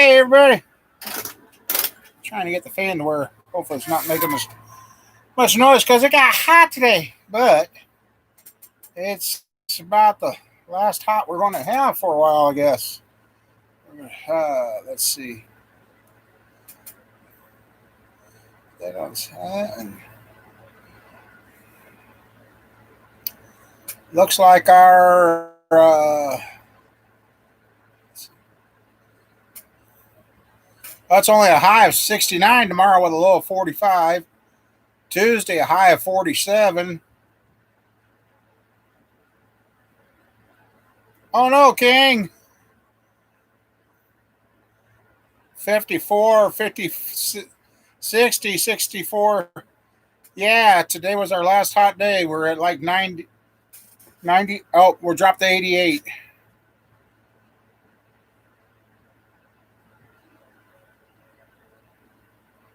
Hey, everybody. Trying to get the fan to where hopefully it's not making as much noise because it got hot today. But it's about the last hot we're going to have for a while, I guess. Let's see. That was looks like our that's only a high of 69 tomorrow with a low of 45. Tuesday, a high of 47. Oh no, King. 54, 50, 60, 64. Yeah, today was our last hot day. We're at like 90. Oh, we're dropped to 88.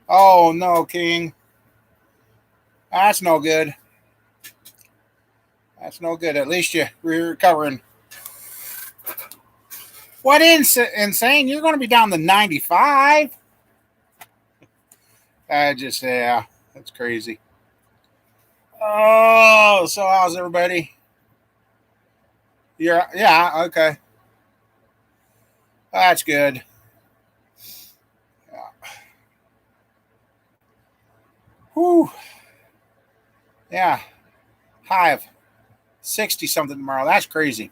Oh no, King. That's no good. That's no good. At least you're recovering. What insane? You're going to be down to 95? Yeah, that's crazy. Oh, so how's everybody? Yeah, okay. That's good. Yeah. Whew. Yeah. High of 60 something tomorrow. That's crazy.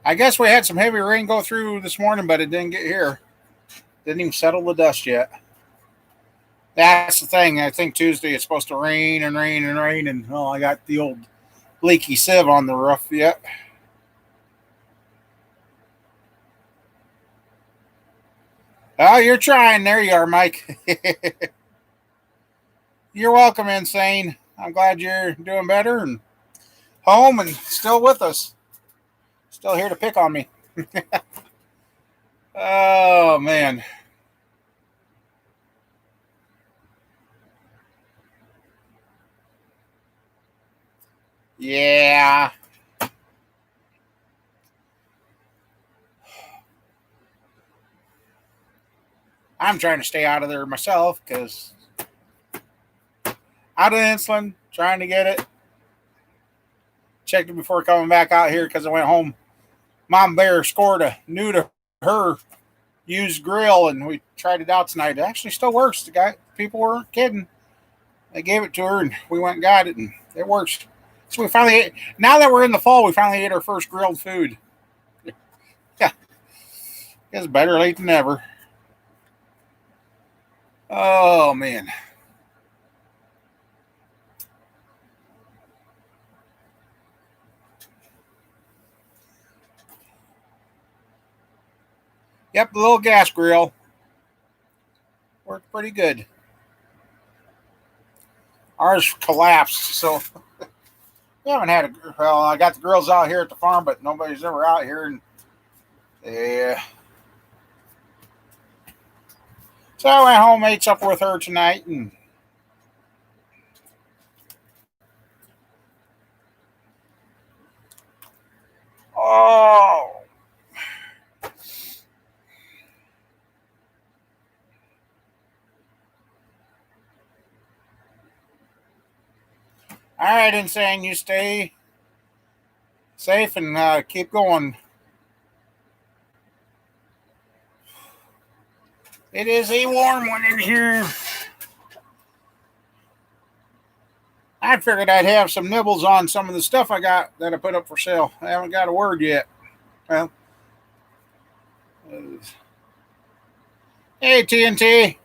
I guess we had some heavy rain go through this morning, but it didn't get here. Didn't even settle the dust yet. That's the thing. I think Tuesday it's supposed to rain and rain and rain, and I got the old leaky sieve on the roof yet. Oh, you're trying. There you are, Mike. You're welcome, Insane. I'm glad you're doing better and home and still with us. Still here to pick on me. Oh, man. Yeah. I'm trying to stay out of there myself because out of insulin, trying to get it. Checked it before coming back out here because I went home. Mom Bear scored a new to her used grill, and we tried it out tonight. It actually still works. People weren't kidding. They gave it to her, and we went and got it, and it works. So we finally ate. Now that we're in the fall, we finally ate our first grilled food. Yeah, it's better late than never. Oh man. Yep, the little gas grill worked pretty good. Ours collapsed, so we haven't had a. Well, I got the girls out here at the farm, but nobody's ever out here, and yeah. So I went home, ate supper with her tonight, and oh, all right, Insane, you stay safe and keep going. It is a warm one in here. I figured I'd have some nibbles on some of the stuff I got that I put up for sale. I haven't got a word yet. Well, hey, TNT.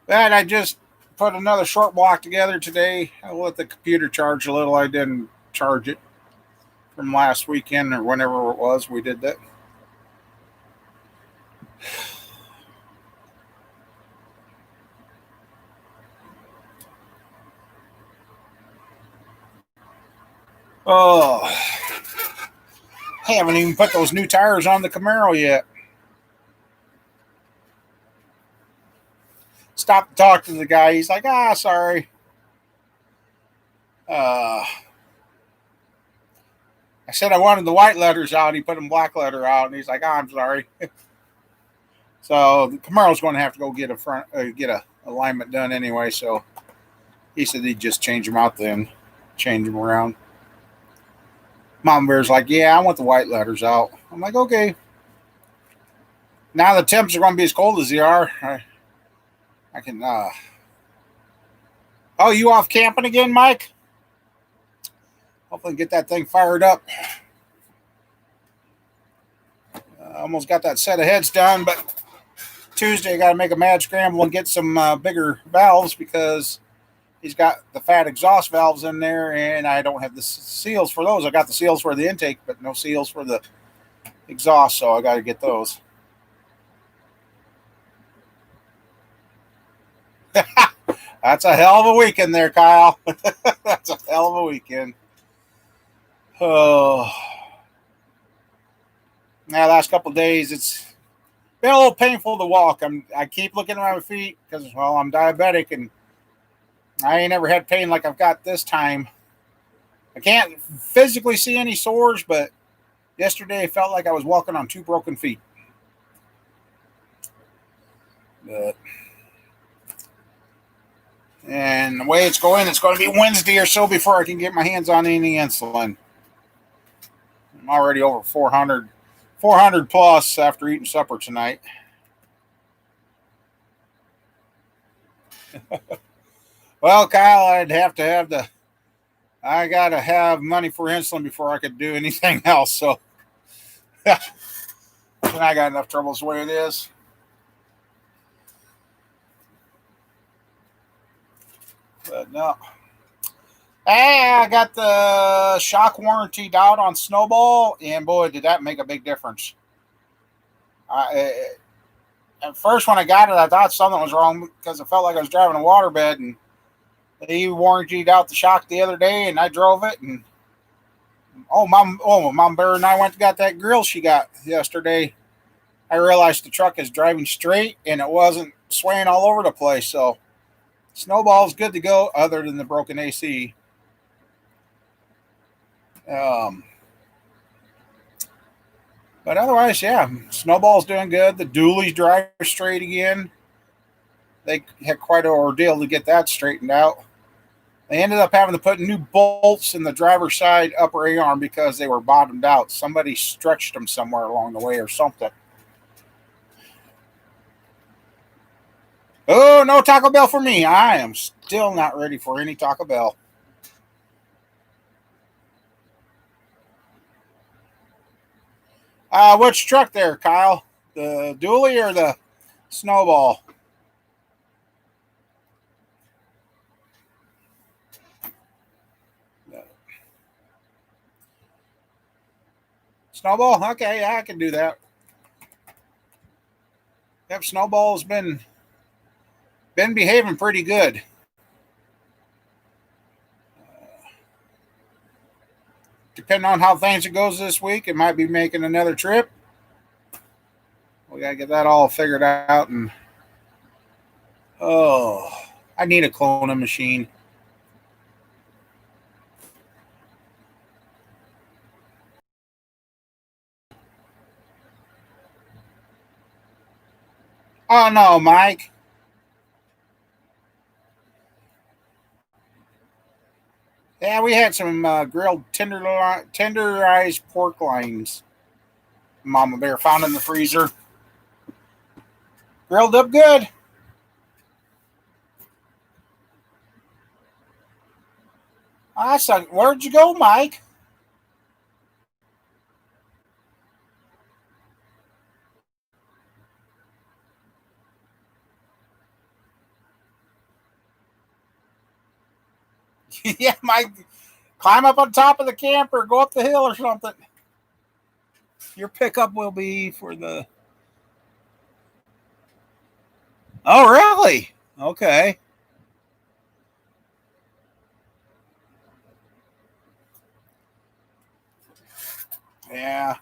That I just put another short block together today. I let the computer charge a little. I didn't charge it from last weekend or whenever it was we did that. Oh, I haven't even put those new tires on the Camaro yet. stopped to talk to the guy. He's like, sorry. I said I wanted the white letters out. He put them black letter out, and he's like, I'm sorry. So the Camaro's going to have to go get a alignment done anyway. So he said he'd just change them out then, change them around. Mom Bear's like, yeah, I want the white letters out. I'm like, okay. Now the temps are going to be as cold as they are. I can. Oh, you off camping again, Mike? Hopefully get that thing fired up. Almost got that set of heads done, but Tuesday I got to make a mad scramble and get some bigger valves because he's got the fat exhaust valves in there, and I don't have the seals for those. I got the seals for the intake, but no seals for the exhaust, so I got to get those. That's a hell of a weekend there, Kyle. That's a hell of a weekend. Oh. Now, last couple of days, it's been a little painful to walk. I keep looking at my feet because, well, I'm diabetic, and I ain't ever had pain like I've got this time. I can't physically see any sores, but yesterday it felt like I was walking on two broken feet. And the way it's going to be Wednesday or so before I can get my hands on any insulin. I'm already over 400 plus after eating supper tonight. Well, Kyle, I got to have money for insulin before I could do anything else. So I got enough troubles the way it is. But no. Hey, I got the shock warranty out on Snowball, and boy, did that make a big difference. At first, when I got it, I thought something was wrong because it felt like I was driving a waterbed, and he warrantied out the shock the other day, and I drove it, and Mom Bear and I went and got that grill she got yesterday. I realized the truck is driving straight, and it wasn't swaying all over the place, so Snowball's good to go, other than the broken AC. But otherwise, yeah, Snowball's doing good. The dualies drive straight again. They had quite an ordeal to get that straightened out. They ended up having to put new bolts in the driver's side upper A-arm because they were bottomed out. Somebody stretched them somewhere along the way or something. Oh, no Taco Bell for me. I am still not ready for any Taco Bell. Which truck there, Kyle? The dually or the Snowball? Snowball? Okay, yeah, I can do that. Yep, Snowball's been behaving pretty good. Depending on how things goes this week, it might be making another trip. We gotta get that all figured out, and I need a cloning machine. Oh no, Mike. Yeah, we had some grilled tenderized pork loins. Mama Bear found in the freezer. Grilled up good. Awesome. Where'd you go, Mike? Yeah, Mike. Climb up on top of the camper, go up the hill or something. Your pickup will be for the. Oh, really? Okay. Yeah.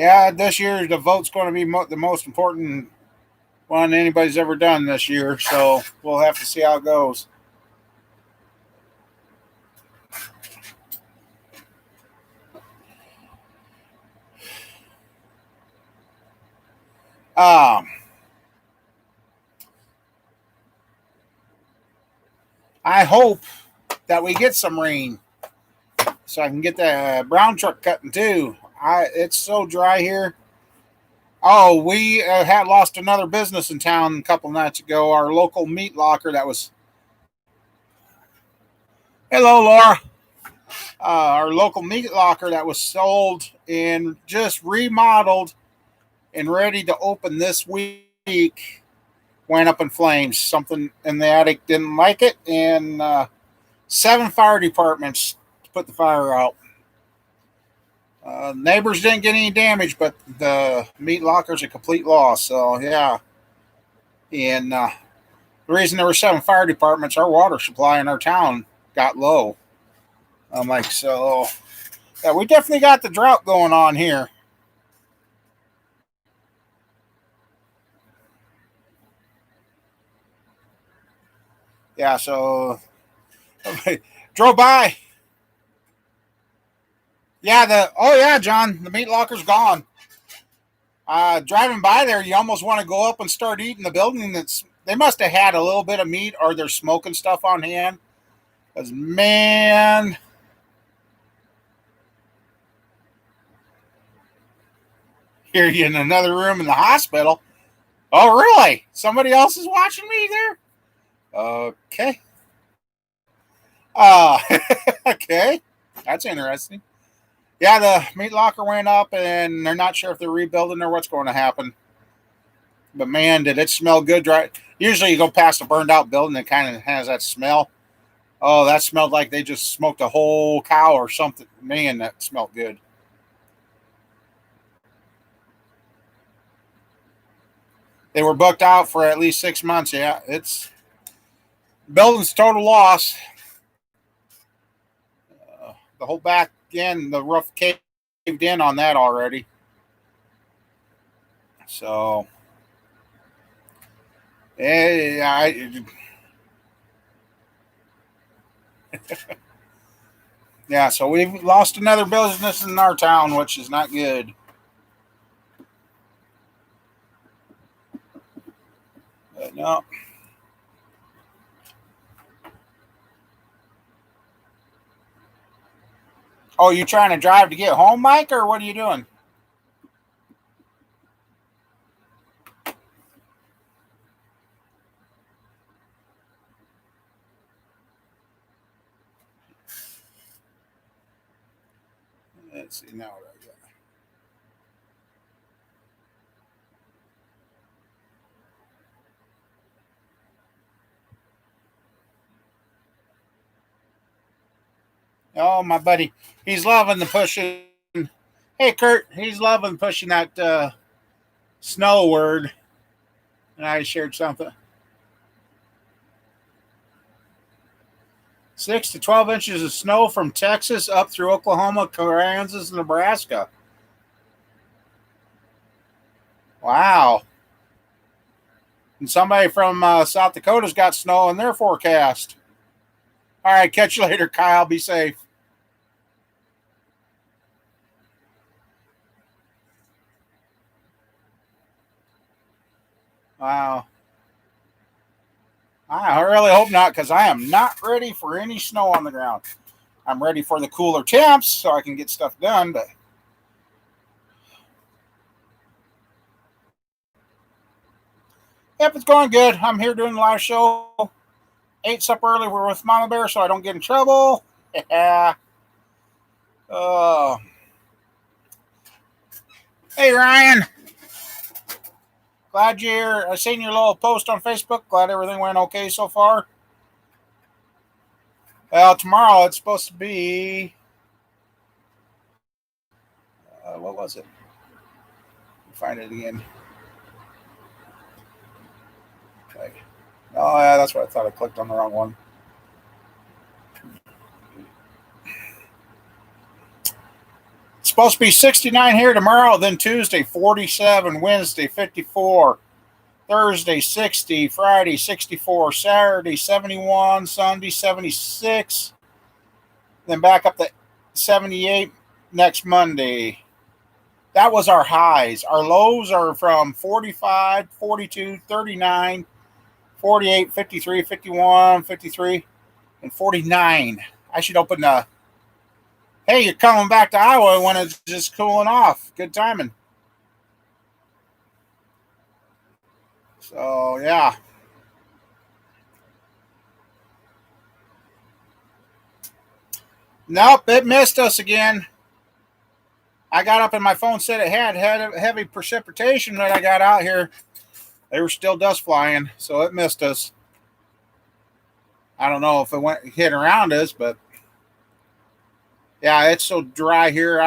Yeah, this year the vote's going to be the most important one anybody's ever done this year. So we'll have to see how it goes. Um, I hope that we get some rain so I can get the brown truck cutting too. It's so dry here. Oh, we had lost another business in town a couple nights ago. Our local meat locker that was. Hello, Laura. Our local meat locker that was sold and just remodeled and ready to open this week went up in flames. Something in the attic didn't like it, and 7 fire departments to put the fire out. Neighbors didn't get any damage, but the meat locker's a complete loss. So yeah, and the reason there were 7 fire departments, our water supply in our town got low. I'm like, so yeah, we definitely got the drought going on here. Yeah, so drove by. Yeah, yeah, John, the meat locker's gone. Driving by there, you almost want to go up and start eating the building. That's they must have had a little bit of meat, or they're smoking stuff on hand. Because man, here you in another room in the hospital. Oh, really? Somebody else is watching me there? Okay. Uh, okay. That's interesting. Yeah, the meat locker went up, and they're not sure if they're rebuilding or what's going to happen. But man, did it smell good! Right? Usually, you go past a burned out building that kind of has that smell. Oh, that smelled like they just smoked a whole cow or something. Man, that smelled good. They were booked out for at least 6 months. Yeah, it's building's total loss. The whole back end, the roof caved in on that already. So, I, yeah, so we've lost another business in our town, which is not good. But no. Oh, you trying to drive to get home, Mike, or what are you doing? Let's see now what I got. Oh, my buddy, he's loving the pushing. Hey, Kurt, he's loving pushing that snow word. And I shared something. 6 to 12 inches of snow from Texas up through Oklahoma, Kansas, Nebraska. Wow. And somebody from South Dakota's got snow in their forecast. All right, catch you later, Kyle. Be safe. Wow. I really hope not, because I am not ready for any snow on the ground. I'm ready for the cooler temps so I can get stuff done, but yep, it's going good. I'm here doing the live show. Ate supper early. We're with Mama Bear, so I don't get in trouble. Yeah. Uh, hey, Ryan. Glad you're here. I seen your little post on Facebook. Glad everything went okay so far. Well, tomorrow it's supposed to be. What was it? Find it again. Okay. Oh, yeah, that's what I thought. I clicked on the wrong one. It's Supposed to be 69 here tomorrow, then Tuesday 47, Wednesday 54, Thursday 60, Friday 64, Saturday 71, Sunday 76, then back up to 78 next Monday. That was our highs. Our lows are from 45, 42, 39, 48, 53, 51, 53, and 49. I should open the. Hey, you're coming back to Iowa when it's just cooling off. Good timing. So, yeah. Nope, it missed us again. I got up and my phone said it had heavy precipitation when I got out here. They were still dust flying, so it missed us. I don't know if it hit around us, but yeah, it's so dry here.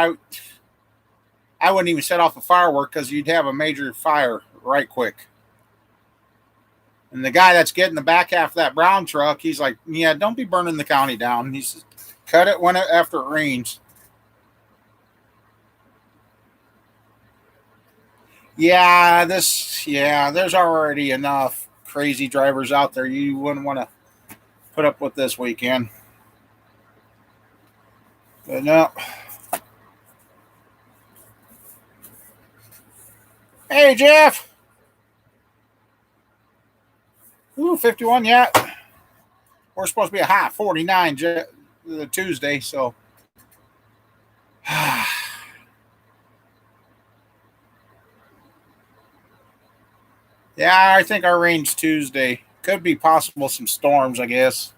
I wouldn't even set off a firework because you'd have a major fire right quick. And the guy that's getting the back half of that brown truck, he's like, "Yeah, don't be burning the county down." He says, "Cut it after it rains." Yeah, there's already enough crazy drivers out there. You wouldn't want to put up with this weekend. But no. Hey, Jeff. Ooh, 51 yet. We're supposed to be a high 49 the Tuesday, so. Yeah, I think our rain's Tuesday. Could be possible some storms, I guess.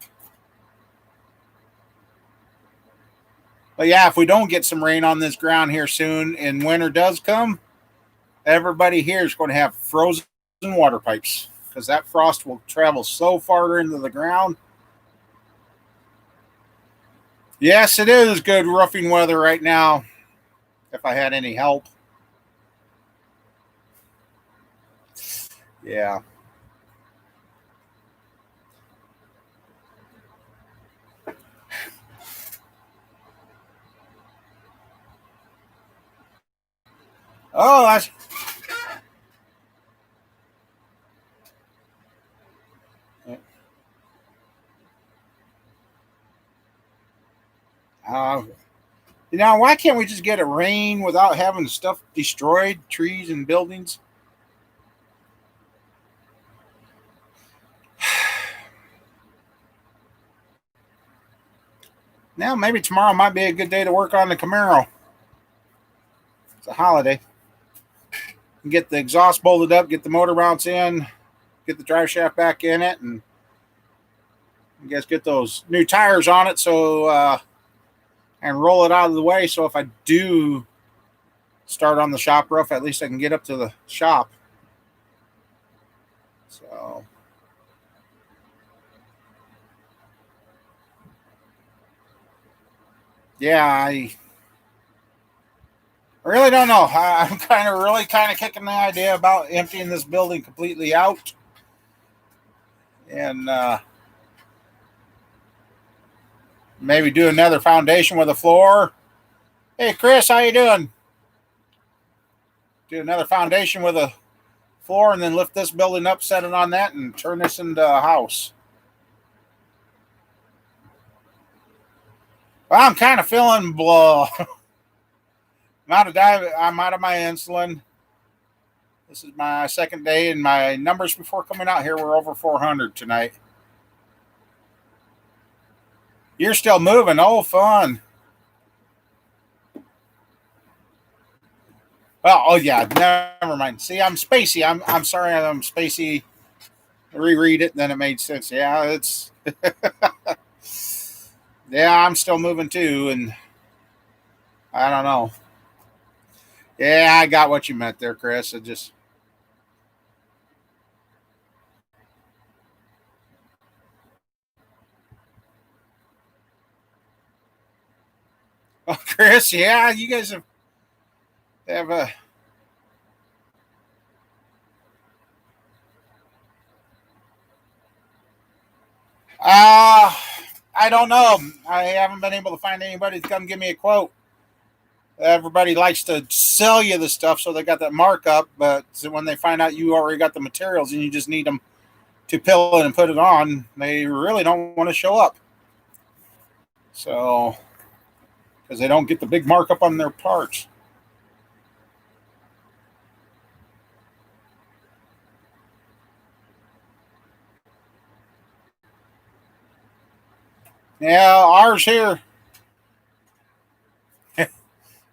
But yeah, if we don't get some rain on this ground here soon and winter does come, everybody here is going to have frozen water pipes because that frost will travel so far into the ground. Yes, it is good roofing weather right now, if I had any help. Yeah. Oh, that's. Why can't we just get a rain without having stuff destroyed, trees and buildings? Now, maybe tomorrow might be a good day to work on the Camaro. It's a holiday. Get the exhaust bolted up, get the motor mounts in, get the drive shaft back in it, and I guess get those new tires on it and roll it out of the way. So if I do start on the shop roof, at least I can get up to the shop. So, yeah, I really don't know. I'm kind of kicking the idea about emptying this building completely out and maybe do another foundation with a floor. Hey, Chris, how you doing? Do another foundation with a floor and then lift this building up, set it on that, and turn this into a house. Well, I'm kind of feeling blah. I'm out of my insulin. This is my second day, and my numbers before coming out here were over 400 tonight. You're still moving. Oh, fun. Well, oh yeah, never mind. See, I'm spacey. I'm sorry, I'm spacey. Reread it, and then it made sense. Yeah, it's yeah, I'm still moving too, and I don't know. Yeah, I got what you meant there, Chris. It just oh, Chris. Yeah, you guys have a. Uh, I don't know. I haven't been able to find anybody to come give me a quote. Everybody likes to sell you the stuff, so they got that markup. But when they find out you already got the materials and you just need them to pill it and put it on, they really don't want to show up. So, because they don't get the big markup on their parts. Yeah, ours here.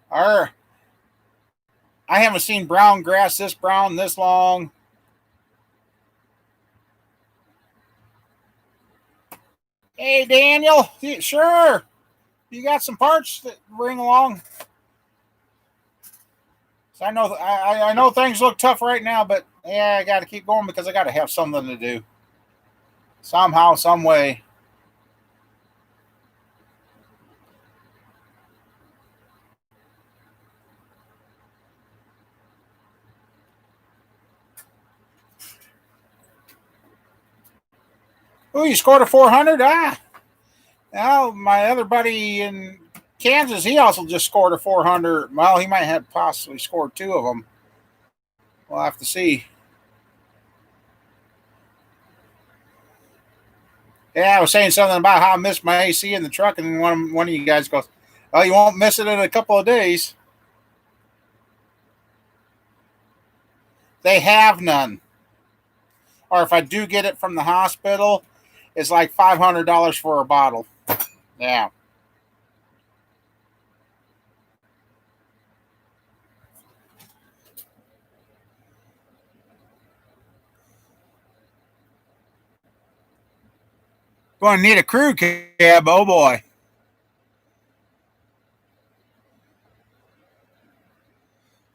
Our I haven't seen brown grass this brown this long. Hey, Daniel. Sure. You got some parts that bring along. So I know things look tough right now, but yeah, I got to keep going because I got to have something to do somehow, some way. Oh, you scored a 400? Ah, now my other buddy in Kansas, he also just scored a 400. Well, he might have possibly scored two of them. We'll have to see. Yeah, I was saying something about how I missed my AC in the truck, and one of you guys goes, "Oh, you won't miss it in a couple of days." They have none. Or if I do get it from the hospital, it's like $500 for a bottle. Yeah. Going to need a crew cab. Oh boy.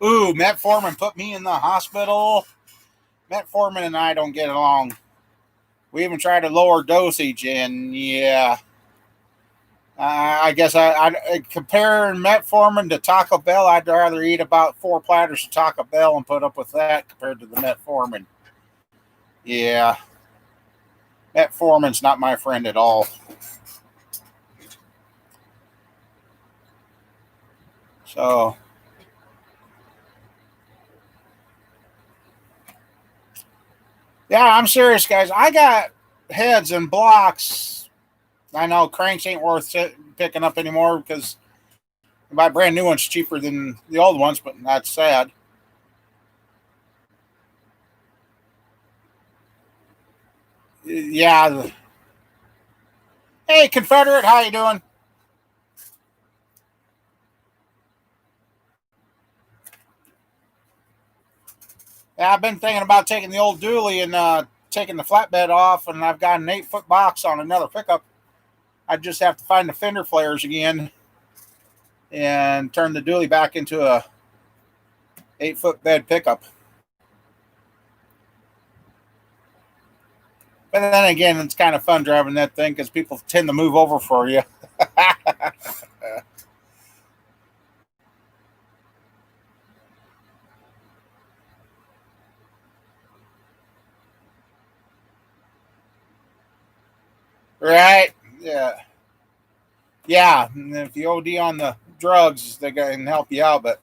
Ooh, metformin put me in the hospital. Metformin and I don't get along. We even tried a lower dosage, and yeah, I guess I comparing metformin to Taco Bell. I'd rather eat about 4 platters of Taco Bell and put up with that compared to the metformin. Yeah, metformin's not my friend at all. So yeah, I'm serious, guys. I got heads and blocks. I know cranks ain't worth picking up anymore because my brand new one's cheaper than the old ones, but that's sad. Yeah. Hey, Confederate, how you doing? Yeah, I've been thinking about taking the old dually and taking the flatbed off, and I've got an 8 foot box on another pickup. I just have to find the fender flares again and turn the dually back into a 8 foot bed pickup. But then again, it's kind of fun driving that thing because people tend to move over for you. Right? Yeah. Yeah. And if you OD on the drugs, they can help you out. But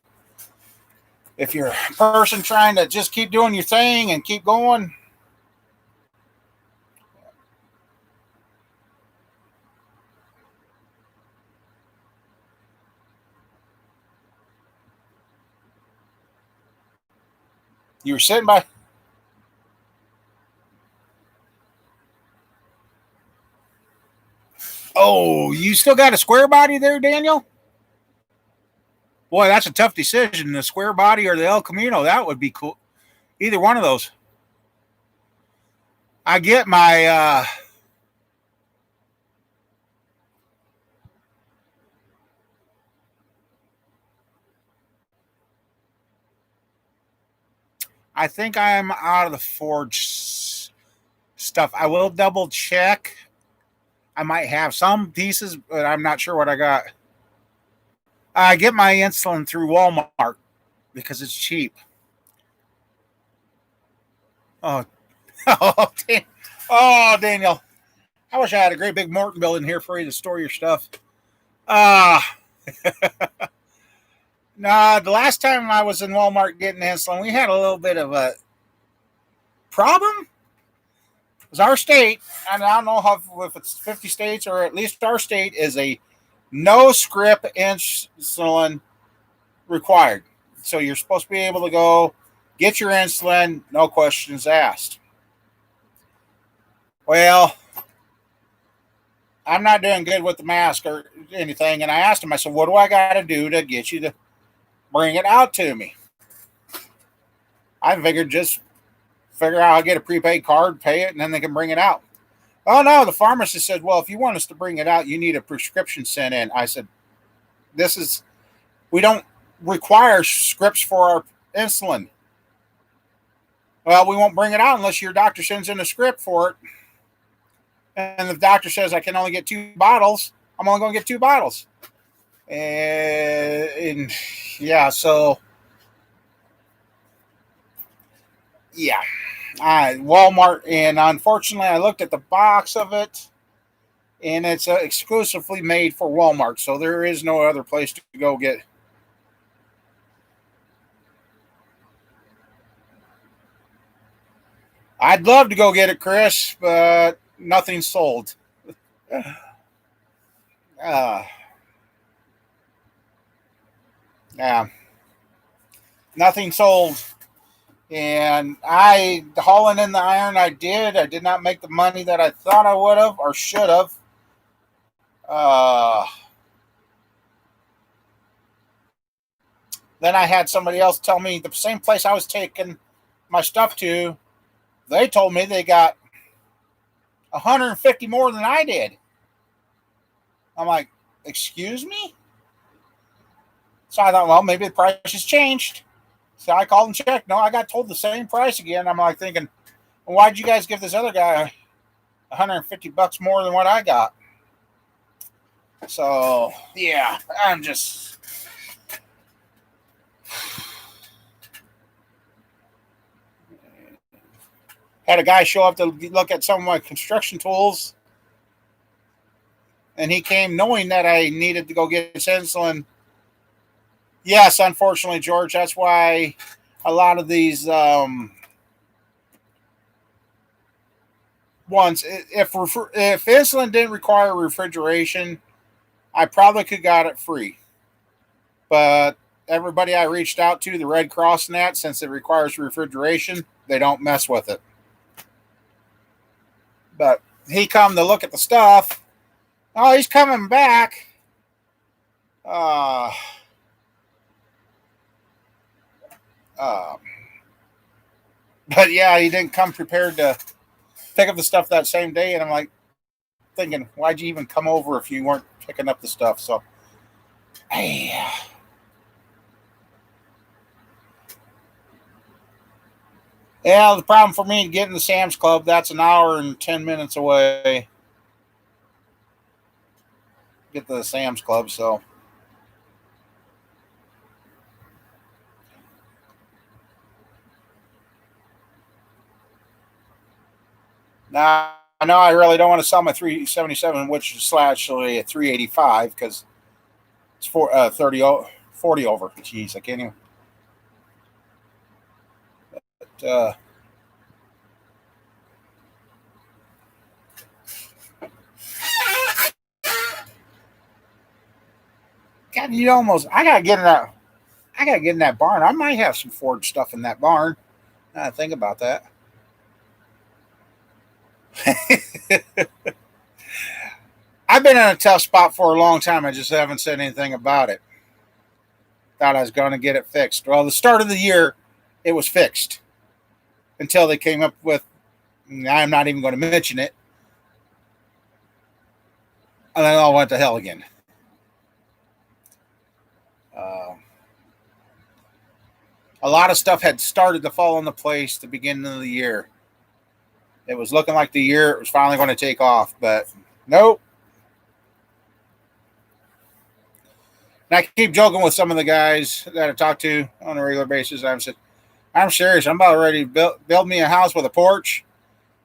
if you're a person trying to just keep doing your thing and keep going, you're sitting by. Oh, you still got a square body there, Daniel? Boy, that's a tough decision. The square body or the El Camino. That would be cool. Either one of those. I get my I think I'm out of the Forge stuff. I will double check. I might have some pieces, but I'm not sure what I got. I get my insulin through Walmart because it's cheap. Oh, oh, oh, Daniel. I wish I had a great big Morton building here for you to store your stuff. Ah, No, the last time I was in Walmart getting insulin, we had a little bit of a problem. Because our state, and I don't know how, if it's 50 states or at least our state, is a no script insulin required. So you're supposed to be able to go get your insulin, no questions asked. Well, I'm not doing good with the mask or anything. And I asked him, I said, what do I got to do to get you to bring it out to me? I figured just figure out how to get a prepaid card, pay it, and then they can bring it out. Oh, no, the pharmacist said, well, if you want us to bring it out, you need a prescription sent in. I said, we don't require scripts for our insulin. Well, we won't bring it out unless your doctor sends in a script for it. And the doctor says I can only get 2 bottles. I'm only going to get 2 bottles. And yeah, so yeah, Walmart, and unfortunately, I looked at the box of it, and it's exclusively made for Walmart. So there is no other place to go get. I'd love to go get it, Chris, but nothing's sold. Yeah, nothing sold. And hauling in the iron, I did not make the money that I thought I would have or should have. Then I had somebody else tell me the same place I was taking my stuff to, they told me they got 150 more than I did. I'm like, excuse me? So I thought, well, maybe the price has changed. So I called and checked. No, I got told the same price again. I'm like thinking, well, why'd you guys give this other guy $150 more than what I got? So yeah, I'm just had a guy show up to look at some of my construction tools, and he came knowing that I needed to go get his insulin. Yes, unfortunately, George, that's why a lot of these ones, if insulin didn't require refrigeration, I probably could got it free. But everybody I reached out to, the Red Cross and that, since it requires refrigeration, they don't mess with it. But he come to look at the stuff. Oh, he's coming back. Uh, but yeah, he didn't come prepared to pick up the stuff that same day. And I'm like thinking, why'd you even come over if you weren't picking up the stuff? So, hey. Yeah, the problem for me getting to Sam's Club, that's an hour and 10 minutes away. Get to the Sam's Club, so. Now, I know I really don't want to sell my 377, which is actually a 385 because it's 40 over. Jeez, I can't even. But, God, I gotta get in that. I gotta get in that barn. I might have some Ford stuff in that barn. I think about that. I've been in a tough spot for a long time. I just haven't said anything about it. Thought I was going to get it fixed. Well, the start of the year, it was fixed until they came up with. I'm not even going to mention it, and then it all went to hell again. Uh, a lot of stuff had started to fall into place at the beginning of the year. It was looking like the year was finally going to take off, but nope. And I keep joking with some of the guys that I talk to on a regular basis. I'm said, I'm serious. I'm about ready to build me a house with a porch,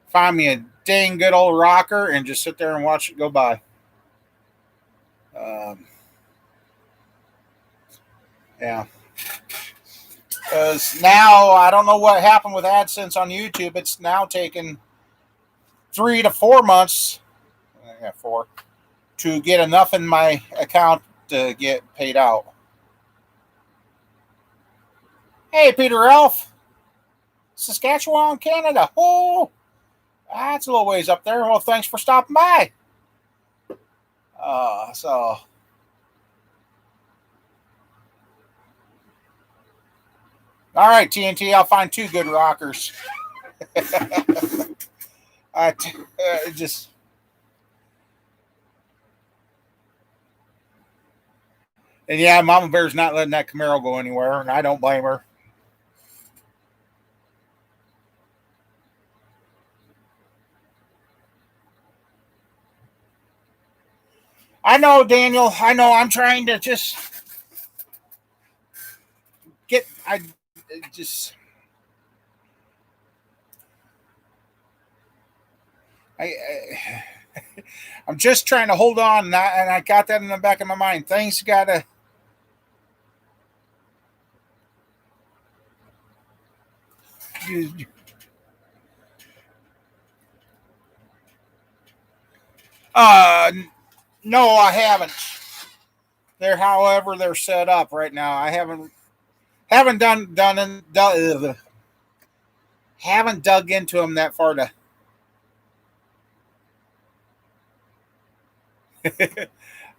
find me a dang good old rocker, and just sit there and watch it go by. Yeah. Because now I don't know what happened with AdSense on YouTube. It's now taken 3 to 4 months, yeah, 4, to get enough in my account to get paid out. Hey, Peter Elf, Saskatchewan, Canada. Oh, that's a little ways up there. Well, thanks for stopping by. So. All right, TNT, I'll find 2 good rockers. Just. And yeah, Mama Bear's not letting that Camaro go anywhere, and I don't blame her. I know, Daniel. I know. I'm trying to just get. I just. I'm just trying to hold on, and I got that in the back of my mind. Things gotta. Uh, no, I haven't. However, they're set up right now. I haven't haven't dug into them that far to.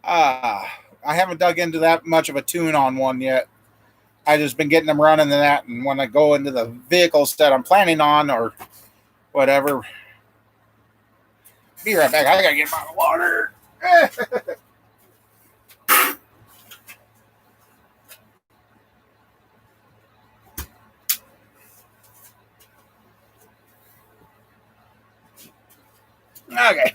I haven't dug into that much of a tune on one yet. I just been getting them running and that, and when I go into the vehicles that I'm planning on or whatever. Be right back. I gotta get my water. Okay.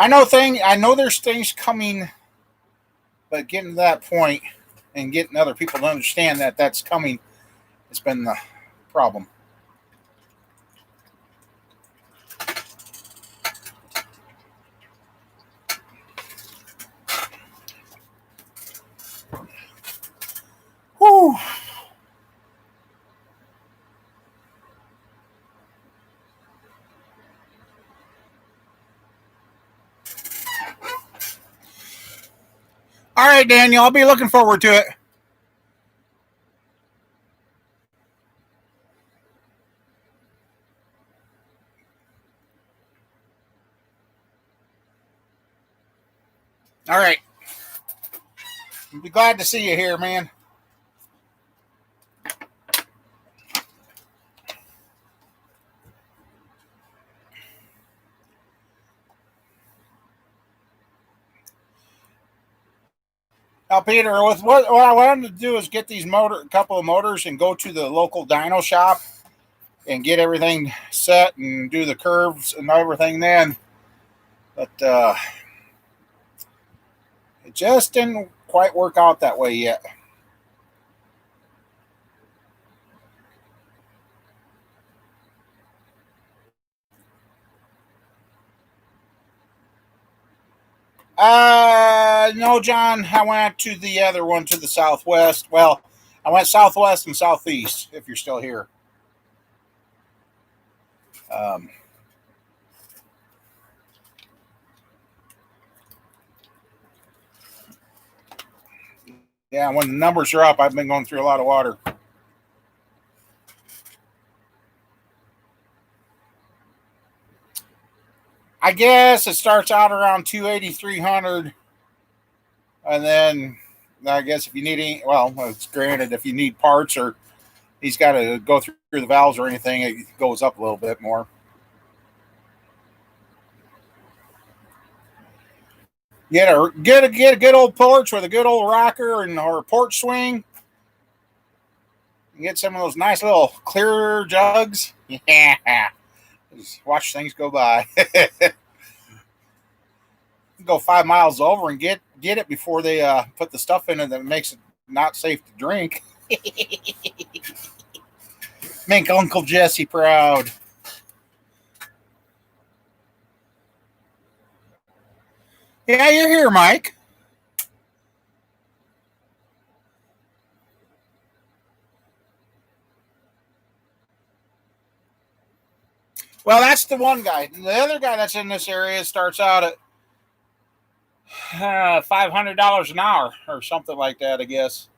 I know there's things coming, but getting to that point and getting other people to understand that that's coming has been the problem. Whew. All right, Daniel, I'll be looking forward to it. All right. I'll be glad to see you here, man. Now, Peter, with what I wanted to do is get these couple of motors and go to the local dyno shop and get everything set and do the curves and everything then. But it just didn't quite work out that way yet. No, John. I went to the other one to the southwest. Well, I went southwest and southeast. If you're still here. Yeah, when the numbers are up, I've been going through a lot of water. I guess it starts out around 280, 300. And then I guess if you need any, well, it's granted if you need parts or he's got to go through the valves or anything, it goes up a little bit more. Get a good old porch with a good old rocker or a porch swing. Get some of those nice little clear jugs. Yeah. Just watch things go by. Go 5 miles over and get it before they put the stuff in it that makes it not safe to drink. Make Uncle Jesse proud. Yeah, you're here, Mike. Well, that's the one guy. The other guy that's in this area starts out at $500 an hour or something like that, I guess.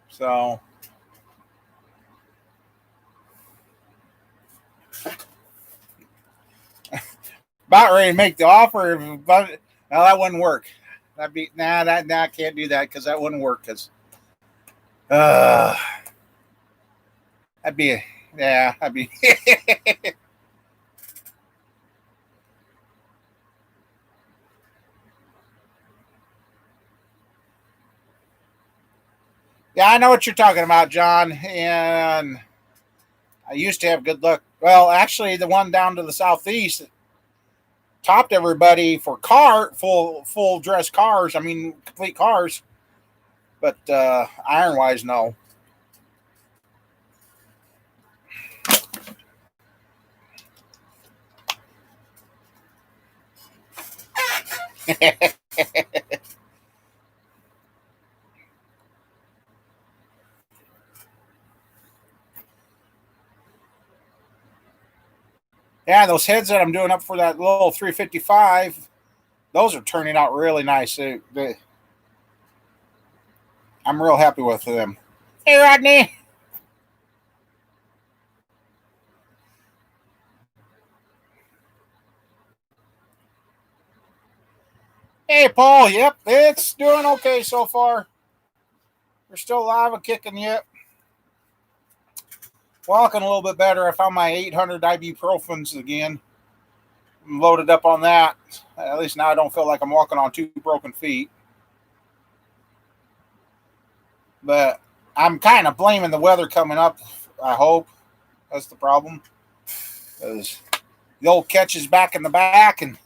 So, about ready to make the offer, but no, that wouldn't work. That'd be I can't do that because that wouldn't work. Because uh, that'd be that'd be. Yeah, I know what you're talking about, John. And I used to have good luck. Well, actually, the one down to the southeast topped everybody for full dress cars. I mean, complete cars. But iron wise, no. Yeah, those heads that I'm doing up for that little 355, those are turning out really nice. I'm real happy with them. Hey, Rodney. Hey, Paul. Yep, it's doing okay so far. We're still alive and kicking yet. Walking a little bit better. I found my 800 ibuprofens again. I'm loaded up on that. At least now I don't feel like I'm walking on two broken feet. But I'm kind of blaming the weather coming up, I hope. That's the problem. Because the old catch is back in the back. And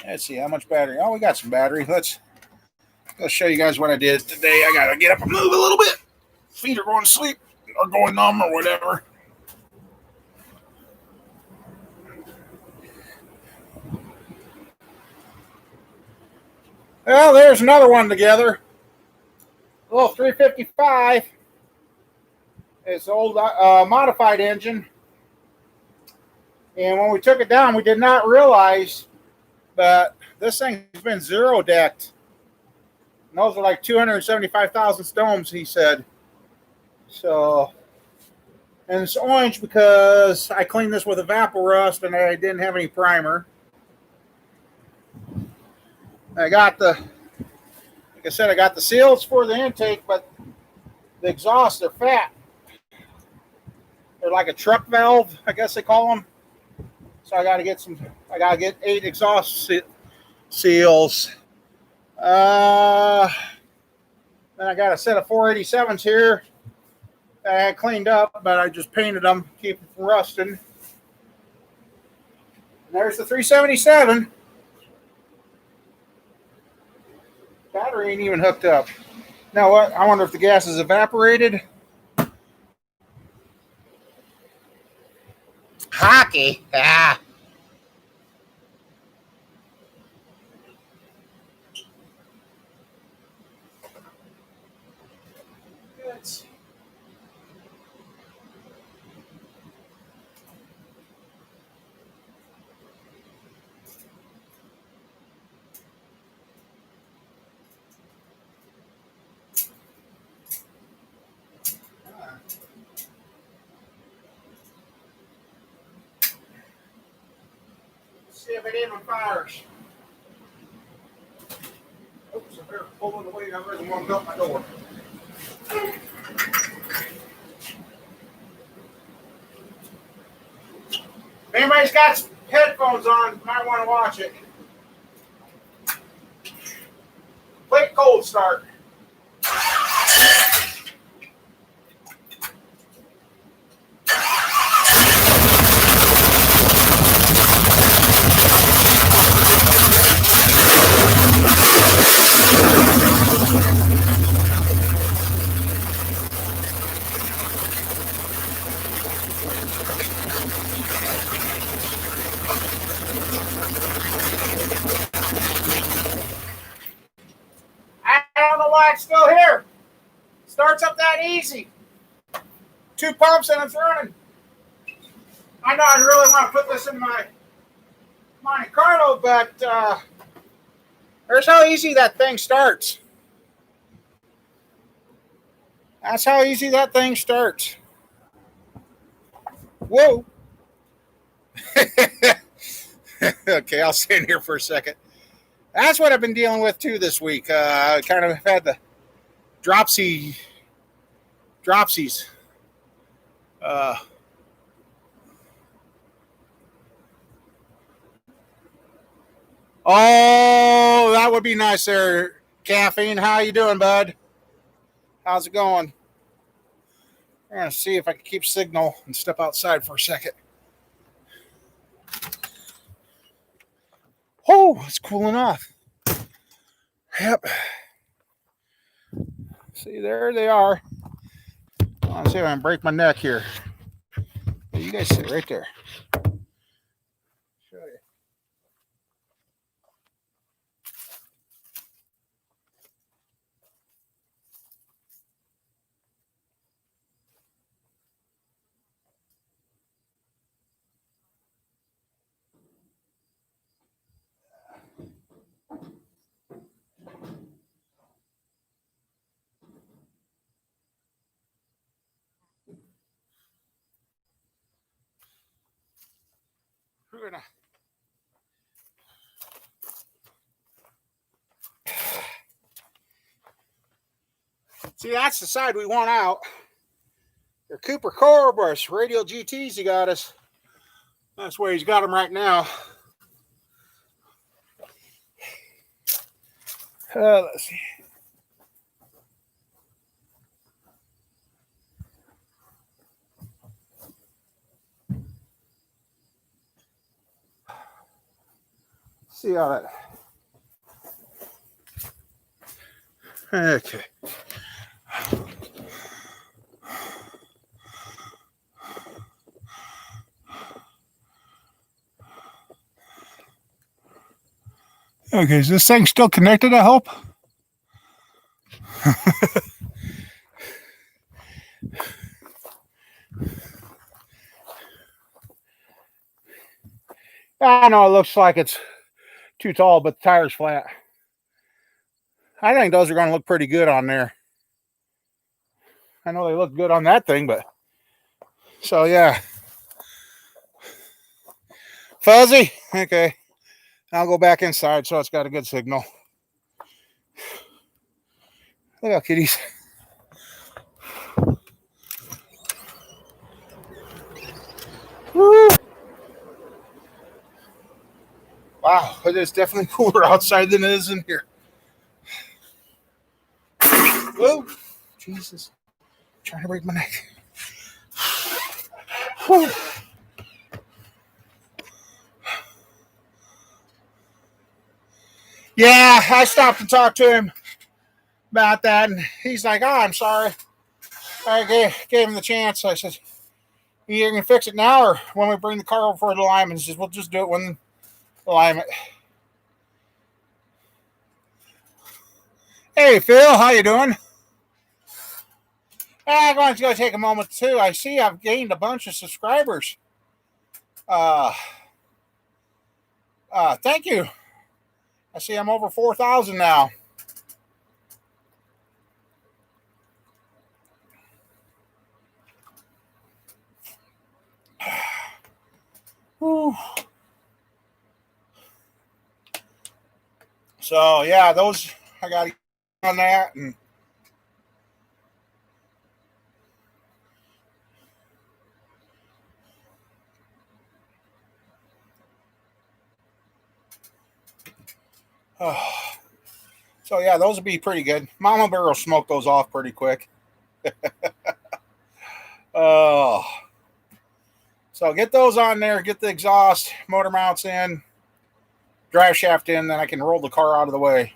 let's see how much battery. Oh, we got some battery. Let's show you guys what I did today. I gotta get up and move a little bit. Feet are going to sleep or going numb or whatever. Well, there's another one together. A little 355. It's an old modified engine. And when we took it down, we did not realize that this thing's been zero decked. And those are like 275,000 stones, he said. So, and it's orange because I cleaned this with Evaporust and I didn't have any primer. I got like I said, I got the seals for the intake, but the exhaust, they're fat. They're like a truck valve, I guess they call them. So I got to get 8 exhaust seals. Then I got a set of 487s here that I had cleaned up, but I just painted them, keep them from rusting. And there's the 377. Battery ain't even hooked up. Now what? I wonder if the gas is evaporated. Hockey. Ah. Let's see. See if it even fires. Oops, I better pull it away. I really want to up my door. If anybody's got headphones on, you might want to watch it. Quick cold start. Starts up that easy. 2 pumps and it's running. I know I really want to put this in my Monte Carlo, but there's how easy that thing starts. That's how easy that thing starts. Whoa. Okay, I'll stand here for a second. That's what I've been dealing with too this week. I kind of had the dropsies. Oh, that would be nice there, Caffeine. How you doing, bud? How's it going? I'm going to see if I can keep signal and step outside for a second. Oh, it's cooling off. Yep. See, there they are. Let's see if I can break my neck here. You guys sit right there. Show you. We're gonna. See, that's the side we want out. They're Cooper Corbus Radial GTs he got us. That's where he's got them right now. Let's see. See how that. Okay. Okay, is this thing still connected, I hope? I know it looks like it's too tall, but the tire's flat. I think those are going to look pretty good on there. I know they look good on that thing, but... So, yeah. Fuzzy? Okay. I'll go back inside so it's got a good signal. Look out, kitties. Woo! Wow, it is definitely cooler outside than it is in here. Whoa, Jesus. I'm trying to break my neck. Whew. Yeah, I stopped and talked to him about that, and he's like, "Oh, I'm sorry." I gave him the chance. I said, "You can fix it now, or when we bring the car over for the alignment." He says, "We'll just do it when the alignment." Hey, Phil, how you doing? I'm going to go take a moment too. I see I've gained a bunch of subscribers. Thank you. I see I'm over 4,000 now. Whew. So yeah, those I got to get on that and. So yeah, those would be pretty good. Mama Bear will smoke those off pretty quick. So get those on there, get the exhaust, motor mounts in, drive shaft in, then I can roll the car out of the way.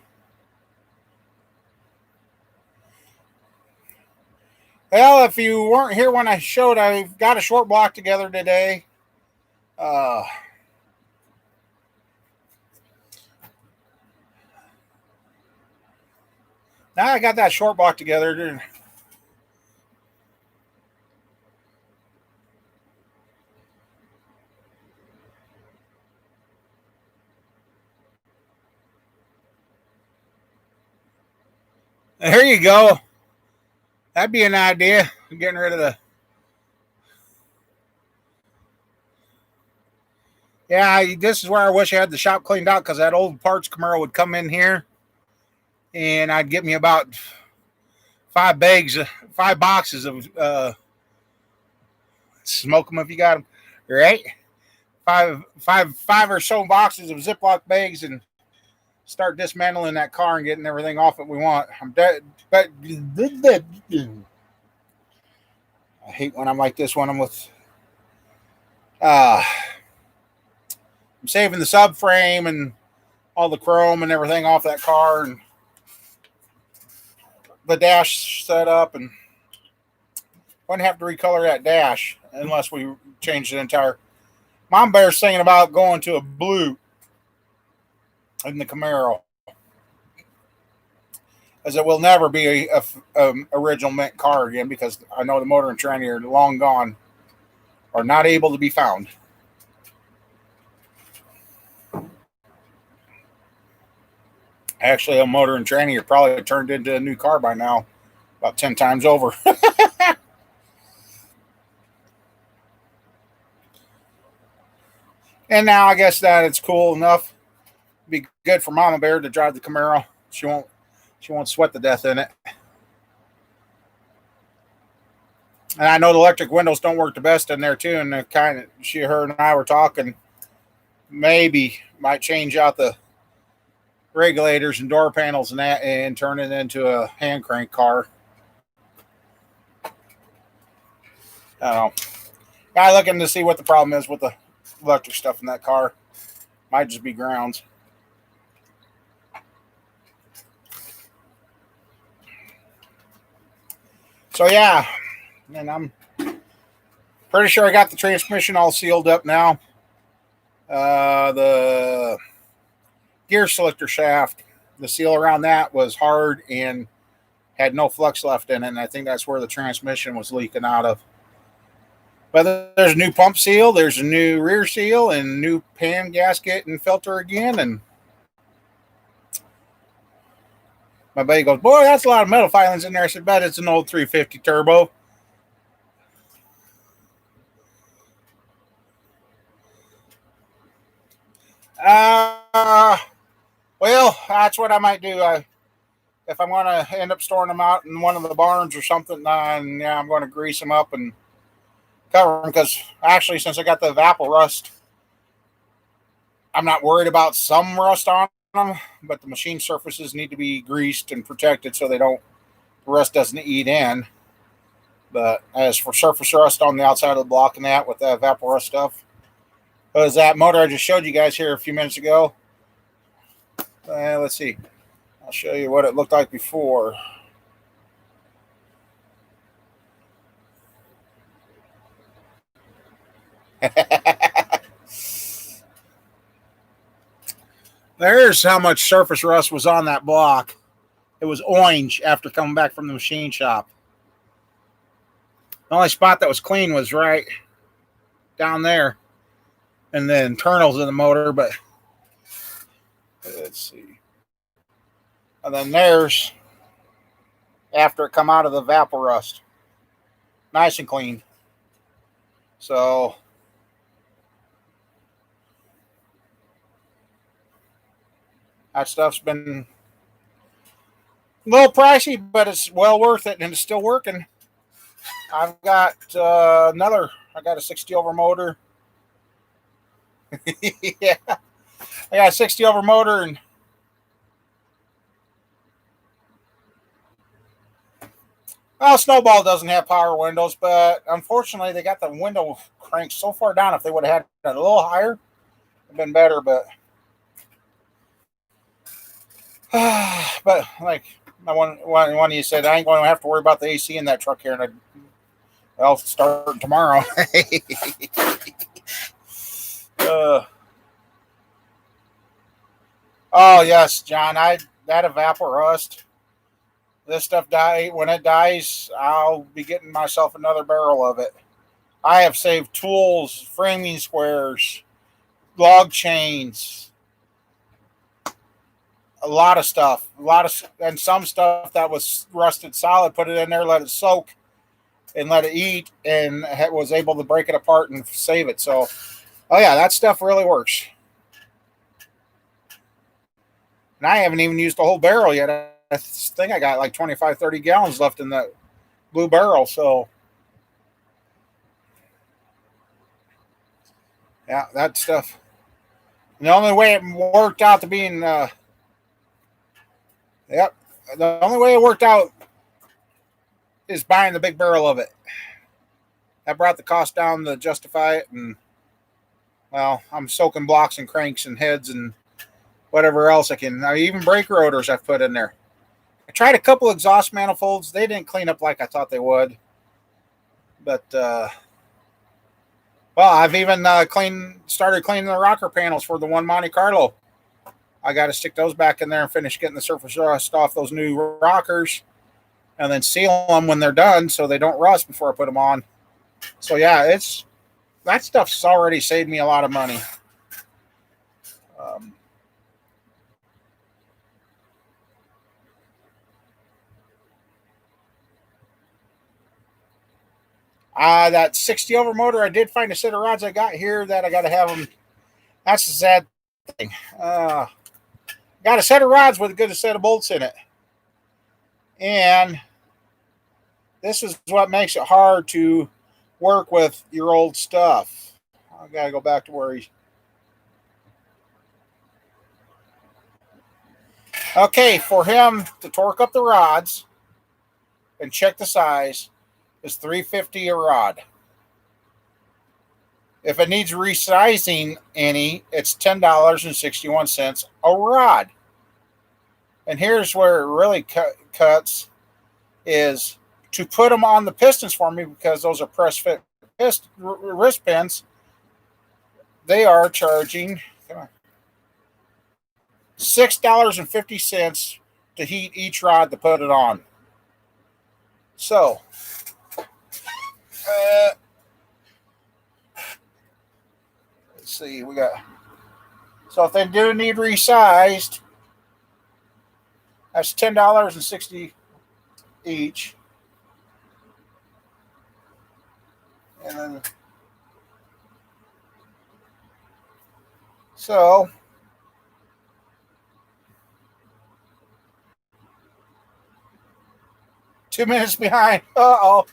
Well, if you weren't here when I showed, I've got a short block together today. Now I got that short block together. There you go. That'd be an idea. Getting rid of the. Yeah, this is where I wish I had the shop cleaned out because that old parts Camaro would come in here and I'd get me about 5 boxes of smoke them if you got them, right? Five or so boxes of Ziploc bags and start dismantling that car and getting everything off that we want. I'm dead, but I hate when I'm like this when I'm with. I'm saving the subframe and all the chrome and everything off that car and the dash set up, and wouldn't have to recolor that dash unless we change the entire. Mom Bear's thinking about going to a blue in the Camaro, as it will never be a original mint car again because I know the motor and tranny are long gone or not able to be found. Actually, a motor and tranny are probably turned into a new car by now, about 10 times over. And now I guess that it's cool enough. Be good for Mama Bear to drive the Camaro. She won't sweat to death in it. And I know the electric windows don't work the best in there too. And her and I were talking. Maybe might change out the regulators and door panels and that, and turn it into a hand crank car. I don't know. I'm looking to see what the problem is with the electric stuff in that car. Might just be grounds. So yeah, and I'm pretty sure I got the transmission all sealed up now. The gear selector shaft, the seal around that was hard and had no flux left in it, and I think that's where the transmission was leaking out of. But there's a new pump seal, there's a new rear seal, and new pan gasket and filter again. And my buddy goes, "Boy, that's a lot of metal filings in there." I said, "Bet it's an old 350 turbo." Well, that's what I might do. If I'm going to end up storing them out in one of the barns or something, yeah, I'm going to grease them up and cover them, because actually, since I got the Vapor Rust, I'm not worried about some rust on them, but the machine surfaces need to be greased and protected so the rust doesn't eat in. But as for surface rust on the outside of the block and that with that Vapor Rust stuff, was that motor I just showed you guys here a few minutes ago. Let's see. I'll show you what it looked like before. There's how much surface rust was on that block. It was orange after coming back from the machine shop. The only spot that was clean was right down there, and the internals of the motor. But let's see. And then there's after it come out of the Vapor Rust, nice and clean. So that stuff's been a little pricey, but it's well worth it, and it's still working. I've got I got a 60 over motor. Yeah, I got a 60 over motor, and well, Snowball doesn't have power windows, but unfortunately, they got the window cranked so far down. If they would have had it a little higher, it'd have been better. But like one of you said, I ain't going to have to worry about the AC in that truck here, and I'll start tomorrow. Oh yes, John. That Vapor Rust. This stuff when it dies, I'll be getting myself another barrel of it. I have saved tools, framing squares, log chains, a lot of stuff, and some stuff that was rusted solid. Put it in there, let it soak, and let it eat, and was able to break it apart and save it. So, oh yeah, that stuff really works. And I haven't even used the whole barrel yet. I think I got like 25, 30 gallons left in the blue barrel. So, yeah, that stuff. And the only way it worked out to being, yep, the only way it worked out is buying the big barrel of it. That brought the cost down to justify it. And, well, I'm soaking blocks and cranks and heads and whatever else I can. Even brake rotors I've put in there. I tried a couple exhaust manifolds. They didn't clean up like I thought they would. But, well, I've even started cleaning the rocker panels for the one Monte Carlo. I got to stick those back in there and finish getting the surface rust off those new rockers, and then seal them when they're done so they don't rust before I put them on. So yeah, that stuff's already saved me a lot of money. That 60 over motor, I did find a set of rods I got here that I got to have them. That's the sad thing. Got a set of rods with a good set of bolts in it. And this is what makes it hard to work with your old stuff. I got to go back to where he... Okay, for him to torque up the rods and check the size is $3.50 a rod. If it needs resizing any, it's $10.61 a rod. And here's where it really cuts, is to put them on the pistons for me, because those are press fit wrist pins. They are charging $6.50 to heat each rod to put it on. So, let's see, we got, so if they do need resized, that's $10.60 each. And then, so, two minutes behind. Uh-oh.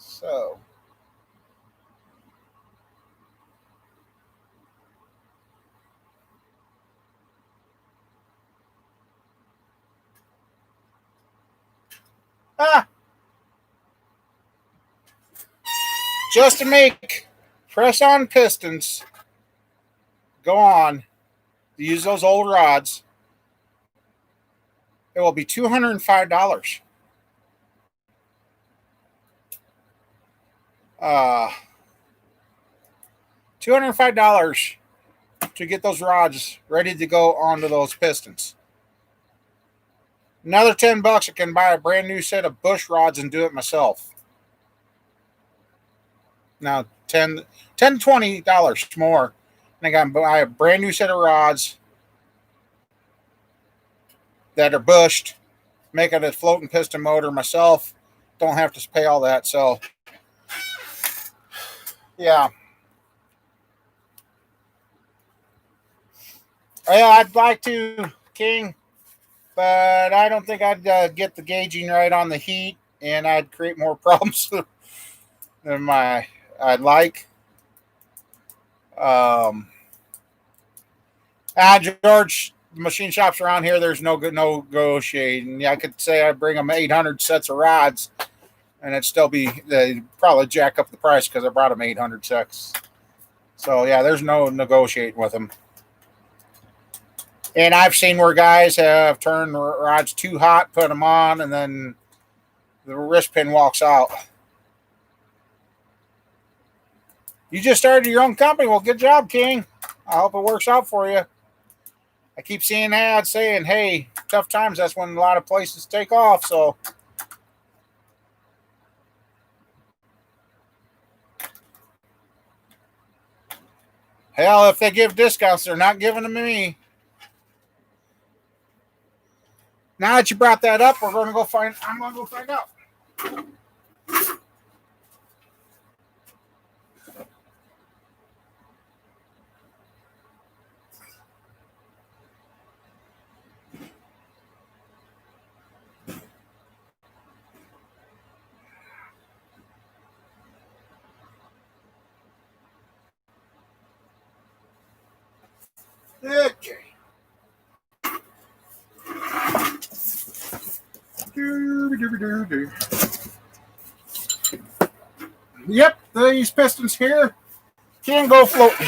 So, just to make press-on pistons go on, use those old rods, it will be $205. $205 to get those rods ready to go onto those pistons. Another $10, I can buy a brand new set of bush rods and do it myself. Now, $10 to $20 more, and I got to buy a brand new set of rods that are bushed, make it a floating piston motor myself. Don't have to pay all that. So, yeah. Yeah, I'd like to, King, but I don't think I'd get the gauging right on the heat, and I'd create more problems than I'd like. George, machine shops around here, there's no negotiating. I could say I bring them 800 sets of rods, and it'd still be, they'd probably jack up the price because I brought them 800 sets. So yeah, there's no negotiating with them. And I've seen where guys have turned rods too hot, put them on, and then the wrist pin walks out. You just started your own company. Well, good job, King. I hope it works out for you. I keep seeing ads saying, hey, tough times, that's when a lot of places take off. So hell, if they give discounts, they're not giving them to me. Now that you brought that up, I'm going to go find out. Okay. Yep, these pistons here can go floating.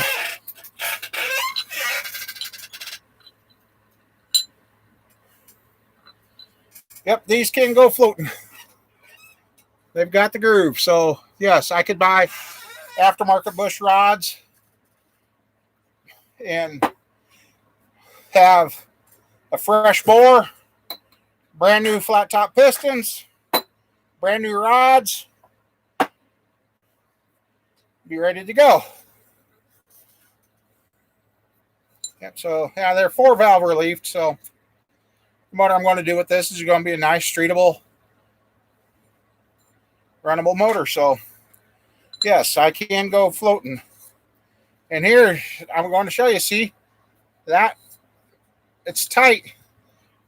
Yep, these can go floating. They've got the groove. So, yes, I could buy aftermarket bush rods and have a fresh bore, brand new flat top pistons, brand new rods, be ready to go. Yep, so yeah, they're 4-valve relieved. So what I'm going to do with this is going to be a nice streetable, runnable motor. So yes, I can go floating. And here I'm going to show you. See that it's tight.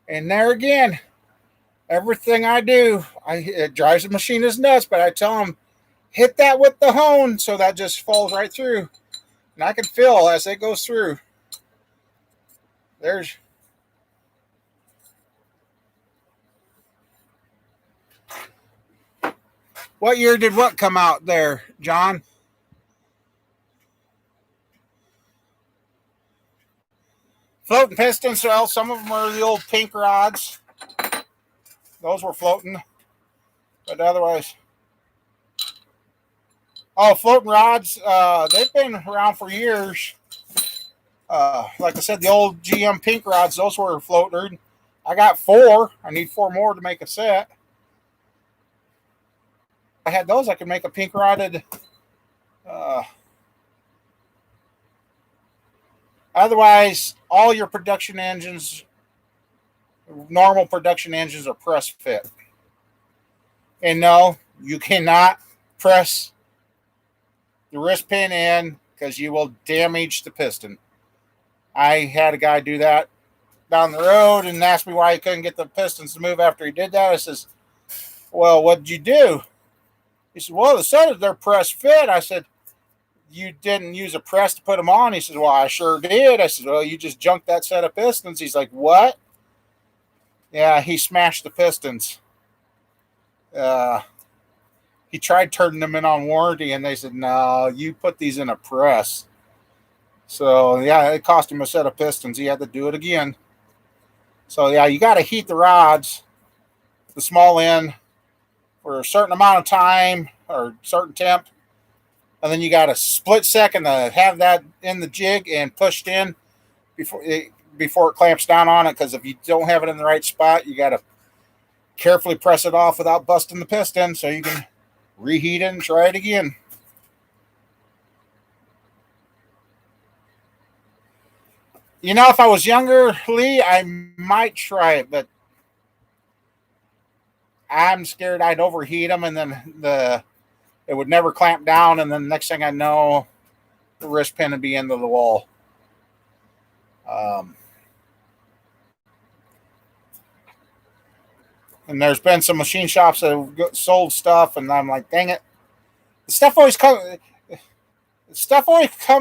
And there again, everything I do, it drives the machinist nuts, but I tell them, hit that with the hone so that just falls right through. And I can feel as it goes through. There's what year did what come out there, John? Floating pistons. Well, some of them are the old pink rods. Those were floating. But otherwise, floating rods, they've been around for years. Like I said, the old GM pink rods, those were floating. I got 4. I need 4 more to make a set. I had those, I could make a pink rodded. Otherwise, all your production engines, normal production engines, are press fit. And no, you cannot press the wrist pin in because you will damage the piston. I had a guy do that down the road and asked me why he couldn't get the pistons to move after he did that. I says, well, what did you do? He said, well, the said they're press fit. I said, you didn't use a press to put them on? He says, well, I sure did. I said, well, you just junked that set of pistons. He's like, what? Yeah, he smashed the pistons. He tried turning them in on warranty, and they said, no, you put these in a press. So, yeah, it cost him a set of pistons. He had to do it again. So, yeah, you got to heat the rods, the small end, for a certain amount of time or certain temp. And then you got a split second to have that in the jig and pushed in before it clamps down on it. Because if you don't have it in the right spot, you got to carefully press it off without busting the piston so you can reheat it and try it again. You know, if I was younger, Lee, I might try it, but I'm scared I'd overheat them and then it would never clamp down, and then the next thing I know, the wrist pin would be into the wall. And there's been some machine shops that have sold stuff, and I'm like, dang it. The stuff always comes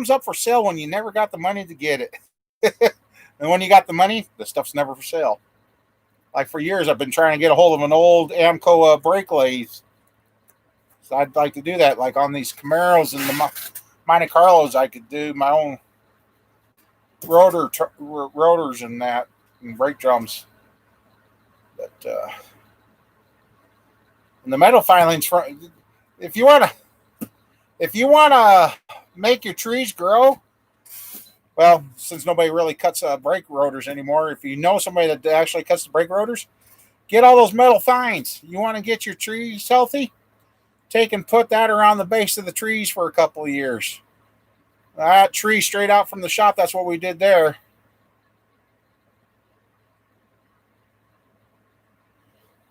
up for sale when you never got the money to get it. And when you got the money, the stuff's never for sale. Like for years, I've been trying to get a hold of an old Amco brake lathe. So I'd like to do that. Like on these Camaros and the Monte Carlos, I could do my own rotors and that and brake drums. But and the metal filings for if you wanna make your trees grow, well, since nobody really cuts brake rotors anymore, if you know somebody that actually cuts the brake rotors, get all those metal fines. You want to get your trees healthy? Take and put that around the base of the trees for a couple of years. That tree straight out from the shop, that's what we did there.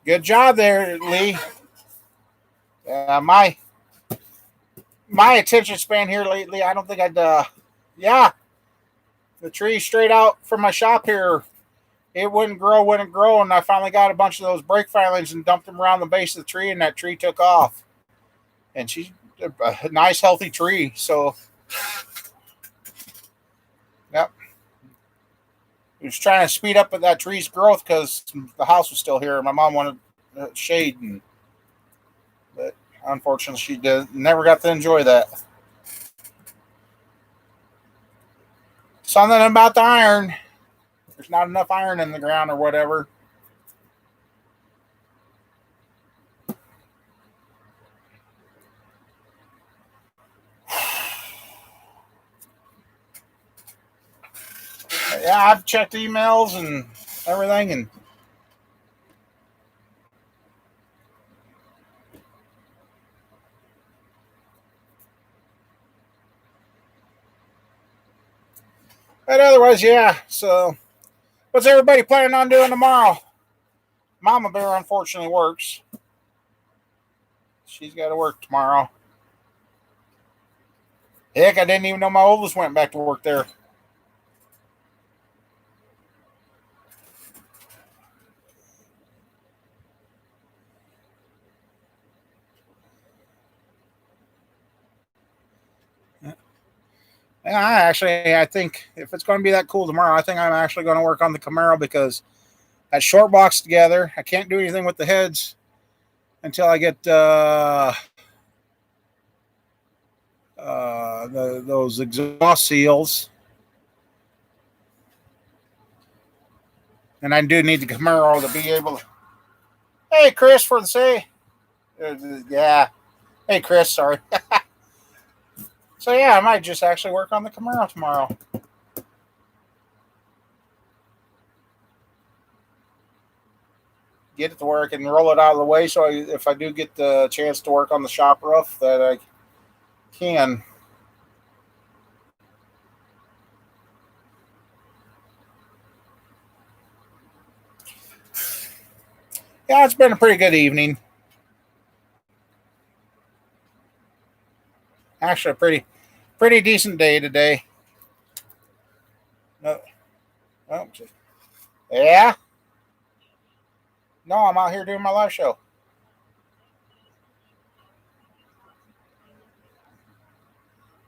Good job there, Lee. My attention span here lately, I don't think yeah, the tree straight out from my shop here, it wouldn't grow, and I finally got a bunch of those brake filings and dumped them around the base of the tree, and that tree took off. And she's a nice, healthy tree. So, yep. He was trying to speed up that tree's growth because the house was still here. My mom wanted shade, but unfortunately, she never got to enjoy that. Something about the iron. There's not enough iron in the ground or whatever. Yeah, I've checked emails and everything, and but otherwise, yeah. So, what's everybody planning on doing tomorrow? Mama Bear unfortunately works. She's got to work tomorrow. Heck, I didn't even know my oldest went back to work there. And I think if it's going to be that cool tomorrow, I think I'm actually going to work on the Camaro because that short box together, I can't do anything with the heads until I get those exhaust seals. And I do need the Camaro to be able to. Hey, Chris, for the say. Yeah. Hey, Chris, sorry. So, yeah, I might just actually work on the Camaro tomorrow. Get it to work and roll it out of the way so if I do get the chance to work on the shop roof, that I can. Yeah, it's been a pretty good evening. Actually, a pretty decent day today. No, oh, yeah. No, I'm out here doing my live show.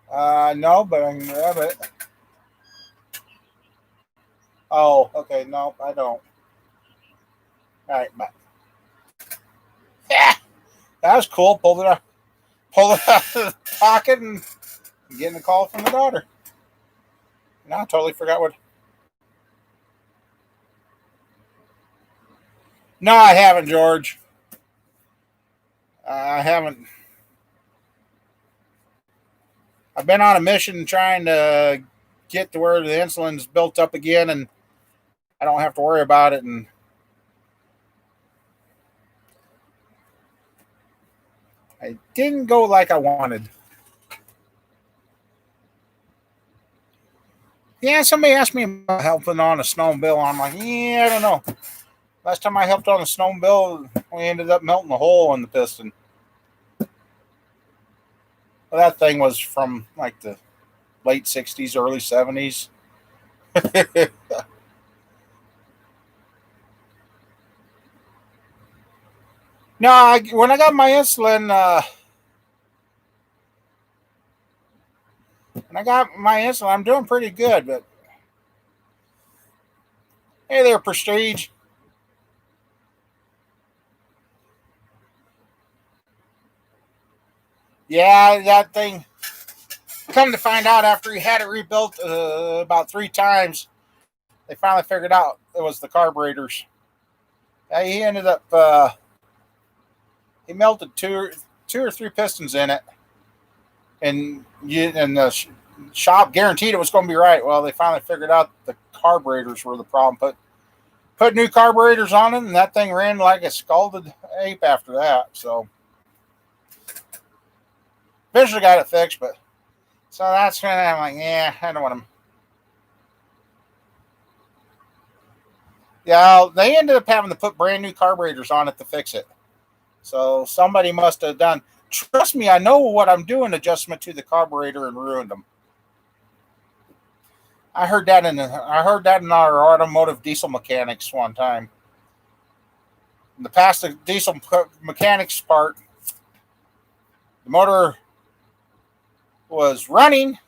No, but I can grab it. Oh, okay. No, I don't. All right, bye. Yeah, that was cool. Pulled it out of the pocket and getting a call from the daughter. No, I totally forgot what. No, I haven't, George. I haven't. I've been on a mission trying to get to where the insulin's built up again, and I don't have to worry about it. And I didn't go like I wanted. Yeah, somebody asked me about helping on a snowmobile. I'm like, yeah, I don't know. Last time I helped on a snowmobile, we ended up melting a hole in the piston. Well, that thing was from like the late 60s, early 70s. No, when I got my insulin, I'm doing pretty good. But hey there, Prestige. Yeah, that thing. Come to find out, after he had it rebuilt about 3 times, they finally figured out it was the carburetors. He ended up he melted two or three pistons in it, and the shop guaranteed it was going to be right. Well, they finally figured out the carburetors were the problem. Put new carburetors on it, and that thing ran like a scalded ape after that. So eventually got it fixed, but so that's when I'm like, yeah, I don't want them. Yeah, they ended up having to put brand new carburetors on it to fix it. So somebody must have done. Trust me, I know what I'm doing. Adjustment to the carburetor and ruined them. I heard that in our automotive diesel mechanics one time. In the past, the diesel mechanics part, the motor was running.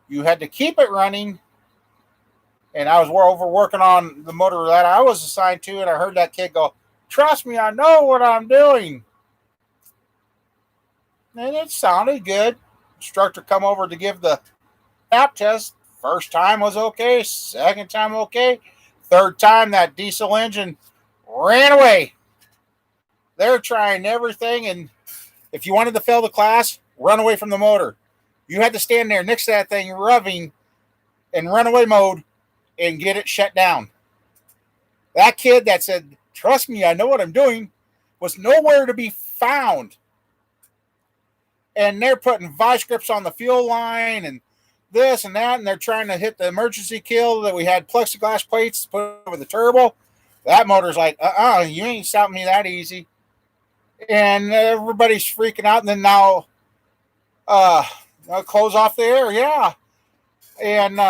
You had to keep it running. And I was working on the motor that I was assigned to, and I heard that kid go, "Trust me, I know what I'm doing." And it sounded good. Instructor come over to give the tap test. First time was okay. Second time okay. Third time, that diesel engine ran away. They're trying everything, and if you wanted to fail the class, run away from the motor. You had to stand there next to that thing revving in runaway mode and get it shut down. That kid that said, "Trust me, I know what I'm doing," was nowhere to be found. And they're putting vice grips on the fuel line and this and that, and they're trying to hit the emergency kill that we had plexiglass plates put over the turbo. That motor's like, you ain't stopping me that easy. And everybody's freaking out. And then now, close off the air, yeah. And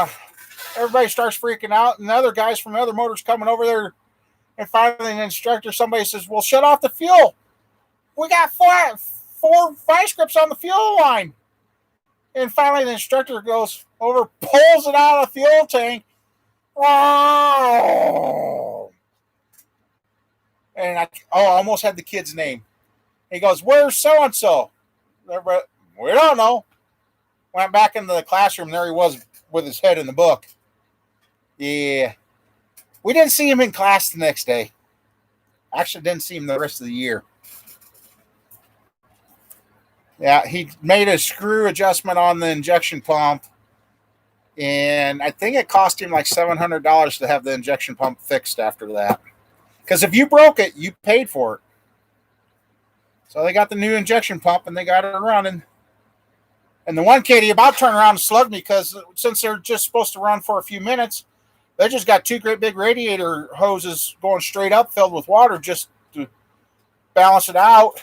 everybody starts freaking out, and the other guys from the other motors coming over there. And finally, an instructor, somebody says, "Well, shut off the fuel. We got four vice grips on the fuel line." And finally, the instructor goes over, pulls it out of the fuel tank. Oh! And I almost had the kid's name. He goes, "Where's so-and-so?" We don't know. Went back into the classroom. There he was with his head in the book. Yeah. We didn't see him in class the next day. Actually, didn't see him the rest of the year. Yeah, he made a screw adjustment on the injection pump, and I think it cost him like $700 to have the injection pump fixed after that. Because if you broke it, you paid for it. So they got the new injection pump, and they got it running. And the one kid, he about turned around and slugged me because since they're just supposed to run for a few minutes, they just got 2 great big radiator hoses going straight up filled with water just to balance it out.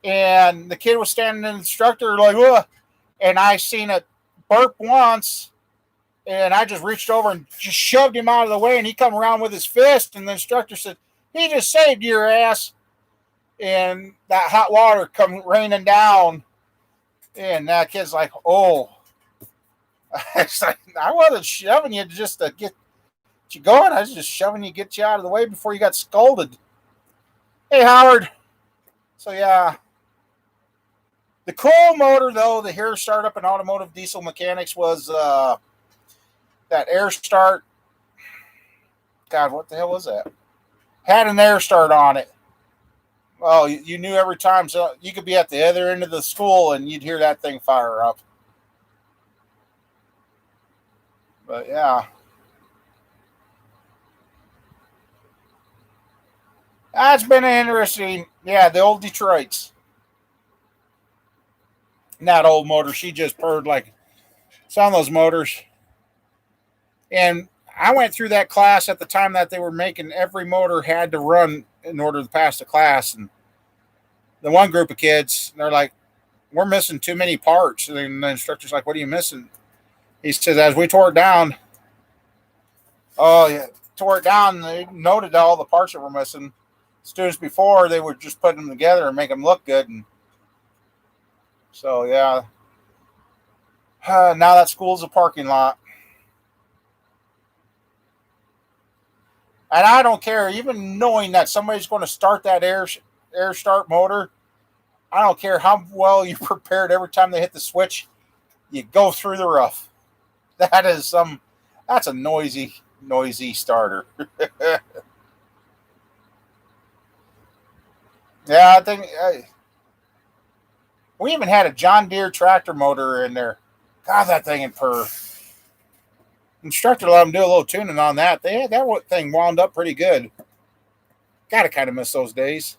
And the kid was standing in the instructor like, "Ugh," and I seen it burp once, and I just reached over and just shoved him out of the way, and he come around with his fist, and the instructor said, "He just saved your ass." And that hot water come raining down. And that kid's like, "Oh." I wasn't shoving you just to get you going. I was just shoving you, get you out of the way before you got scolded. Hey, Howard. So, yeah. The cool motor, though, the Air Start in automotive diesel mechanics was that Air Start. God, what the hell was that? Had an Air Start on it. Well, you knew every time. So you could be at the other end of the school and you'd hear that thing fire up. But yeah. That's been interesting. Yeah, the old Detroits. Not old motor. She just purred like some of those motors. And I went through that class at the time that they were making every motor had to run in order to pass the class. And the one group of kids, they're like, "We're missing too many parts." And the instructor's like, "What are you missing?" He says, "As we tore it down, they noted all the parts that were missing. Students before, they were just putting them together and make them look good." And so, yeah. Now that school's a parking lot. And I don't care, even knowing that somebody's going to start that air start motor, I don't care how well you prepared every time they hit the switch. you go through the rough. That's a noisy starter. Yeah, I think we even had a John Deere tractor motor in there. God, that thing in purr. Instructor let them do a little tuning on that. They had that thing wound up pretty good. Gotta kind of miss those days.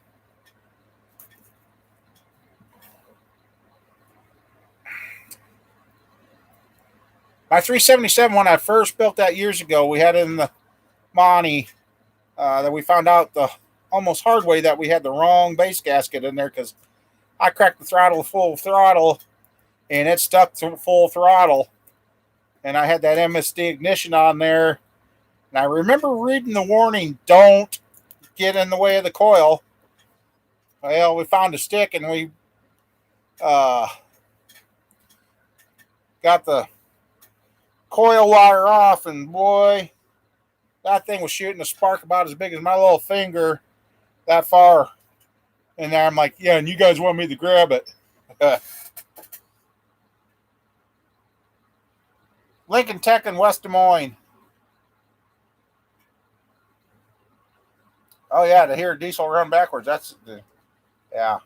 My 377, when I first built that years ago, we had it in the Monty. That we found out the almost hard way that we had the wrong base gasket in there because I cracked the throttle full throttle and it stuck to full throttle. And I had that MSD ignition on there. And I remember reading the warning, don't get in the way of the coil. Well, we found a stick and we got the coil wire off, and boy, that thing was shooting a spark about as big as my little finger that far. And I'm like, yeah, and you guys want me to grab it. Lincoln Tech in West Des Moines. Oh, yeah, to hear diesel run backwards. Yeah.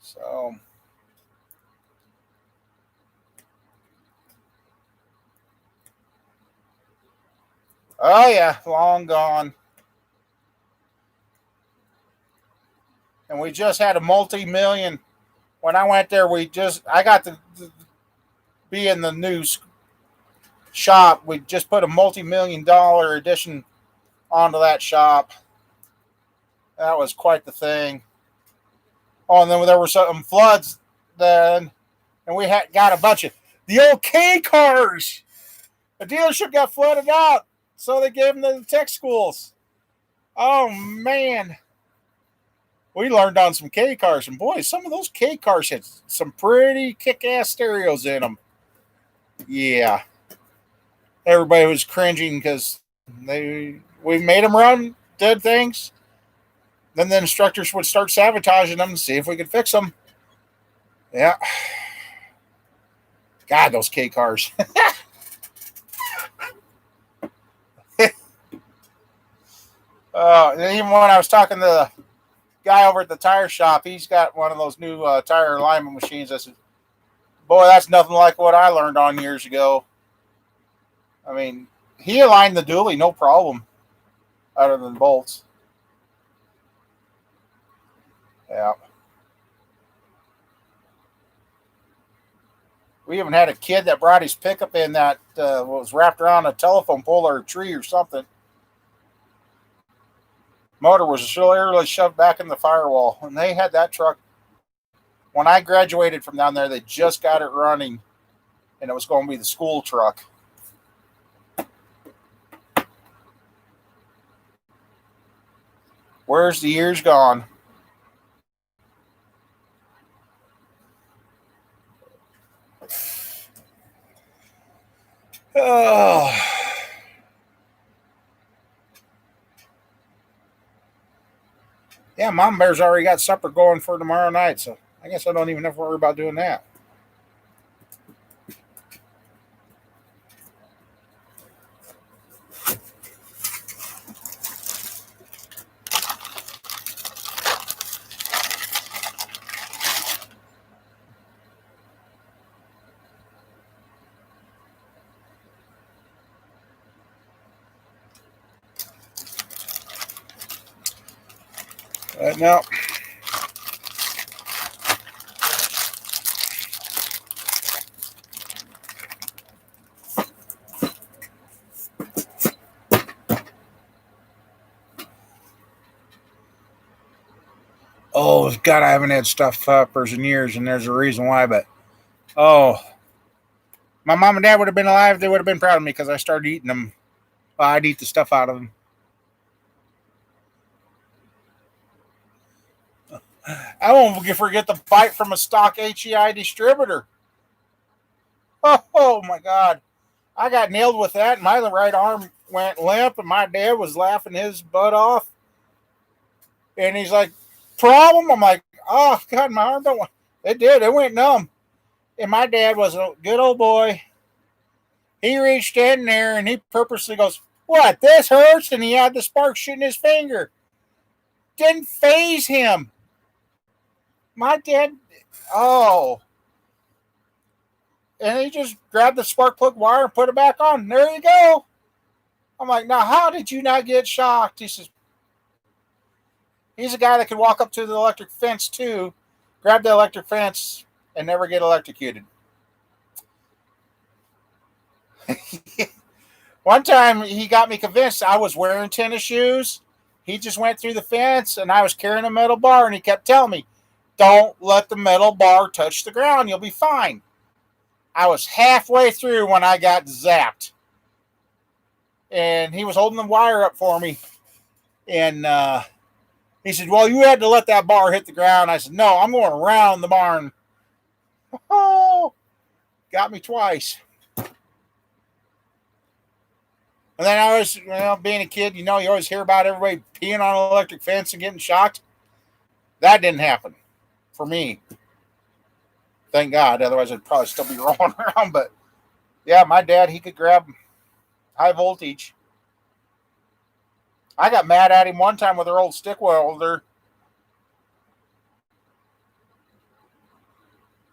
So, oh, yeah, long gone. And we just had a multi-million. When I went there, I got to be in the news shop. We just put a multi-million-dollar addition onto that shop. That was quite the thing. Oh, and then there were some floods then, and we got a bunch of the old K cars. The dealership got flooded out, so they gave them to the tech schools. Oh, man. We learned on some K cars, and boy, some of those K cars had some pretty kick-ass stereos in them. Yeah. Everybody was cringing because we made them run, did things. Then the instructors would start sabotaging them to see if we could fix them. Yeah. God, those K cars. And even when I was talking to the guy over at the tire shop, he's got one of those new tire alignment machines. I said, boy, that's nothing like what I learned on years ago. I mean, he aligned the dually, no problem, other than bolts. Yeah. We even had a kid that brought his pickup in that was wrapped around a telephone pole or a tree or something. Motor was literally shoved back in the firewall. And they had that truck. When I graduated from down there, they just got it running. And it was going to be the school truck. Where's the years gone? Oh. Yeah, Mom Bear's already got supper going for tomorrow night, so I guess I don't even have to worry about doing that. No. Oh, God, I haven't had stuffed peppers in years, and there's a reason why, but oh, my mom and dad would have been alive. They would have been proud of me because I started eating them. Well, I'd eat the stuff out of them. I won't forget the bite from a stock HEI distributor. Oh my God. I got nailed with that. My right arm went limp, and my dad was laughing his butt off. And he's like, problem? I'm like, oh God, my arm don't. It did. It went numb. And my dad was a good old boy. He reached in there and he purposely goes, "What? This hurts?" And he had the spark shooting his finger. Didn't phase him. My dad, oh. And he just grabbed the spark plug wire and put it back on. There you go. I'm like, now how did you not get shocked? He says, he's a guy that could walk up to the electric fence too, grab the electric fence, and never get electrocuted. One time he got me convinced I was wearing tennis shoes. He just went through the fence and I was carrying a metal bar and he kept telling me, don't let the metal bar touch the ground. You'll be fine. I was halfway through when I got zapped. And he was holding the wire up for me. And he said, well, you had to let that bar hit the ground. I said, no, I'm going around the barn. Oh, got me twice. And then I was, being a kid, you always hear about everybody peeing on an electric fence and getting shocked. That didn't happen for me. Thank God. Otherwise, I'd probably still be rolling around. But yeah, my dad, he could grab high voltage. I got mad at him one time with our old stick welder.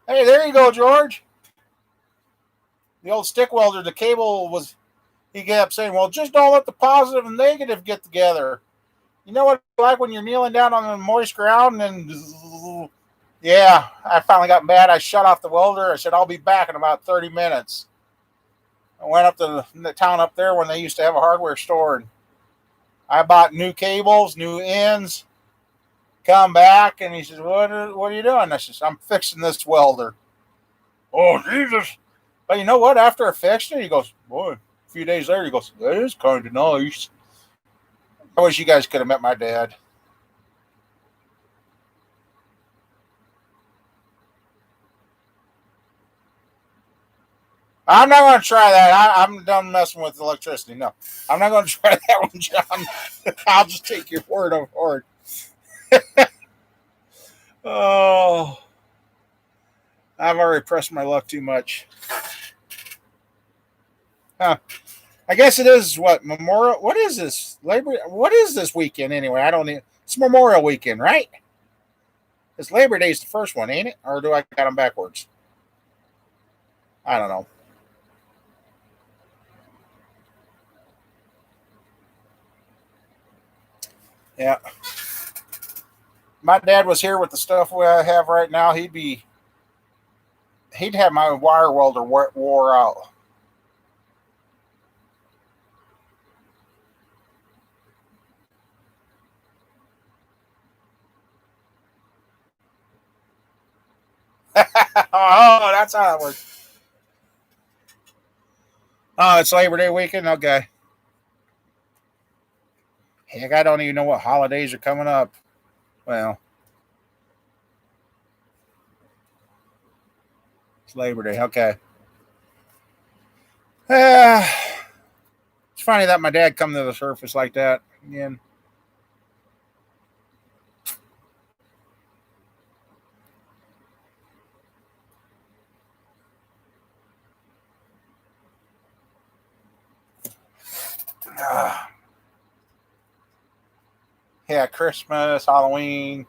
Hey, there you go, George. The old stick welder, the cable was, he kept saying, well, just don't let the positive and negative get together. You know what it's like when you're kneeling down on the moist ground and yeah, I finally got mad. I shut off the welder. I said, I'll be back in about 30 minutes. I went up to the town up there when they used to have a hardware store. And I bought new cables, new ends. Come back, and he says, what are you doing? I says, I'm fixing this welder. Oh, Jesus. But you know what? After I fixed it, he goes, boy, a few days later, he goes, that is kind of nice. I wish you guys could have met my dad. I'm not going to try that. I'm done messing with electricity. No, I'm not going to try that one, John. I'll just take your word over it. Oh, I've already pressed my luck too much. Huh. I guess it is what, Memorial? What is this? Labor? What is this weekend anyway? I don't need. It's Memorial weekend, right? It's Labor Day's the first one, ain't it? Or do I got them backwards? I don't know. Yeah. My dad was here with the stuff I have right now. He'd have my wire welder wore out. Oh, that's how that works. Oh, it's Labor Day weekend? Okay. Heck, I don't even know what holidays are coming up. Well, it's Labor Day. Okay. Uh, it's funny that my dad come to the surface like that again. Uh, yeah, Christmas, Halloween.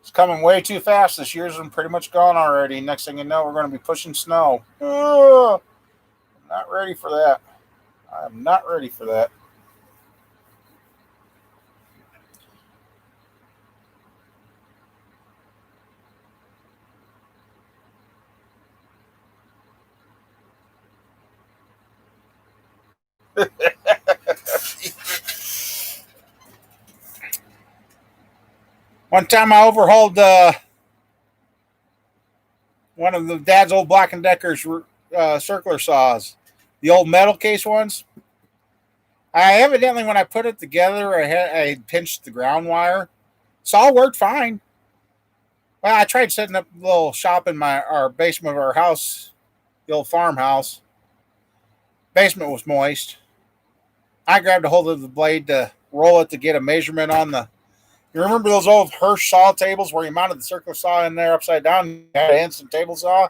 It's coming way too fast. This year's been pretty much gone already. Next thing you know, we're going to be pushing snow. I'm not ready for that. I'm not ready for that. One time I overhauled one of the dad's old Black and Decker's circular saws, the old metal case ones. I evidently, when I put it together, I pinched the ground wire. Saw worked fine. Well, I tried setting up a little shop in our basement of our house, the old farmhouse. Basement was moist. I grabbed a hold of the blade to roll it to get a measurement on the. You remember those old Hirsch saw tables where you mounted the circular saw in there upside down? You had an instant table saw.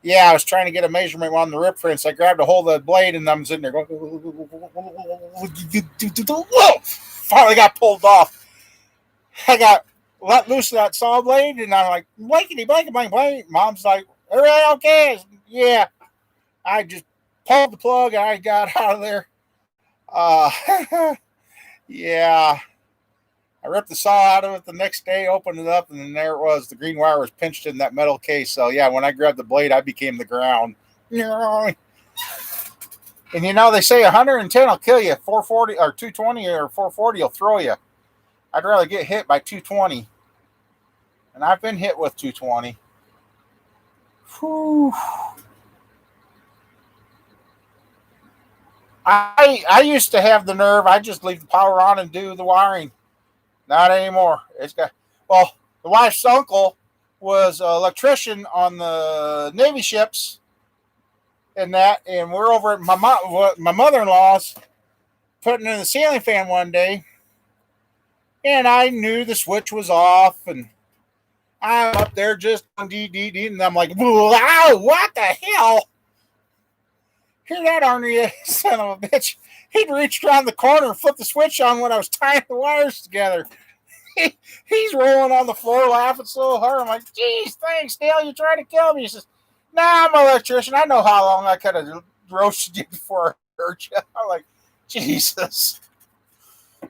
Yeah, I was trying to get a measurement on the rip fence. I grabbed a hold of the blade and I'm sitting there going, whoa! Finally got pulled off. I got let loose of that saw blade and I'm like, blankety, blanket, blank, blank. Mom's like, everything okay? Yeah. I just pulled the plug and I got out of there. Uh, yeah. I ripped the saw out of it the next day, opened it up, and then there it was. The green wire was pinched in that metal case. So, yeah, when I grabbed the blade, I became the ground. And they say 110 will kill you, 440 or 220 or 440 will throw you. I'd rather get hit by 220. And I've been hit with 220. Whew. I used to have the nerve. I just leave the power on and do the wiring. Not anymore. The wife's uncle was an electrician on the Navy ships and we're over at my mother-in-law's putting in the ceiling fan one day, and I knew the switch was off, and I'm up there just on DDD, and I'm like, wow, what the hell? Hear that, Arnie, son of a bitch. He'd reached around the corner and flipped the switch on when I was tying the wires together. He's rolling on the floor laughing so hard. I'm like, geez, thanks, Dale. You tried to kill me. He says, nah, I'm an electrician. I know how long I could have roasted you before I hurt you. I'm like, Jesus.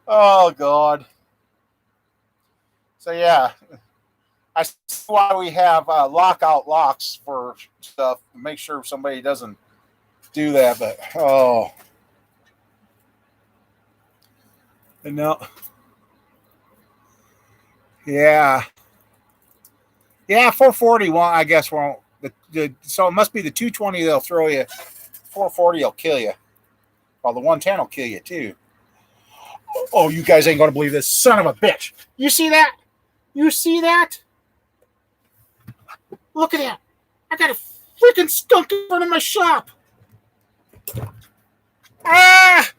Oh, God. So, yeah. I see why we have lockout locks for stuff to make sure somebody doesn't do that. But, oh. And now. Yeah. Yeah, 440 won't, I guess, won't. So it must be the 220 they'll throw you. 440 will kill you. Well, the 110 will kill you, too. Oh, you guys ain't going to believe this. Son of a bitch. You see that? You see that? Look at that. I got a freaking skunk in front of my shop. Ah!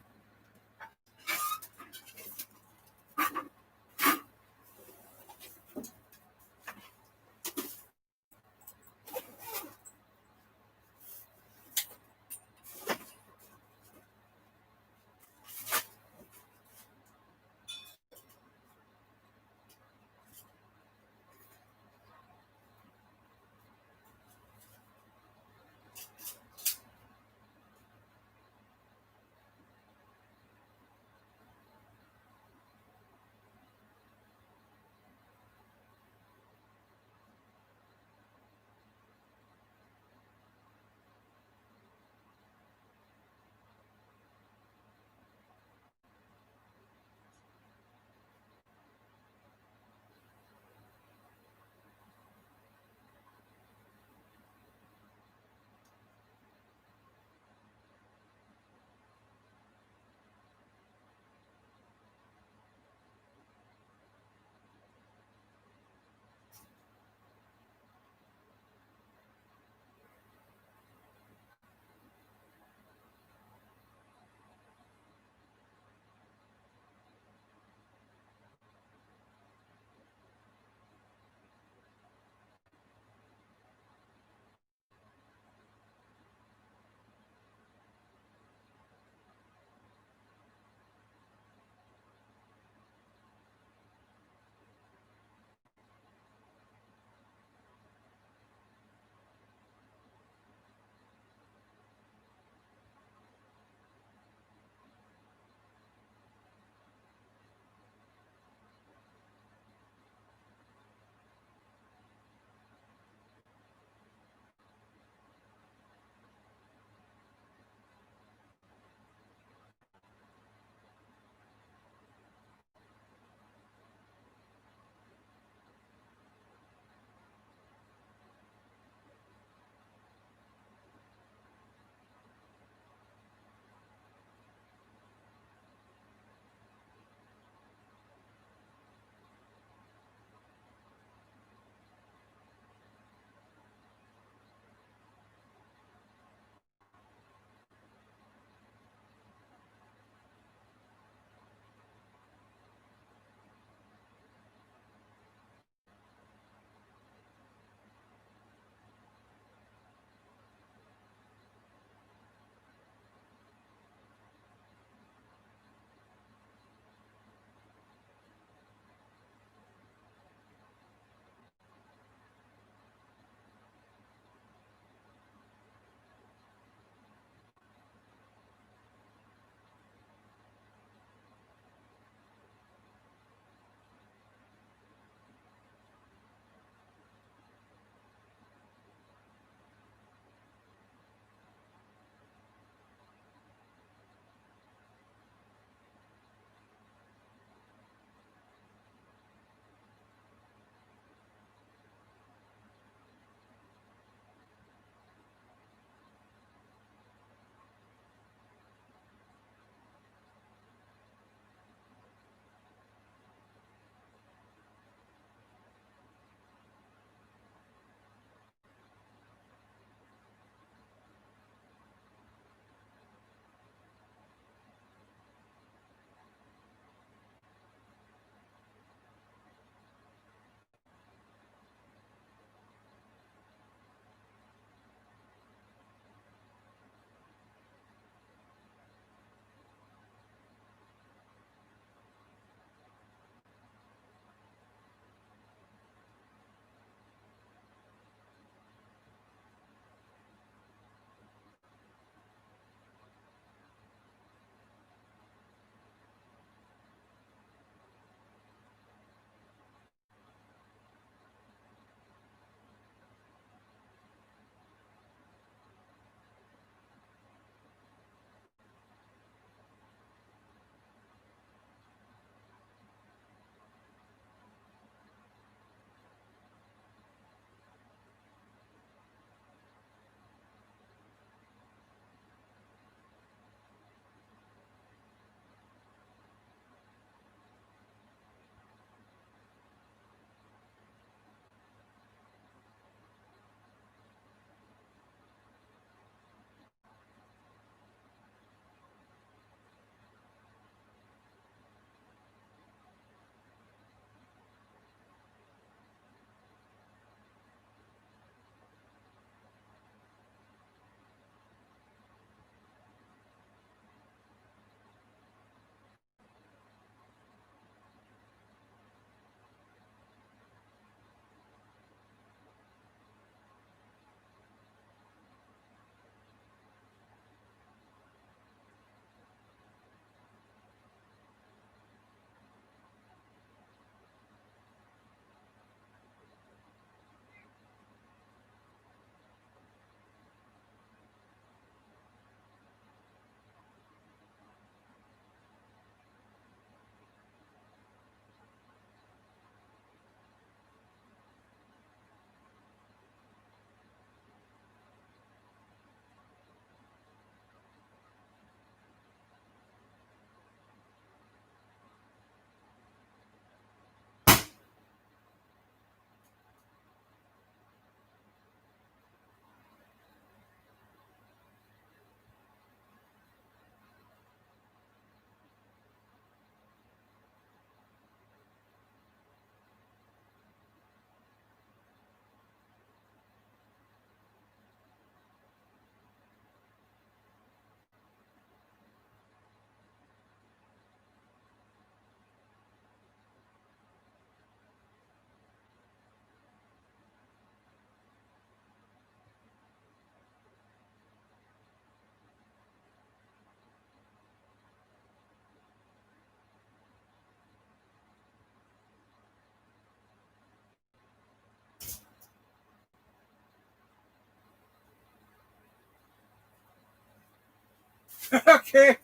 Okay.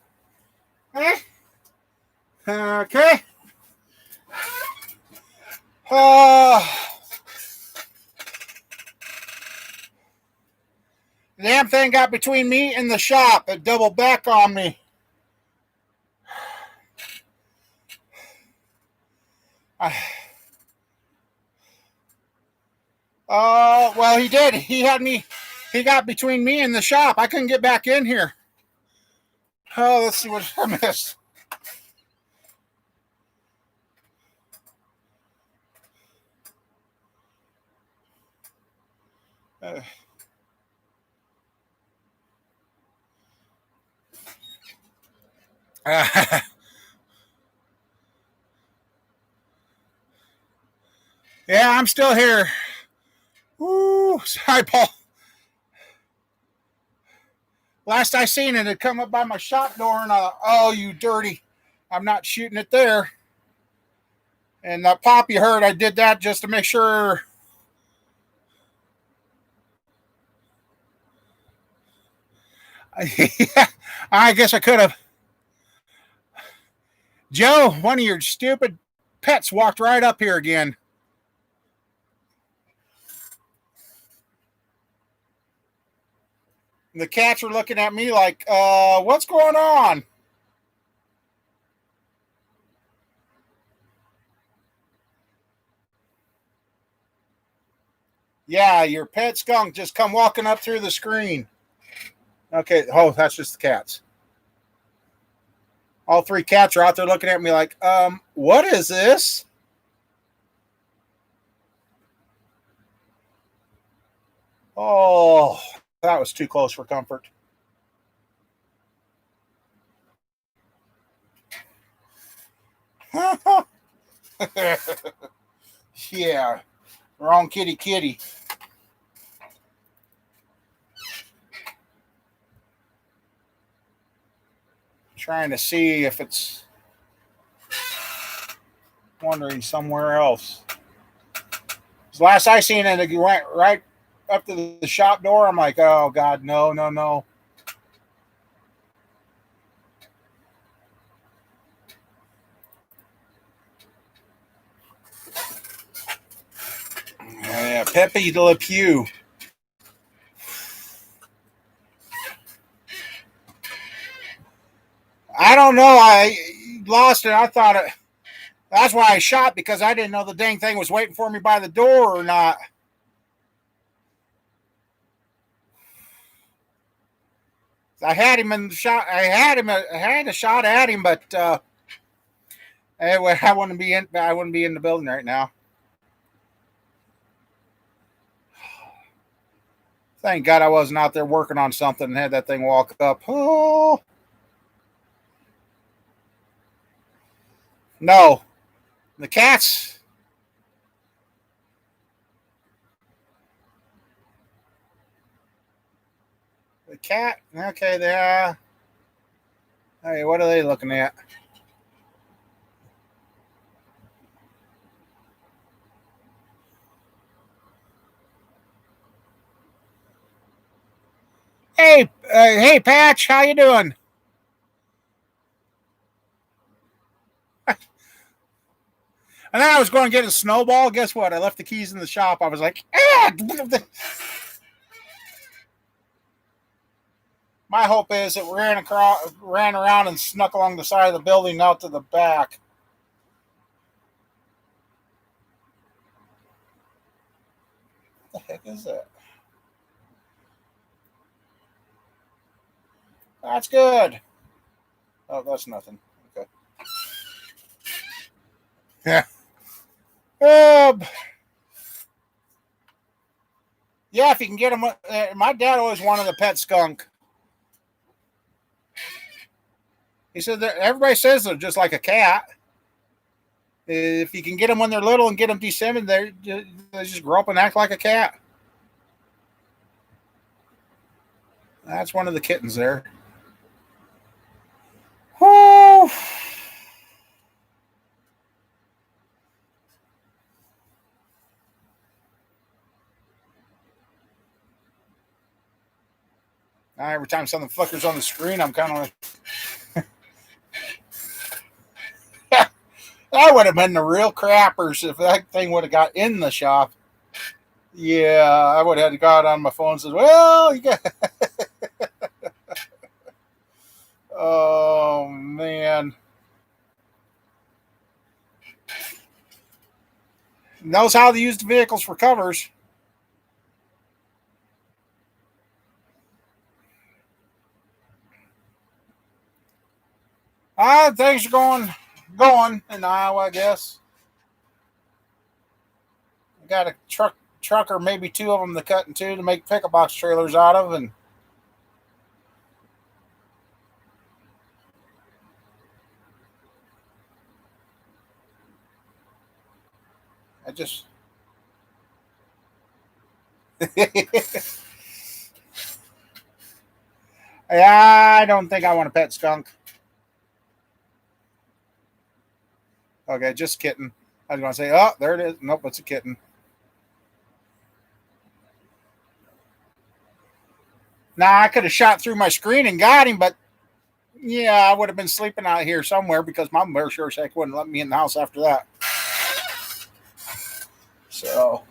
Eh? Okay. Uh, damn thing got between me and the shop. It doubled back on me. Well, he did. He had me. He got between me and the shop. I couldn't get back in here. Oh, let's see what I missed. Uh, uh, yeah, I'm still here. Woo, sorry, Paul. Last I seen it, it come up by my shop door, and I thought, oh, you dirty. I'm not shooting it there. And that pop you heard, I did that just to make sure. I guess I could have. Joe, one of your stupid pets walked right up here again. And the cats were looking at me like, what's going on? Yeah, your pet skunk just come walking up through the screen. Okay, oh, that's just the cats. All three cats are out there looking at me like, what is this? Oh, that was too close for comfort. Yeah, wrong kitty kitty. Trying to see if it's wandering somewhere else. Last I seen it, it went right up to the shop door. I'm like, oh God, no, no, no. Yeah, Pepe Le Pew. I don't know. I lost it. I thought it. That's why I shot because I didn't know the dang thing was waiting for me by the door or not. I had him in the shot. I had him. I had a shot at him, but I wouldn't be in. I wouldn't be in the building right now. Thank God I wasn't out there working on something and had that thing walk up. Oh no, the cats. The cat. Okay, there. Hey, what are they looking at? Hey, hey, Patch, how you doing? And then I was going to get a snowball. Guess what? I left the keys in the shop. I was like, ah! My hope is it ran around and snuck along the side of the building out to the back. What the heck is that? That's good. Oh, that's nothing. Okay. Yeah. Uh, yeah, if you can get them. My dad always wanted a pet skunk. He said that everybody says they're just like a cat. If you can get them when they're little and get them descended, they just grow up and act like a cat. That's one of the kittens there. Whew. Now, every time something flickers on the screen, I'm kind of like, that would have been the real crappers if that thing would have got in the shop. Yeah, I would have had to go out on my phone and said, well, you got. Oh, man. Knows how to use the vehicles for covers. Things are going in Iowa, I guess. I got a truck or maybe two of them to cut in two to make pickup box trailers out of, and I just I don't think I want a pet skunk. Okay, just kitten. I was going to say, oh, there it is. Nope, it's a kitten. Now, I could have shot through my screen and got him, but yeah, I would have been sleeping out here somewhere because my bear sure as heck wouldn't let me in the house after that. So,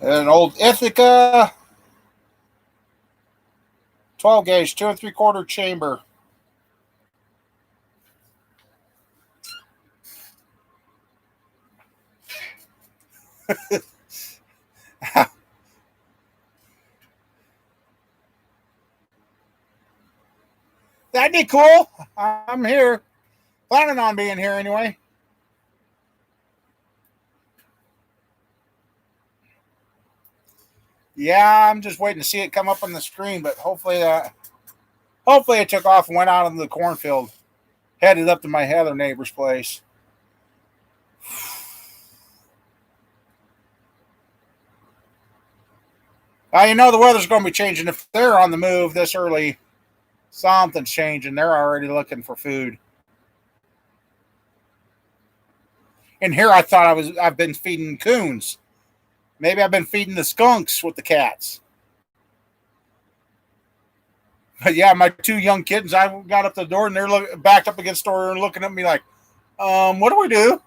an old Ithaca 12 gauge, 2 3/4 chamber. That'd be cool. I'm here. Planning on being here anyway. Yeah, I'm just waiting to see it come up on the screen, but hopefully it took off and went out into the cornfield, headed up to my other neighbor's place. You know the weather's going to be changing. If they're on the move this early, something's changing. They're already looking for food. And here I thought I've been feeding coons. Maybe I've been feeding the skunks with the cats. But yeah, my two young kittens, I got up the door and they're backed up against the door and looking at me like, what do we do?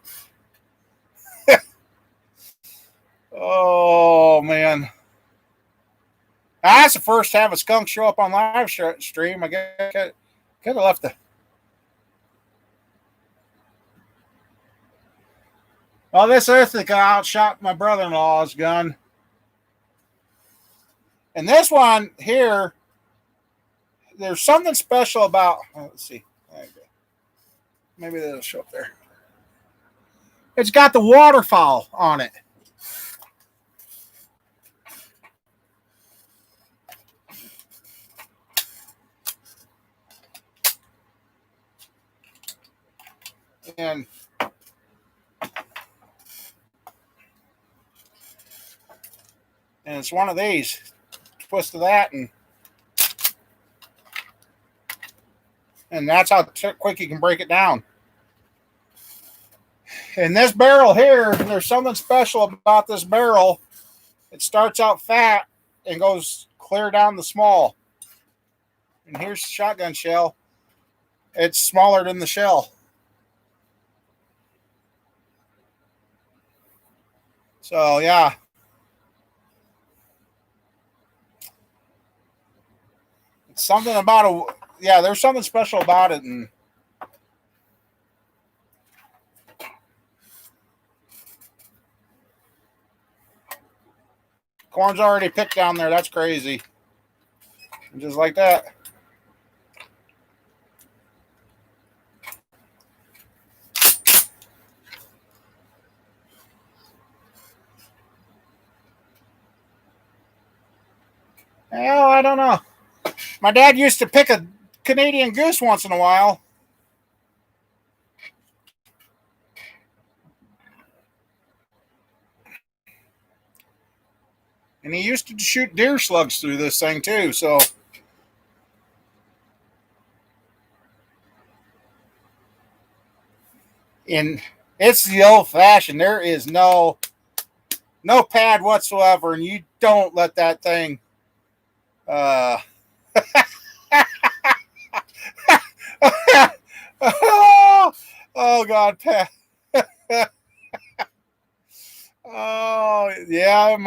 Oh, man. That's the first to have a skunk show up on live stream. I guess could have left the. Well, this Ithaca outshot my brother-in-law's gun. And this one here, there's something special about. Let's see. Maybe that'll show up there. It's got the waterfowl on it. And it's one of these. Twist of that, and that's how quick you can break it down. And this barrel here, there's something special about this barrel. It starts out fat and goes clear down the small. And here's the shotgun shell. It's smaller than the shell. So, yeah. It's something about there's something special about it. And corn's already picked down there. That's crazy. And just like that. Well, I don't know. My dad used to pick a Canadian goose once in a while. And he used to shoot deer slugs through this thing too. So And it's the old fashioned. There is no pad whatsoever, and you don't let that thing. Uh, oh God, Pat. Oh yeah,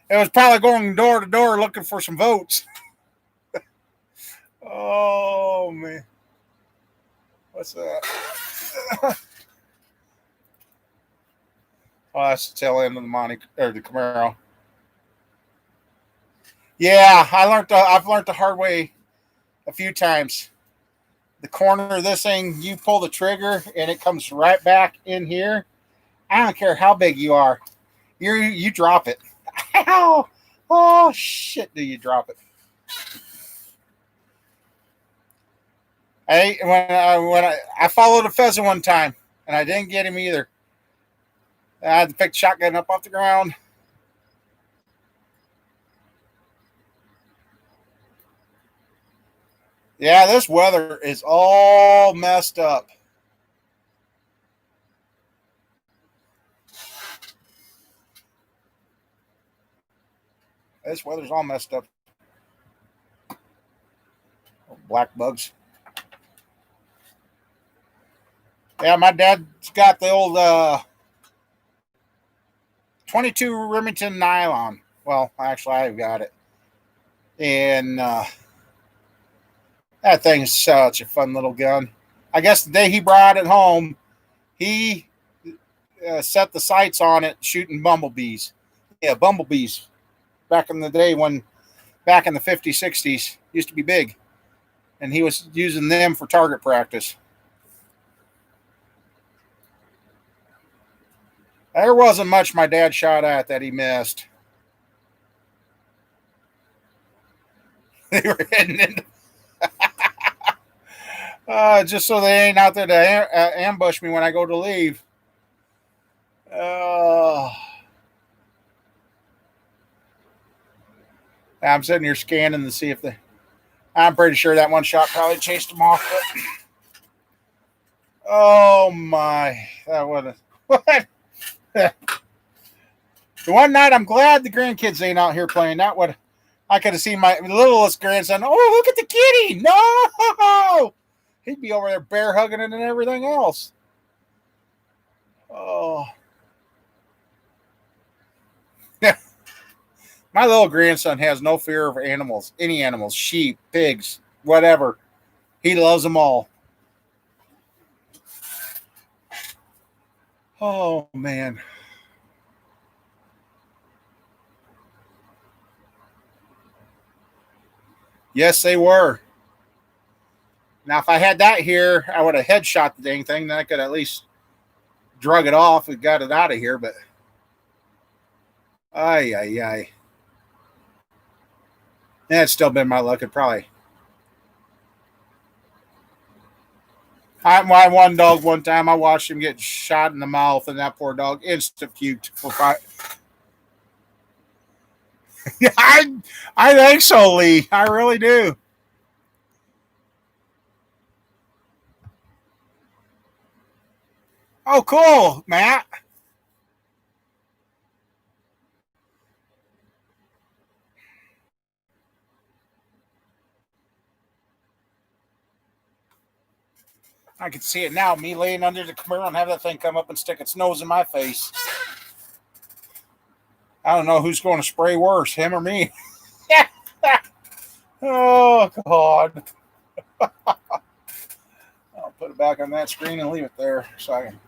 it was probably going door to door looking for some votes. Oh man, what's that? Oh, that's the tail end of the Monte or the Camaro. Yeah, I've learned the hard way a few times. The corner of this thing, you pull the trigger and it comes right back in here. I don't care how big you are. You drop it. Ow! Oh shit! Do you drop it? I followed a pheasant one time and I didn't get him either. I had to pick the shotgun up off the ground. Yeah, this weather is all messed up. This weather's all messed up. Black bugs. Yeah, my dad's got the old 22 Remington nylon. Well, actually, I've got it. And that thing's such a fun little gun. I guess the day he brought it home, he set the sights on it shooting bumblebees. Yeah, bumblebees. Back in the day back in the 50s, 60s, used to be big. And he was using them for target practice. There wasn't much my dad shot at that he missed. They were heading into just so they ain't out there to ambush me when I go to leave. I'm sitting here scanning to see if I'm pretty sure that one shot probably chased them off. But, oh my, that was what? The one night I'm glad the grandkids ain't out here playing. That would I could have seen my littlest grandson. Oh, look at the kitty! No, he'd be over there bear hugging it and everything else. Oh, yeah. My little grandson has no fear of animals, any animals, sheep, pigs, whatever. He loves them all. Oh man. Yes, they were. Now, if I had that here, I would have headshot the dang thing. Then I could at least drug it off and got it out of here. But, ay, ay, ay. That's still been my luck. It probably. My one dog, one time, I watched him get shot in the mouth, and that poor dog instant puked for 5. I think so, Lee. I really do. Oh, cool, Matt. I can see it now. Me laying under the Camaro and have that thing come up and stick its nose in my face. I don't know who's going to spray worse, him or me. Oh, God. I'll put it back on that screen and leave it there so I can.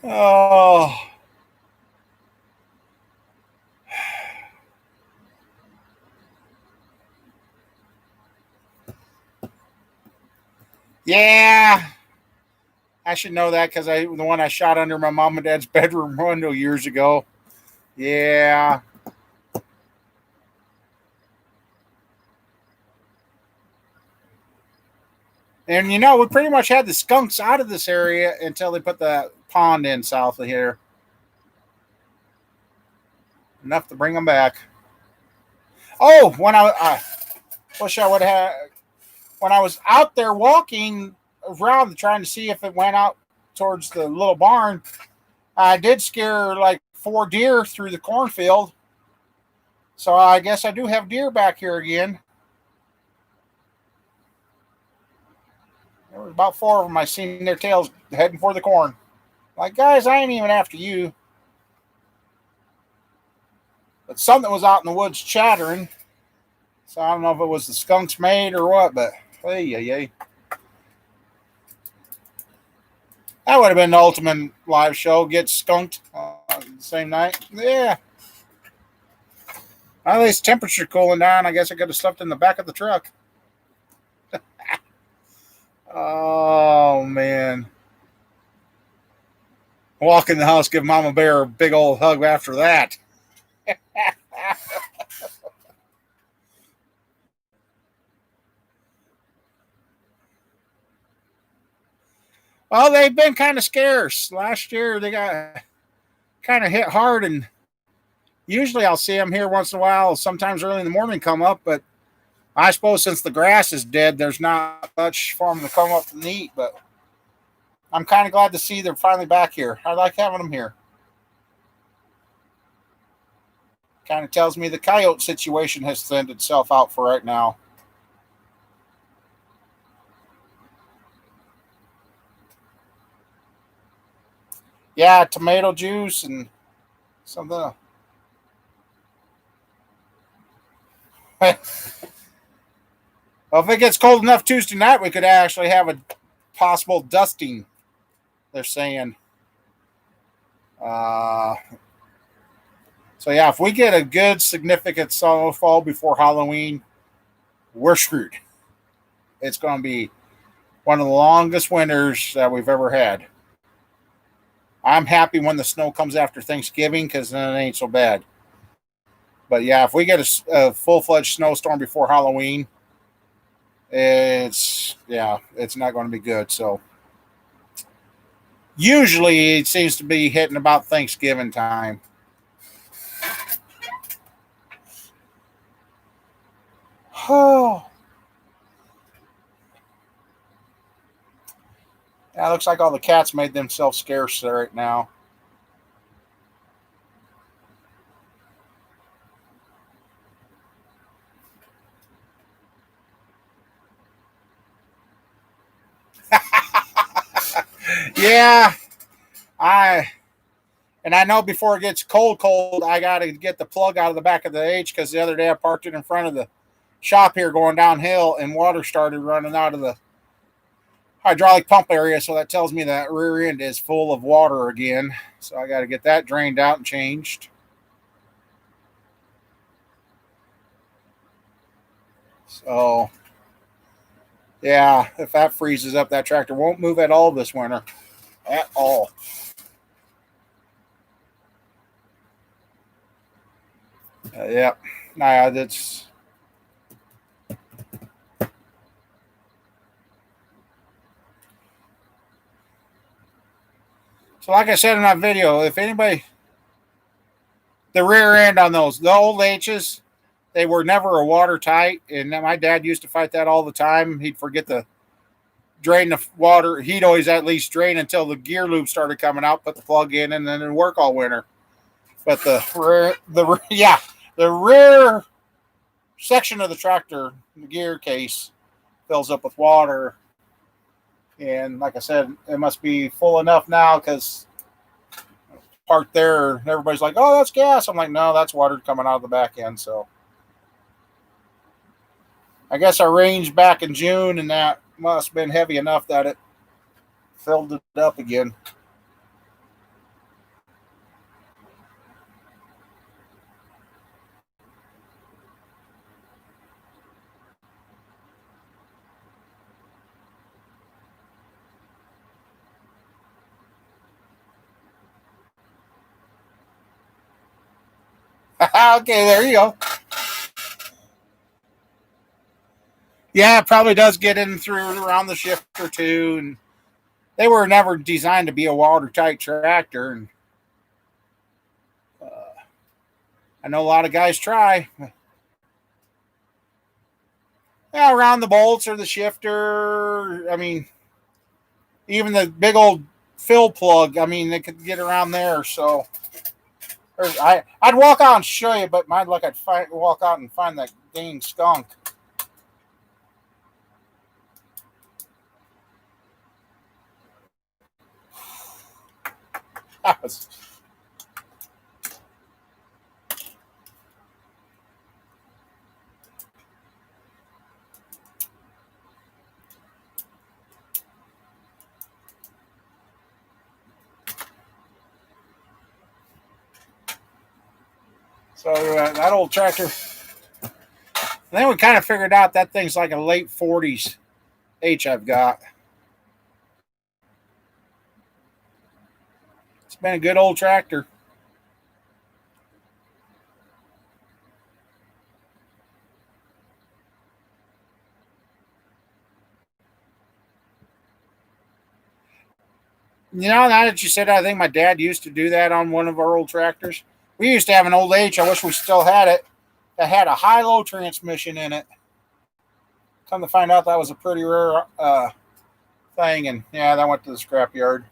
Oh. Yeah. I should know that because the one I shot under my mom and dad's bedroom window years ago. Yeah. And we pretty much had the skunks out of this area until they put the pond in south of here. Enough to bring them back. Oh, when I wish I would have. when I was out there walking around trying to see if it went out towards the little barn, I did scare like 4 deer through the cornfield. So I guess I do have deer back here again. There was about 4 of them. I seen their tails heading for the corn. Like, guys, I ain't even after you. But something was out in the woods chattering. So I don't know if it was the skunk's maid or what, but hey. That would have been the ultimate live show. Get skunked the same night. Yeah. At least temperature cooling down. I guess I could have slept in the back of the truck. Oh, man. Walk in the house, give Mama Bear a big old hug after that. Well, they've been kind of scarce. Last year, they got kind of hit hard, and usually I'll see them here once in a while, sometimes early in the morning come up, but I suppose since the grass is dead, there's not much for them to come up and eat, but I'm kind of glad to see they're finally back here. I like having them here. Kind of tells me the coyote situation has thinned itself out for right now. Yeah, tomato juice and something else. Well, if it gets cold enough Tuesday night, we could actually have a possible dusting, they're saying. Uh, so, yeah, if we get a good, significant snowfall before Halloween, we're screwed. It's going to be one of the longest winters that we've ever had. I'm happy when the snow comes after Thanksgiving because then it ain't so bad. But yeah, if we get a full fledged snowstorm before Halloween, it's not going to be good. So usually it seems to be hitting about Thanksgiving time. Oh, yeah, looks like all the cats made themselves scarce right now. Yeah, I I know before it gets cold, I got to get the plug out of the back of the H because the other day I parked it in front of the shop here going downhill and water started running out of the hydraulic pump area. So that tells me that rear end is full of water again. So I got to get that drained out and changed. So, yeah, if that freezes up, that tractor won't move at all this winter. At all. Yeah. Nah, that's. So, like I said in that video, if anybody, the rear end on those, the old H's, they were never a watertight. And my dad used to fight that all the time. He'd forget to drain the water. He'd always at least drain until the gear loop started coming out, put the plug in, and then it'd work all winter. But the rear section of the tractor, the gear case, fills up with water. And like I said, it must be full enough now because parked there, everybody's like, "Oh, that's gas." I'm like, "No, that's water coming out of the back end." So I guess I ranged back in June, and that must have been heavy enough that it filled it up again. Okay, there you go. Yeah, it probably does get in through around the shifter too, and they were never designed to be a watertight tractor. And uh, I know a lot of guys try. Yeah, around the bolts or the shifter. I mean, even the big old fill plug. I mean, they could get around there. So I'd walk out and show you, but my luck, walk out and find that dang skunk. That was, so that old tractor. Then we kind of figured out that thing's like a late 40s H I've got. It's been a good old tractor. You know, now that you said that, I think my dad used to do that on one of our old tractors. We used to have an old H. I wish we still had it. That had a high-low transmission in it. Come to find out, that was a pretty rare thing, and yeah, that went to the scrapyard.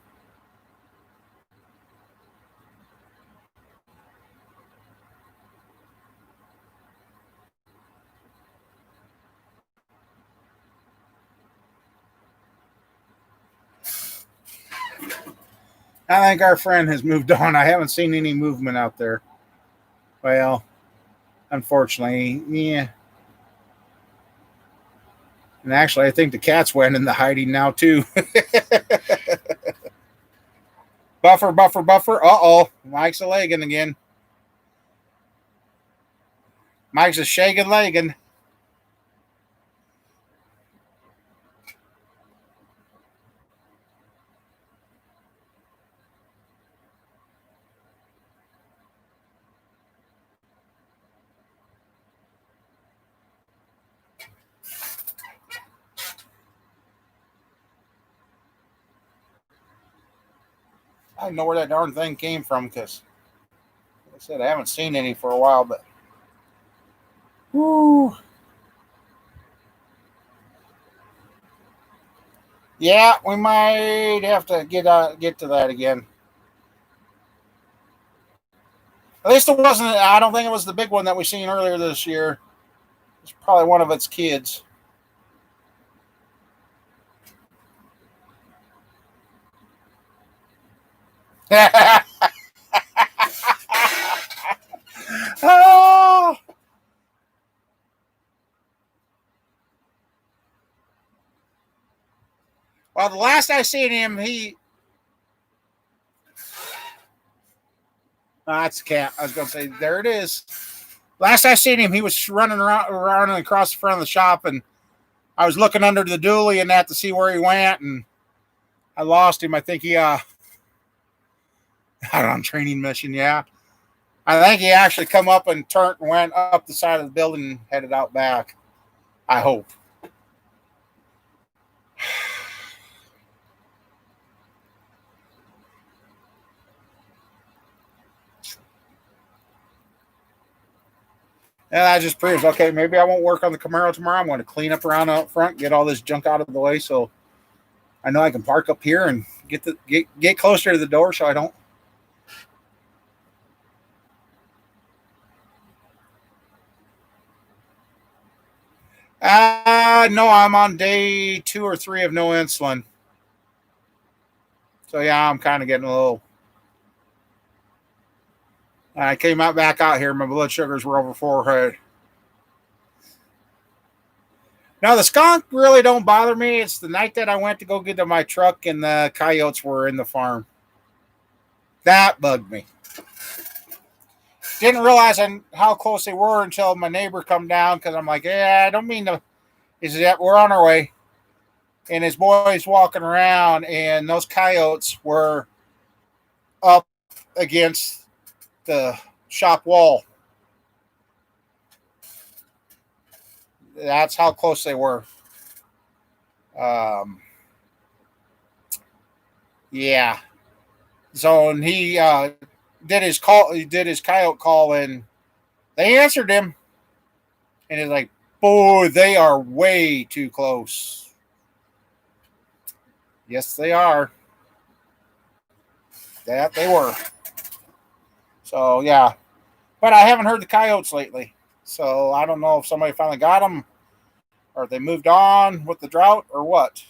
I think our friend has moved on. I haven't seen any movement out there. Well, unfortunately, yeah. And actually, I think the cat's went into hiding now too. Buffer, buffer, buffer. Uh oh, Mike's a legging again. Mike's a shaking legging. I don't know where that darn thing came from because, like I said, I haven't seen any for a while. But whoo, yeah, we might have to get to that again. At least it wasn't. I don't think it was the big one that we seen earlier this year. It's probably one of its kids. Oh, well, the last I seen him, he. Oh, that's a cat. I was going to say, there it is. Last I seen him, he was running across the front of the shop, and I was looking under the dually and that to see where he went, and I lost him. I think he, out on training mission, yeah. I think he actually come up and turned and went up the side of the building and headed out back. I hope. And that just proves, okay, maybe I won't work on the Camaro tomorrow. I'm going to clean up around out front, get all this junk out of the way, so I know I can park up here and get closer to the door, so I don't. No, I'm on day 2 or 3 of no insulin. So yeah, I'm kind of getting a little. I came out back out here. My blood sugars were over 400. Now the skunk really don't bother me. It's the night that I went to go get to my truck and the coyotes were in the farm. That bugged me. Didn't realize how close they were until my neighbor come down because I'm like, yeah, I don't mean to. He said, yeah, we're on our way. And his boys walking around, and those coyotes were up against the shop wall. That's how close they were. Um, yeah. So and he did his call. He did his coyote call, and they answered him. And he's like, Boy, they are way too close. Yes, they are. That they were. So, yeah. But I haven't heard the coyotes lately. So, I don't know if somebody finally got them or if they moved on with the drought or what.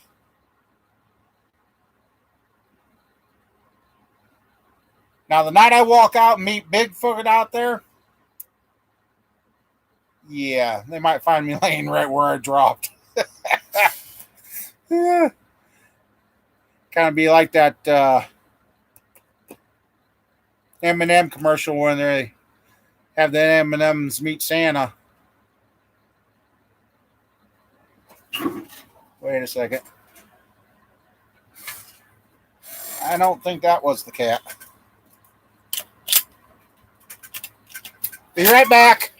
Now, the night I walk out and meet Bigfoot out there, yeah, they might find me laying right where I dropped. Yeah. Kind of be like that M&M commercial when they have the M&Ms meet Santa. Wait a second. I don't think that was the cat. Be right back.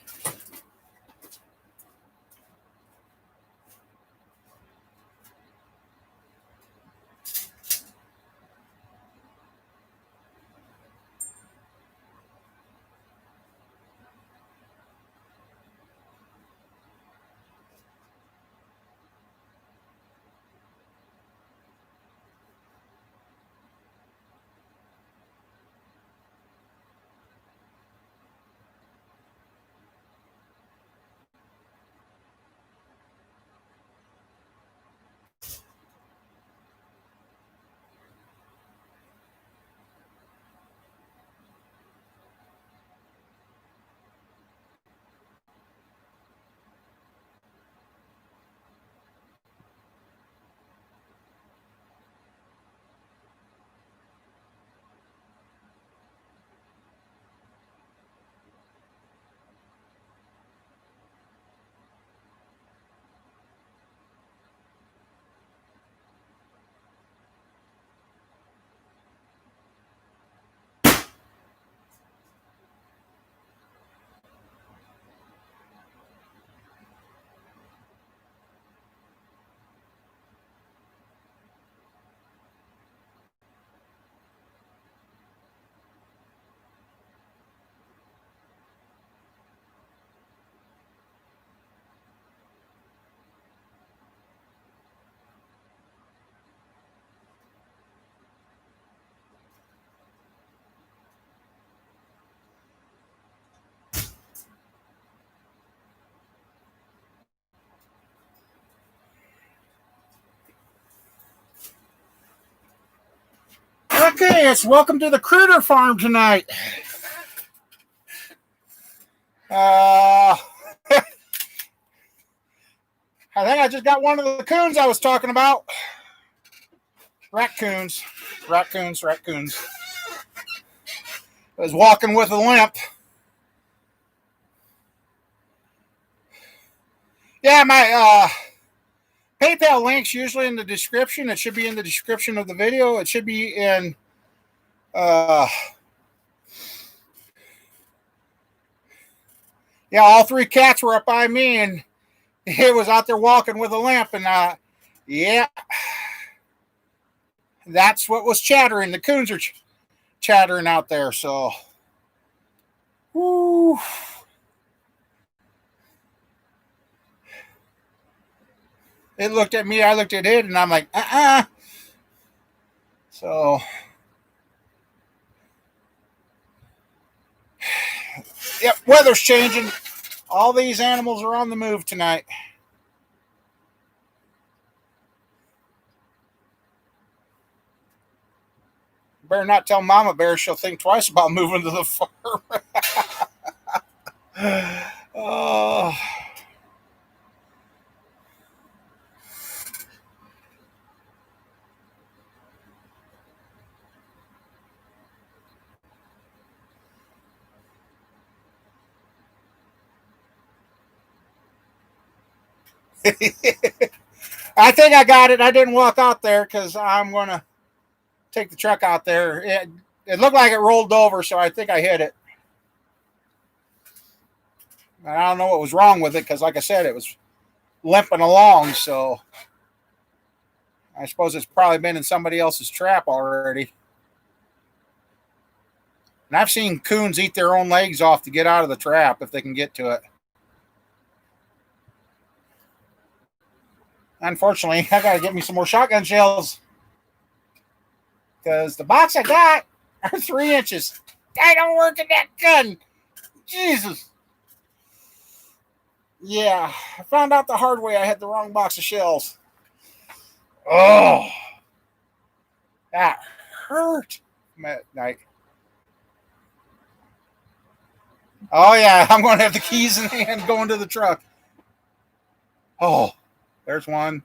Okay, it's welcome to the Critter Farm tonight. I think I just got one of the coons I was talking about. Raccoons. I was walking with a limp. Yeah, my PayPal link's usually in the description. It should be in the description of the video. It should be in yeah, all three cats were up by me, and it was out there walking with a limp, and yeah, that's what was chattering. The coons are chattering out there, so woo. It looked at me, I looked at it, and I'm like, So, yep, weather's changing. All these animals are on the move tonight. Better not tell Mama Bear, she'll think twice about moving to the farm. Oh. I think I got it. I didn't walk out there because I'm going to take the truck out there. It looked like it rolled over, so I think I hit it. And I don't know what was wrong with it because, like I said, it was limping along. So I suppose it's probably been in somebody else's trap already. And I've seen coons eat their own legs off to get out of the trap if they can get to it. Unfortunately, I gotta get me some more shotgun shells because the box I got are 3 inches. I don't work in that gun. Jesus. Yeah, I found out the hard way. I had the wrong box of shells. Oh, that hurt. Like, oh yeah, I'm going to have the keys in hand going to the truck. Oh, there's one.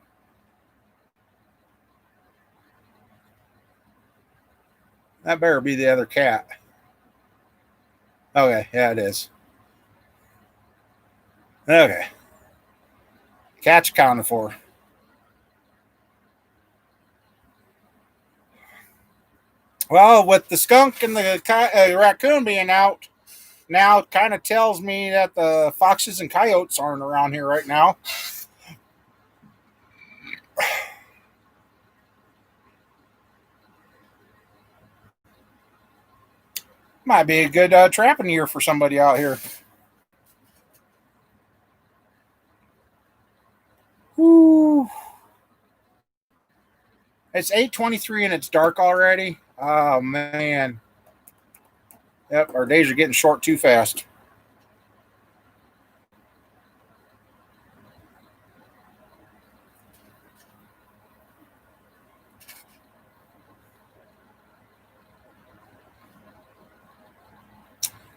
That better be the other cat. Okay, yeah, it is. Okay, cat's accounted for. Well, with the skunk and the raccoon being out, now it kind of tells me that the foxes and coyotes aren't around here right now. Might be a good trapping year for somebody out here. Woo. It's 8:23 and it's dark already. Oh man. Yep, our days are getting short too fast.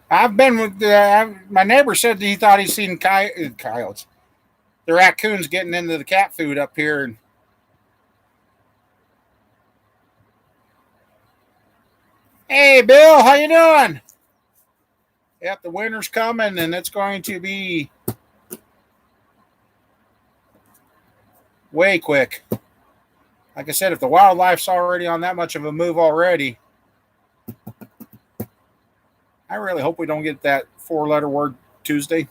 I've been with my neighbor said that he thought he'd seen coyotes, the raccoons getting into the cat food up here. And hey, Bill, how you doing? Yep, the winter's coming, and it's going to be way quick. Like I said, if the wildlife's already on that much of a move already, I really hope we don't get that 4-letter word Tuesday.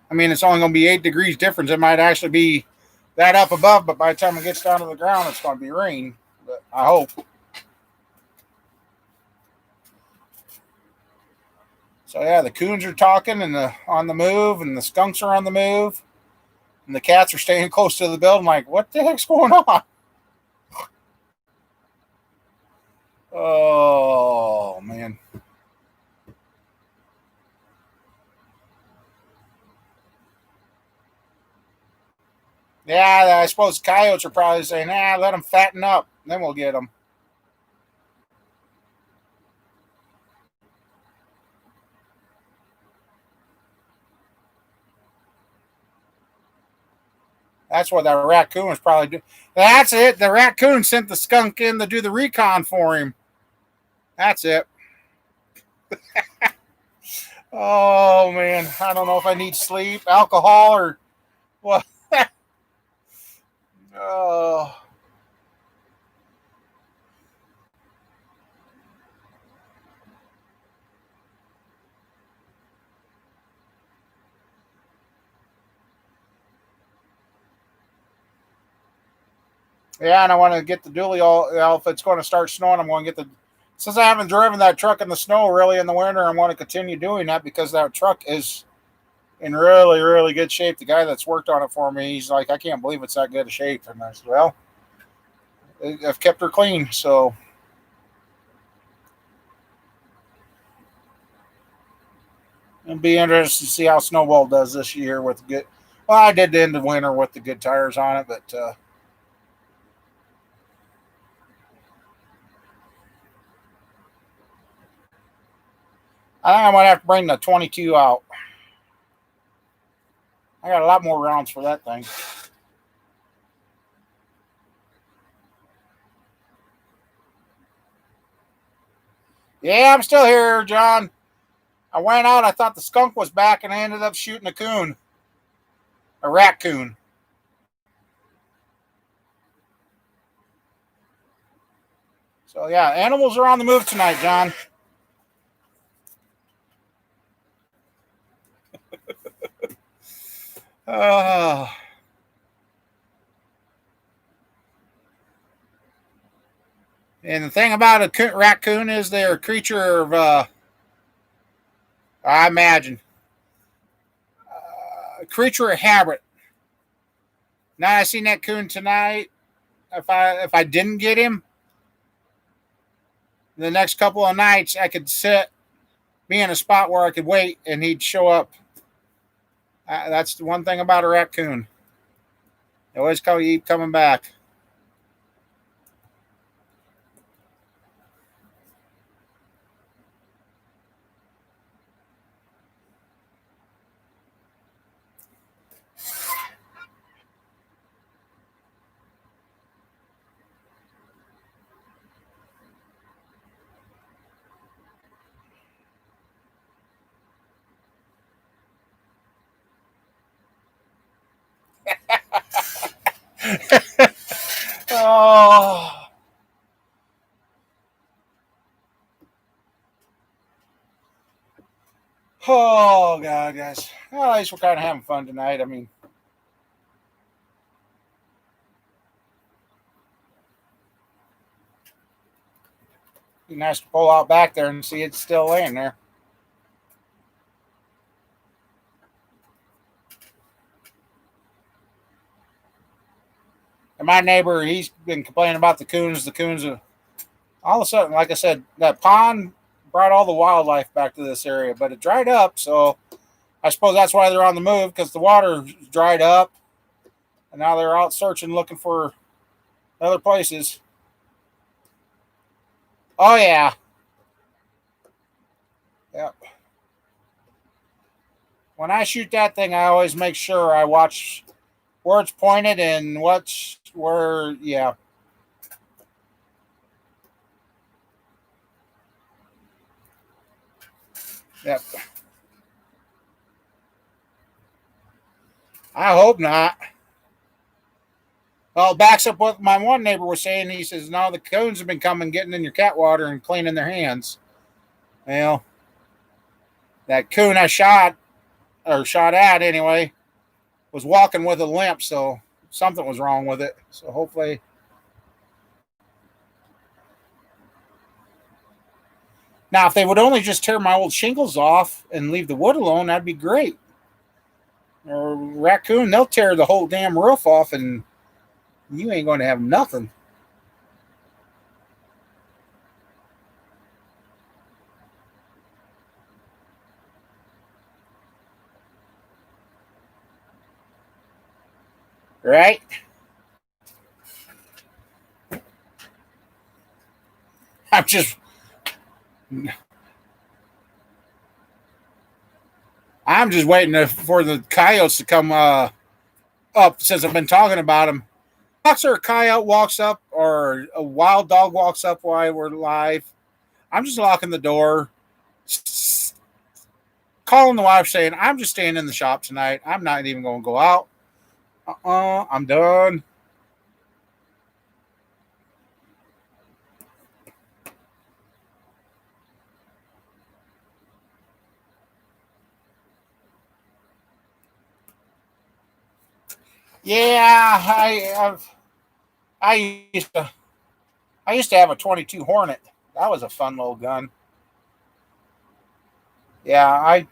I mean, it's only going to be 8 degrees difference. It might actually be that up above, but by the time it gets down to the ground, it's going to be rain. But I hope. So yeah, the coons are talking and on the move, and the skunks are on the move, and the cats are staying close to the building. Like, what the heck's going on? Oh man. Yeah, I suppose coyotes are probably saying, "Nah, let them fatten up, then we'll get them." That's what that raccoon was probably doing. That's it. The raccoon sent the skunk in to do the recon for him. That's it. Oh man, I don't know if I need sleep, alcohol, or what. Oh, yeah, and I want to get the dually all. If it's going to start snowing, I'm going to get the. Since I haven't driven that truck in the snow really in the winter, I'm going to continue doing that because that truck is in really, really good shape. The guy that's worked on it for me, he's like, I can't believe it's that good a shape. And I said, well, I've kept her clean, so it'll be interesting to see how Snowball does this year with good. Well, I did the end of winter with the good tires on it, but I think I might have to bring the 22 out. I got a lot more rounds for that thing. Yeah, I'm still here, John. I went out. I thought the skunk was back, and I ended up shooting a coon, a raccoon. So yeah, animals are on the move tonight, John. Uh, and the thing about a raccoon is they're a creature of, I imagine, a creature of habit. Now I seen that coon tonight. If I didn't get him, the next couple of nights I could be in a spot where I could wait and he'd show up. That's the one thing about a raccoon. They always keep coming back. Oh, oh God, guys. Well, at least we're kind of having fun tonight. I mean, it'd be nice to pull out back there and see it's still laying there. And my neighbor, he's been complaining about the coons. The coons are all of a sudden, like I said, that pond brought all the wildlife back to this area, but it dried up. So I suppose that's why they're on the move because the water dried up, and now they're out searching, looking for other places. Oh yeah, yeah. When I shoot that thing, I always make sure I watch where it's pointed and what's where. Yeah, yep. I hope not. Well, it backs up what my one neighbor was saying. He says, no, the coons have been coming, getting in your cat water and cleaning their hands. Well, that coon I shot, or shot at anyway, was walking with a limp, so something was wrong with it. So hopefully. Now, if they would only just tear my old shingles off and leave the wood alone, that'd be great. Or raccoon, they'll tear the whole damn roof off and you ain't going to have nothing. Right? I'm just I'm just waiting for the coyotes to come up since I've been talking about them. Fox or a coyote walks up or a wild dog walks up while we're live, I'm just locking the door, calling the wife saying, I'm just staying in the shop tonight. I'm not even going to go out. I'm done. Yeah, I used to I used to have a 22 Hornet. That was a fun little gun. Yeah,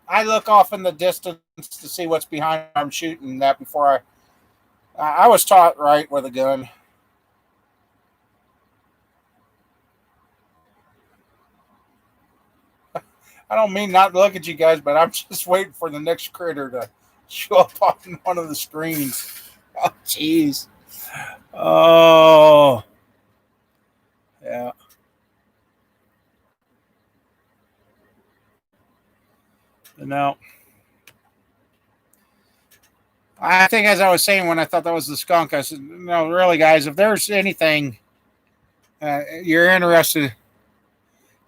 I look off in the distance to see what's behind. I'm shooting that before I was taught right with a gun. I don't mean not to look at you guys, but I'm just waiting for the next critter to show up on one of the screens. Oh, jeez. Oh, yeah. You know, I think as I was saying when I thought that was the skunk, I said, no, really, guys, if there's anything you're interested,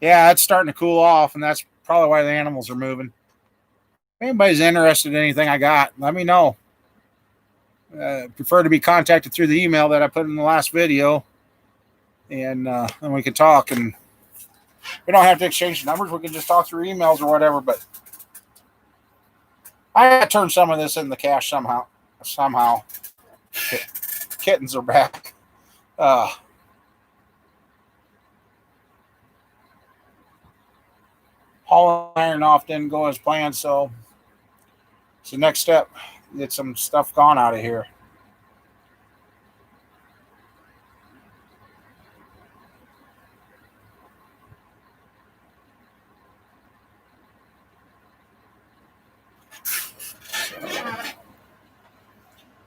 yeah, it's starting to cool off, and that's probably why the animals are moving. If anybody's interested in anything I got, let me know. Prefer to be contacted through the email that I put in the last video, and then we can talk. And we don't have to exchange numbers. We can just talk through emails or whatever. But I got to turn some of this in the cash somehow. Somehow, kittens are back. Hauling iron off didn't go as planned, so It's the next step. Get some stuff gone out of here.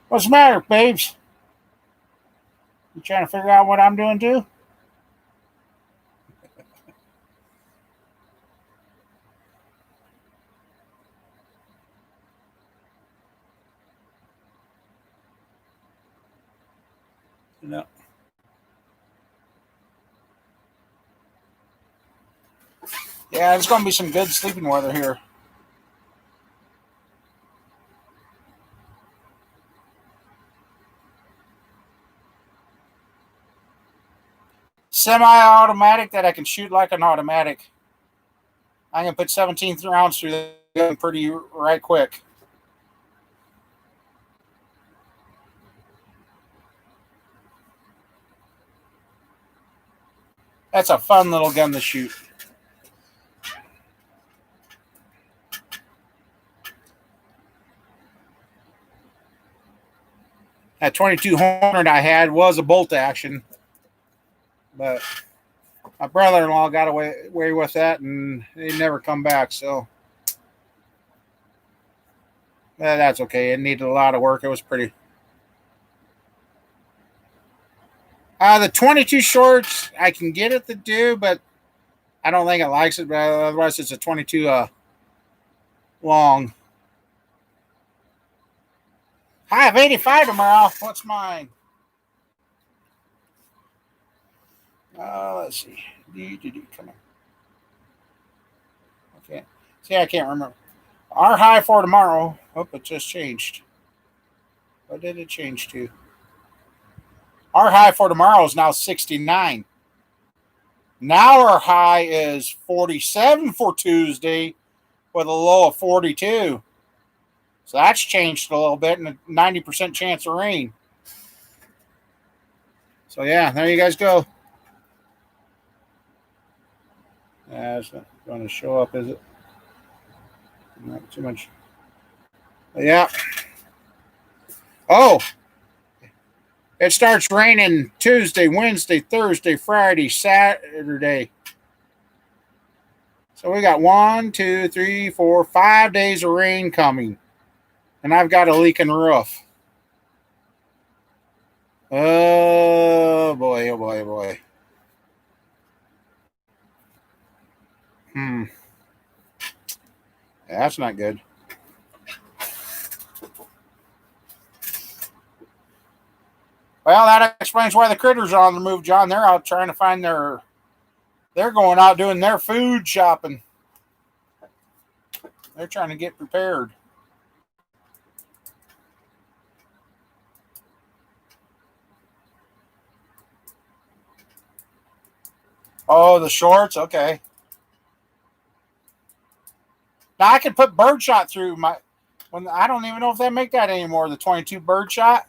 What's the matter, babes? You trying to figure out what I'm doing too? No. Yeah, it's going to be some good sleeping weather here. Semi-automatic that I can shoot like an automatic. I can put 17 rounds through the gun pretty right quick. That's a fun little gun to shoot. That 22 Hornet I had was a bolt action, but my brother-in-law got away with that, and he never come back. So that's okay. It needed a lot of work. It was pretty. The 22 shorts I can get it to do, but I don't think it likes it. But otherwise, it's a 22 long. I have 85 tomorrow. What's mine? Let's see. Come on. Okay. See, I can't remember. Our high for tomorrow. Oh, it just changed. What did it change to? Our high for tomorrow is now 69. Now our high is 47 for Tuesday with a low of 42. So that's changed a little bit and a 90% chance of rain. So yeah, there you guys go. It's not going to show up, is it? Not too much. Yeah. Oh, it starts raining Tuesday, Wednesday, Thursday, Friday, Saturday. So we got 1, 2, 3, 4, 5 days of rain coming. And I've got a leaking roof. Oh boy, oh boy, oh boy. Yeah, that's not good. Well, that explains why the critters are on the move, John. They're out trying to find their. They're going out doing their food shopping. They're trying to get prepared. Oh, the shorts? Okay. Now I can put birdshot through my. I don't even know if they make that anymore. The 22 birdshot.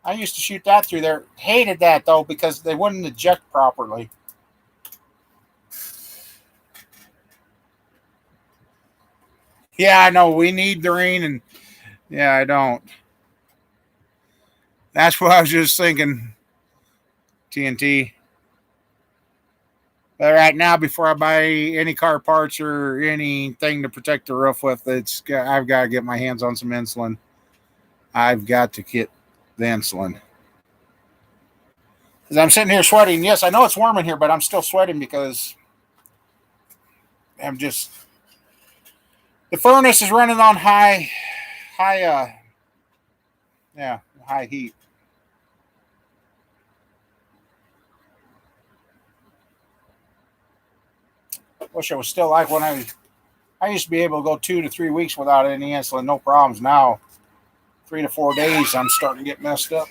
I used to shoot that through there. Hated that though because they wouldn't eject properly. Yeah, I know. We need the rain, and yeah, I don't. That's what I was just thinking. TNT. But right now, before I buy any car parts or anything to protect the roof with, I've got to get my hands on some insulin. I've got to get the insulin. Because I'm sitting here sweating. Yes, I know it's warm in here, but I'm still sweating because I'm just. The furnace is running on high, high heat. Wish I was still like when I used to be able to go 2 to 3 weeks without any insulin, no problems. Now, 3 to 4 days, I'm starting to get messed up.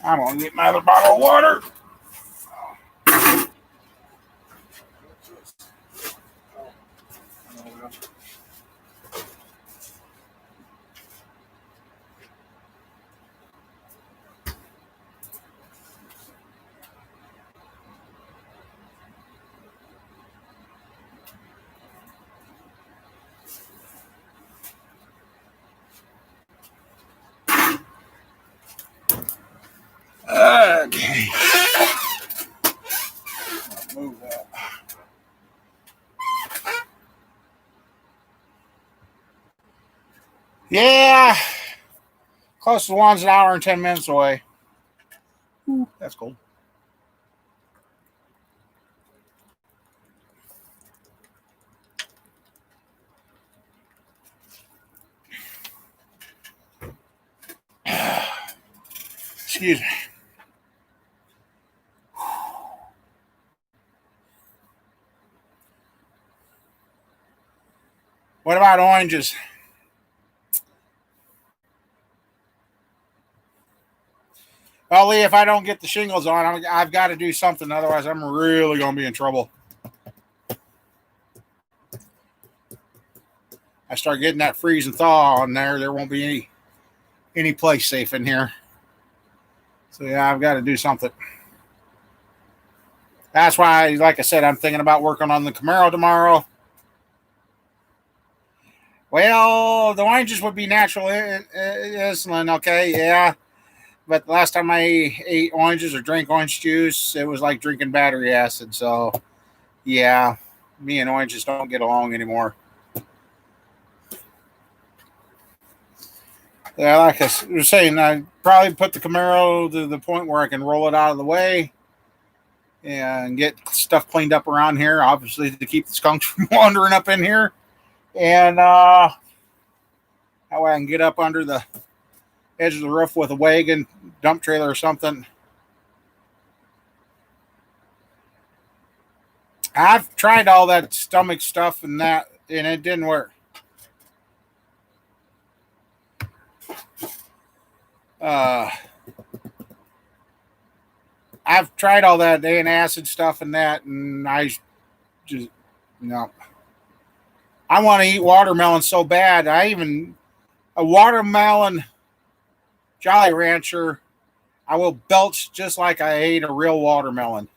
I'm going to get my other bottle of water. Okay. Move that. Yeah. Closest one's an hour and 10 minutes away. Ooh, that's cool. Excuse me. What about oranges? Well, Lee, if I don't get the shingles on, I've got to do something. Otherwise, I'm really going to be in trouble. I start getting that freeze and thaw on there won't be any place safe in here. So yeah, I've got to do something. That's why, like I said, I'm thinking about working on the Camaro tomorrow. Well, the oranges would be natural insulin, okay, yeah. But the last time I ate oranges or drank orange juice, it was like drinking battery acid. So, yeah, me and oranges don't get along anymore. Yeah, like I was saying, I probably put the Camaro to the point where I can roll it out of the way and get stuff cleaned up around here, obviously to keep the skunks from wandering up in here. And that way I can get up under the edge of the roof with a wagon, dump trailer or something. I've tried all that stomach stuff and it didn't work. I've tried all that antacid stuff and I just no. I want to eat watermelon so bad. A watermelon Jolly Rancher, I will belch just like I ate a real watermelon.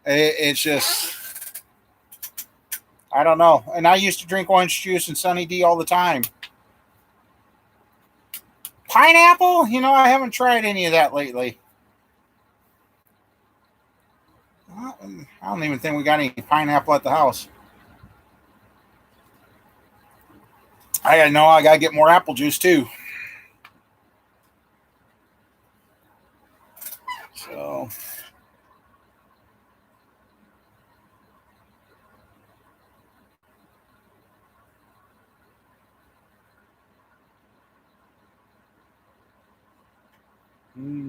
It's just, I don't know. And I used to drink orange juice and Sunny D all the time. Pineapple? I haven't tried any of that lately. I don't even think we got any pineapple at the house. I gotta get more apple juice too. So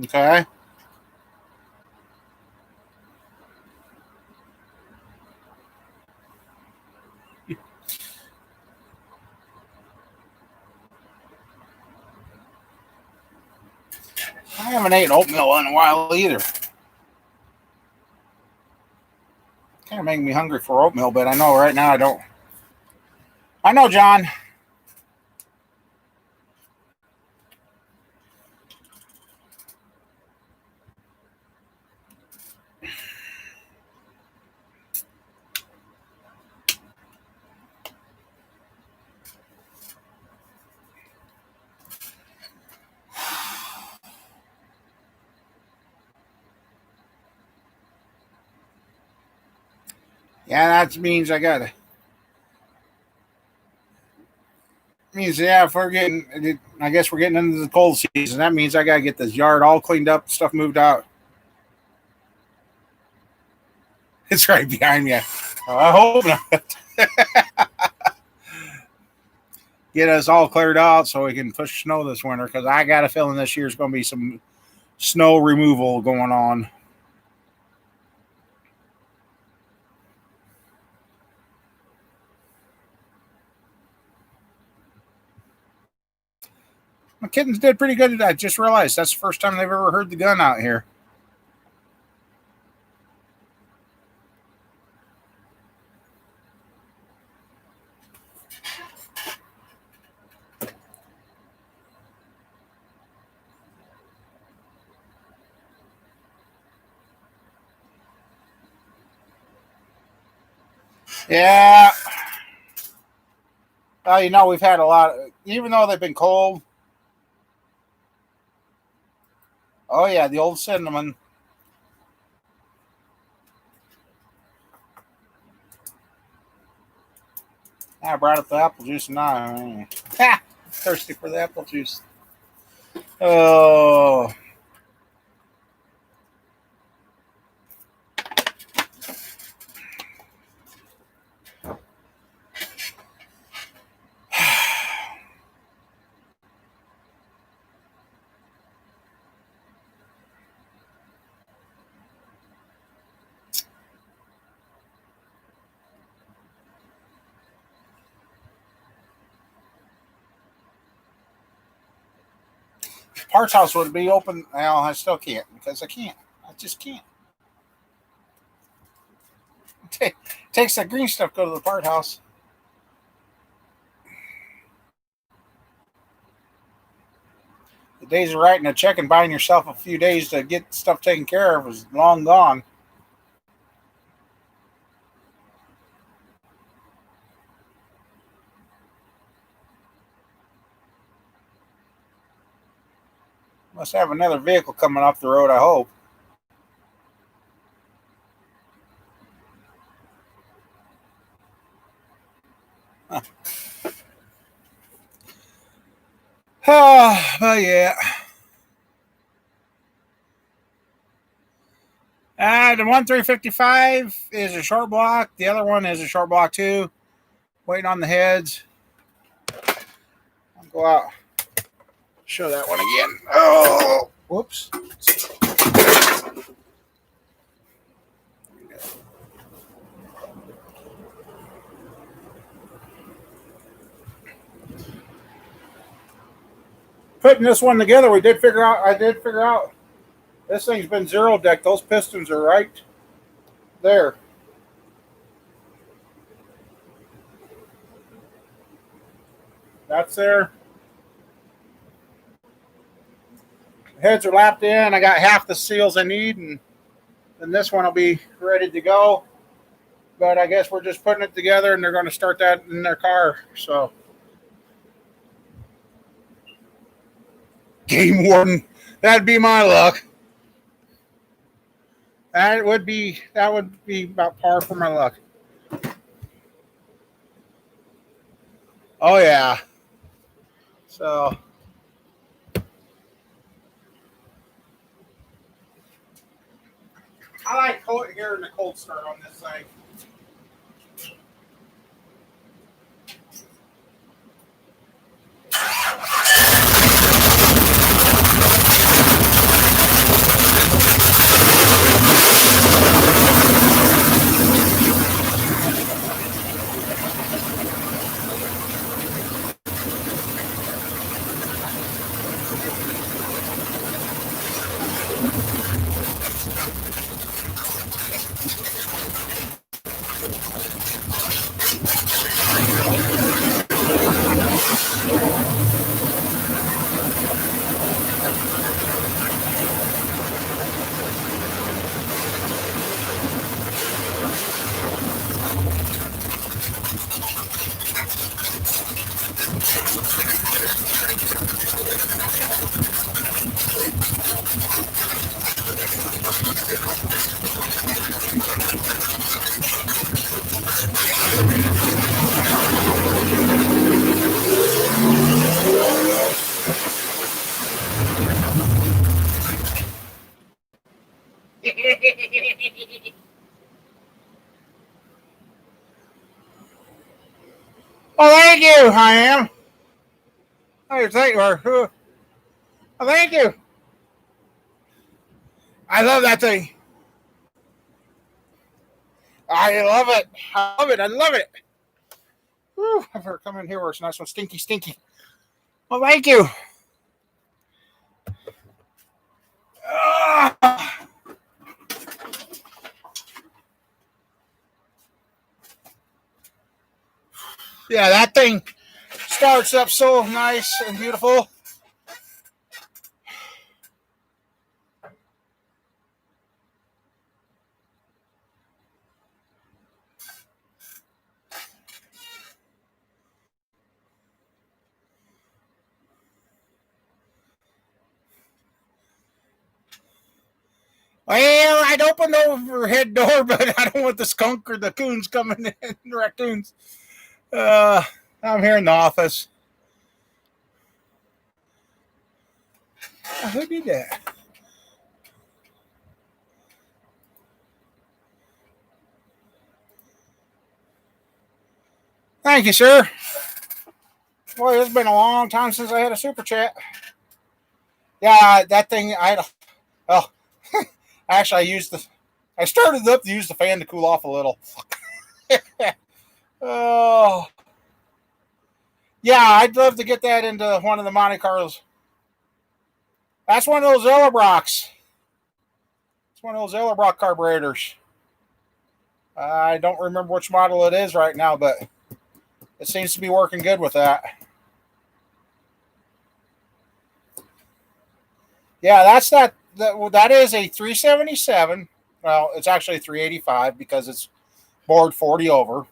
okay. I haven't eaten oatmeal in a while either. Kind of making me hungry for oatmeal, but I know right now I don't. I know, John. Yeah, that means I gotta. Means if I guess we're getting into the cold season. That means I gotta get this yard all cleaned up, stuff moved out. It's right behind me. I hope not. Get us all cleared out so we can push snow this winter because I got a feeling this year's going to be some snow removal going on. My kittens did pretty good. I just realized that's the first time they've ever heard the gun out here. Yeah. We've had a lot, even though they've been cold. Oh yeah, the old cinnamon. I brought up the apple juice and now ha, thirsty for the apple juice. Oh, Parts House would be open. Well, I still can't because I can't. I just can't. It takes that green stuff to go to the part house. The days of writing a check and buying yourself a few days to get stuff taken care of is long gone. Must have another vehicle coming off the road, I hope. Huh. But yeah. The 1355 is a short block. The other one is a short block too. Waiting on the heads. I'll go out. Show that one again. Oh, whoops. Putting this one together, I did figure out this thing's been zero decked. Those pistons are right there. That's there. Heads are lapped in. I got half the seals I need, and then this one will be ready to go. But I guess we're just putting it together, and they're going to start that in their car. So, game warden, that'd be my luck. That would be about par for my luck. Oh yeah. So I like hearing the cold start on this thing. Oh, thank you. I am. Oh, thank you. Oh, thank you. I love that thing. I love it. I love it. I love it. Whew, I've heard come in here where it's nice one stinky, stinky. Well, thank you. Ah. Yeah, that thing starts up so nice and beautiful. Well, I'd open the overhead door, but I don't want the skunk or the coons coming in, the raccoons. I'm here in the office. Who did that? Thank you, sir. Boy, it's been a long time since I had a super chat. Yeah, that thing, oh, actually, I started up to use the fan to cool off a little. Oh, yeah, I'd love to get that into one of the Monte Carlos. That's one of those Ellerbrocs. It's one of those Ellerbrock carburetors. I don't remember which model it is right now, but it seems to be working good with that. Yeah, that is a 377. Well, it's actually 385 because it's bored 40 over.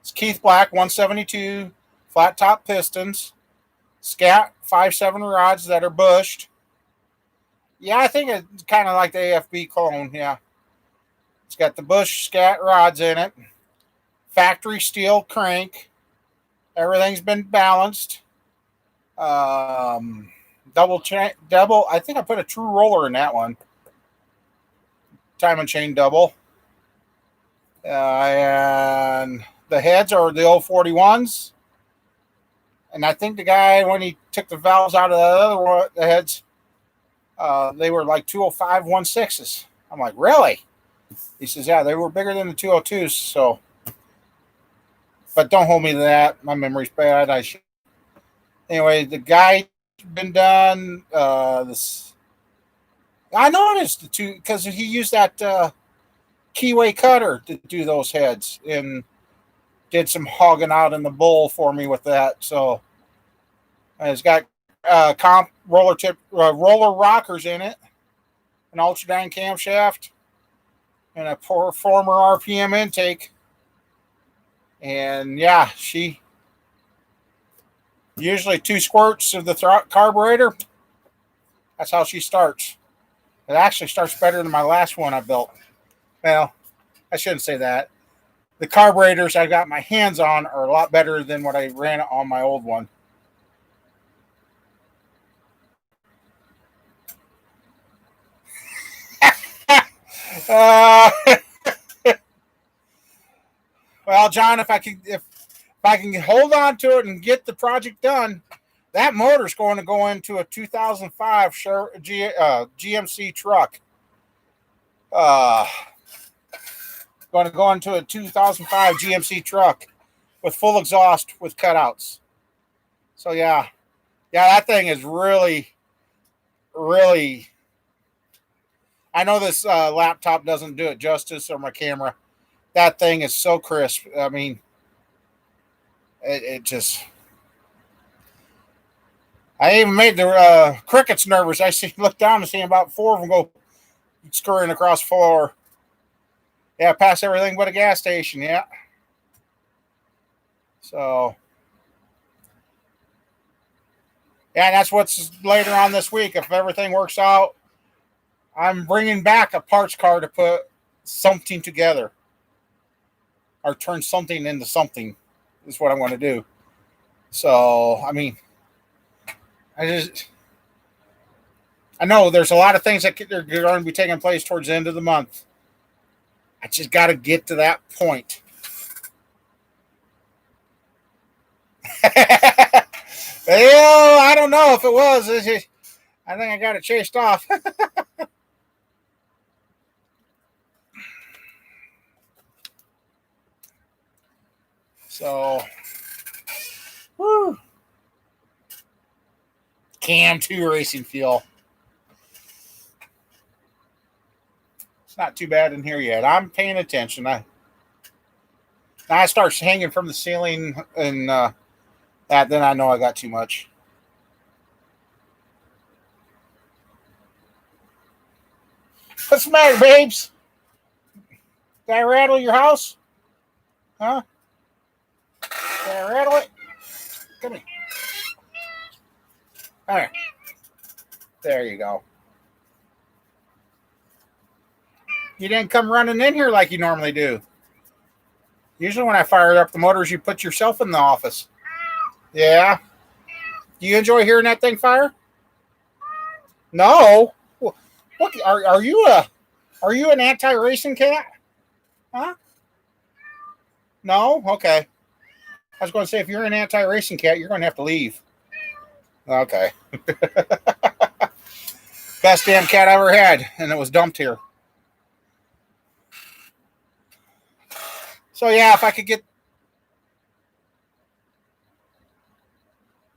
It's Keith Black 172 flat top pistons, Scat 5.7 rods that are bushed. Yeah, I think it's kind of like the AFB clone. Yeah, it's got the bush Scat rods in it, factory steel crank. Everything's been balanced. Double. I think I put a true roller in that one. Time and chain double. And the heads are the old 41s. And I think the guy, when he took the valves out of the other one, the heads, they were like 205 16s. I'm like, really? He says, yeah, they were bigger than the 202s. So, but don't hold me to that. My memory's bad. Anyway, the guy been done. I noticed the two because he used that keyway cutter to do those heads and did some hogging out in the bowl for me with that. So it's got comp roller tip roller rockers in it, an Ultradyne camshaft, and a former RPM intake. And yeah, she usually 2 squirts of the carburetor. That's how she starts. It actually starts better than my last one I built. Well, I shouldn't say that. The carburetors I got my hands on are a lot better than what I ran on my old one. uh, well, John, if I can hold on to it and get the project done, that motor's going to go into a 2005 GMC truck. Going to go into a 2005 GMC truck with full exhaust with cutouts. So yeah, that thing is really, really. I know this laptop doesn't do it justice, or my camera. That thing is so crisp. I mean, it just. I even made the crickets nervous. Look down and see about 4 of them go scurrying across the floor. Yeah, past everything but a gas station. Yeah. So. Yeah, and that's what's later on this week. If everything works out, I'm bringing back a parts car to put something together or turn something into something is what I'm going to do. So, I mean, I know there's a lot of things that are going to be taking place towards the end of the month. I just got to get to that point. Well, I don't know if it was. I think I got it chased off. So, woo. Cam 2 racing fuel. It's not too bad in here yet. I'm paying attention. I start hanging from the ceiling and then I know I got too much. What's the matter, babes? Did I rattle your house? Huh? Did I rattle it? Come here. All right. There you go. You didn't come running in here like you normally do. Usually when I fire up the motors, you put yourself in the office. Yeah. Do you enjoy hearing that thing fire? No. What are you an anti-racing cat? Huh? No? Okay. I was going to say, if you're an anti-racing cat, you're going to have to leave. Okay. Best damn cat I ever had, and it was dumped here. So yeah, if I could get...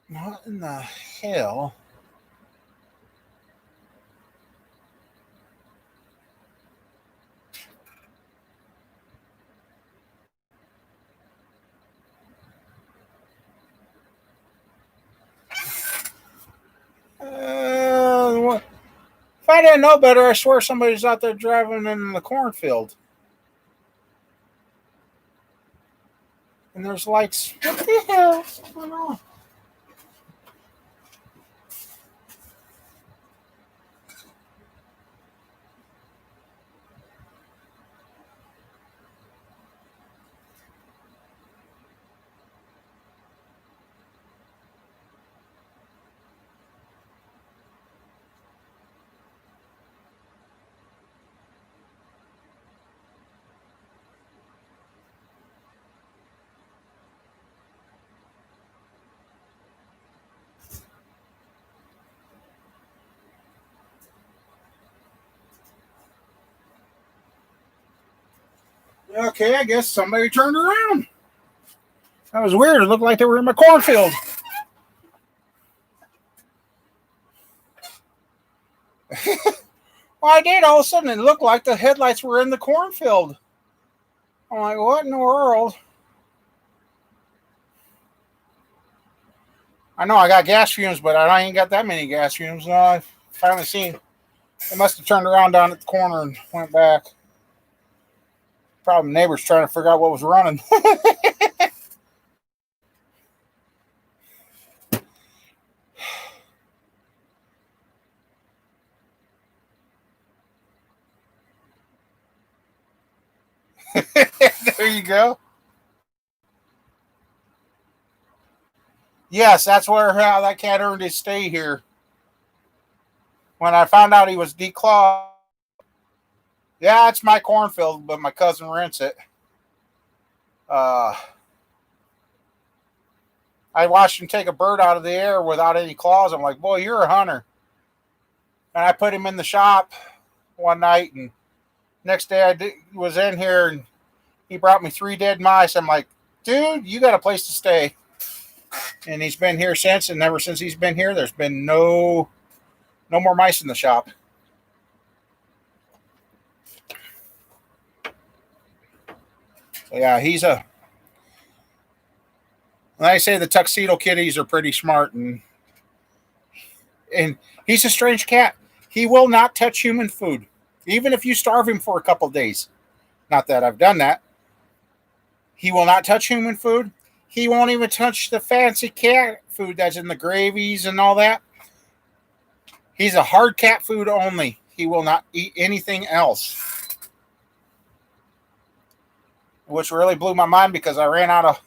What in the hell? If I didn't know better, I swear somebody's out there driving in the cornfield. And there's lights. What the hell is going on? Okay, I guess somebody turned around. That was weird. It looked like they were in my cornfield. Well, I did. All of a sudden, it looked like the headlights were in the cornfield. I'm like, what in the world? I know I got gas fumes, but I ain't got that many gas fumes. No, I finally seen. They must have turned around down at the corner and went back. Probably neighbors trying to figure out what was running. There you go. Yes, that's where how that cat earned his stay here. When I found out he was declawed. Yeah, it's my cornfield, but my cousin rents it. I watched him take a bird out of the air without any claws. I'm like, boy, you're a hunter. And I put him in the shop one night, and next day was in here, and he brought me 3 dead mice. I'm like, dude, you got a place to stay. And he's been here since, and ever since he's been here, there's been no more mice in the shop. So yeah, when I say the tuxedo kitties are pretty smart, and he's a strange cat. He will not touch human food, even if you starve him for a couple days. Not that I've done that. He will not touch human food. He won't even touch the fancy cat food that's in the gravies and all that. He's a hard cat food only. He will not eat anything else. Which really blew my mind because I ran out of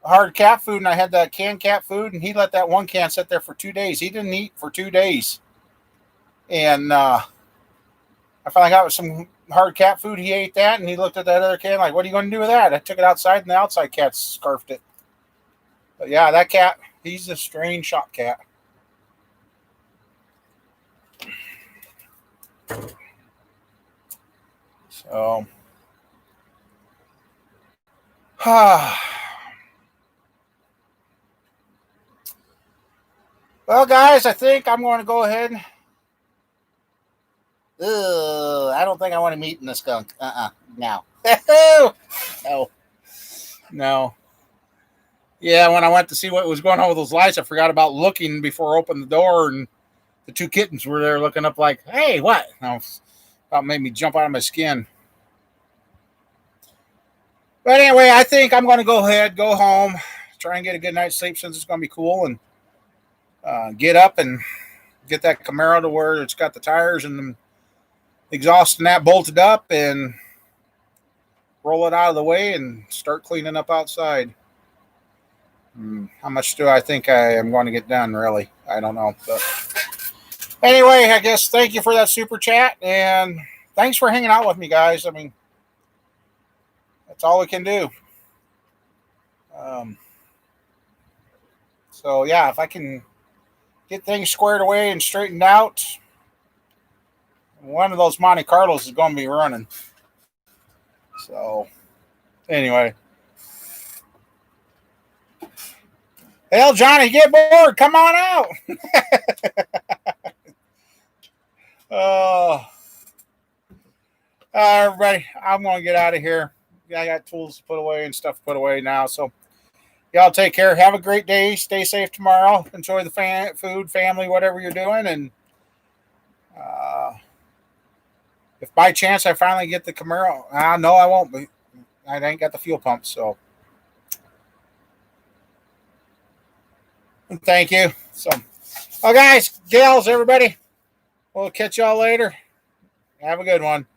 hard cat food and I had that canned cat food, and he let that one can sit there for 2 days. He didn't eat for 2 days. And I finally got some hard cat food. He ate that, and he looked at that other can like, what are you going to do with that? I took it outside, and the outside cat scarfed it. But yeah, that cat, he's a strange shop cat. So, well, guys, I think I'm going to go ahead. I don't think I want to meet in the skunk. No. No. Yeah, when I went to see what was going on with those lights, I forgot about looking before I opened the door, and the 2 kittens were there looking up like, hey, what? About made me jump out of my skin. But anyway, I think I'm going to go ahead, go home, try and get a good night's sleep since it's going to be cool, and get up and get that Camaro to where it's got the tires and the exhaust and that bolted up, and roll it out of the way and start cleaning up outside. How much do I think I am going to get done, really? I don't know. But anyway, I guess thank you for that super chat, and thanks for hanging out with me, guys. I mean, that's all we can do. So, yeah, if I can get things squared away and straightened out, one of those Monte Carlos is going to be running. So, anyway. Hell, Johnny, get bored. Come on out. Everybody, I'm going to get out of here. I got tools to put away and stuff to put away now. So, y'all take care. Have a great day. Stay safe tomorrow. Enjoy the food, family, whatever you're doing. And if by chance I finally get the Camaro, no, I won't. But I ain't got the fuel pump. So, thank you. So, guys, gals, everybody, we'll catch y'all later. Have a good one.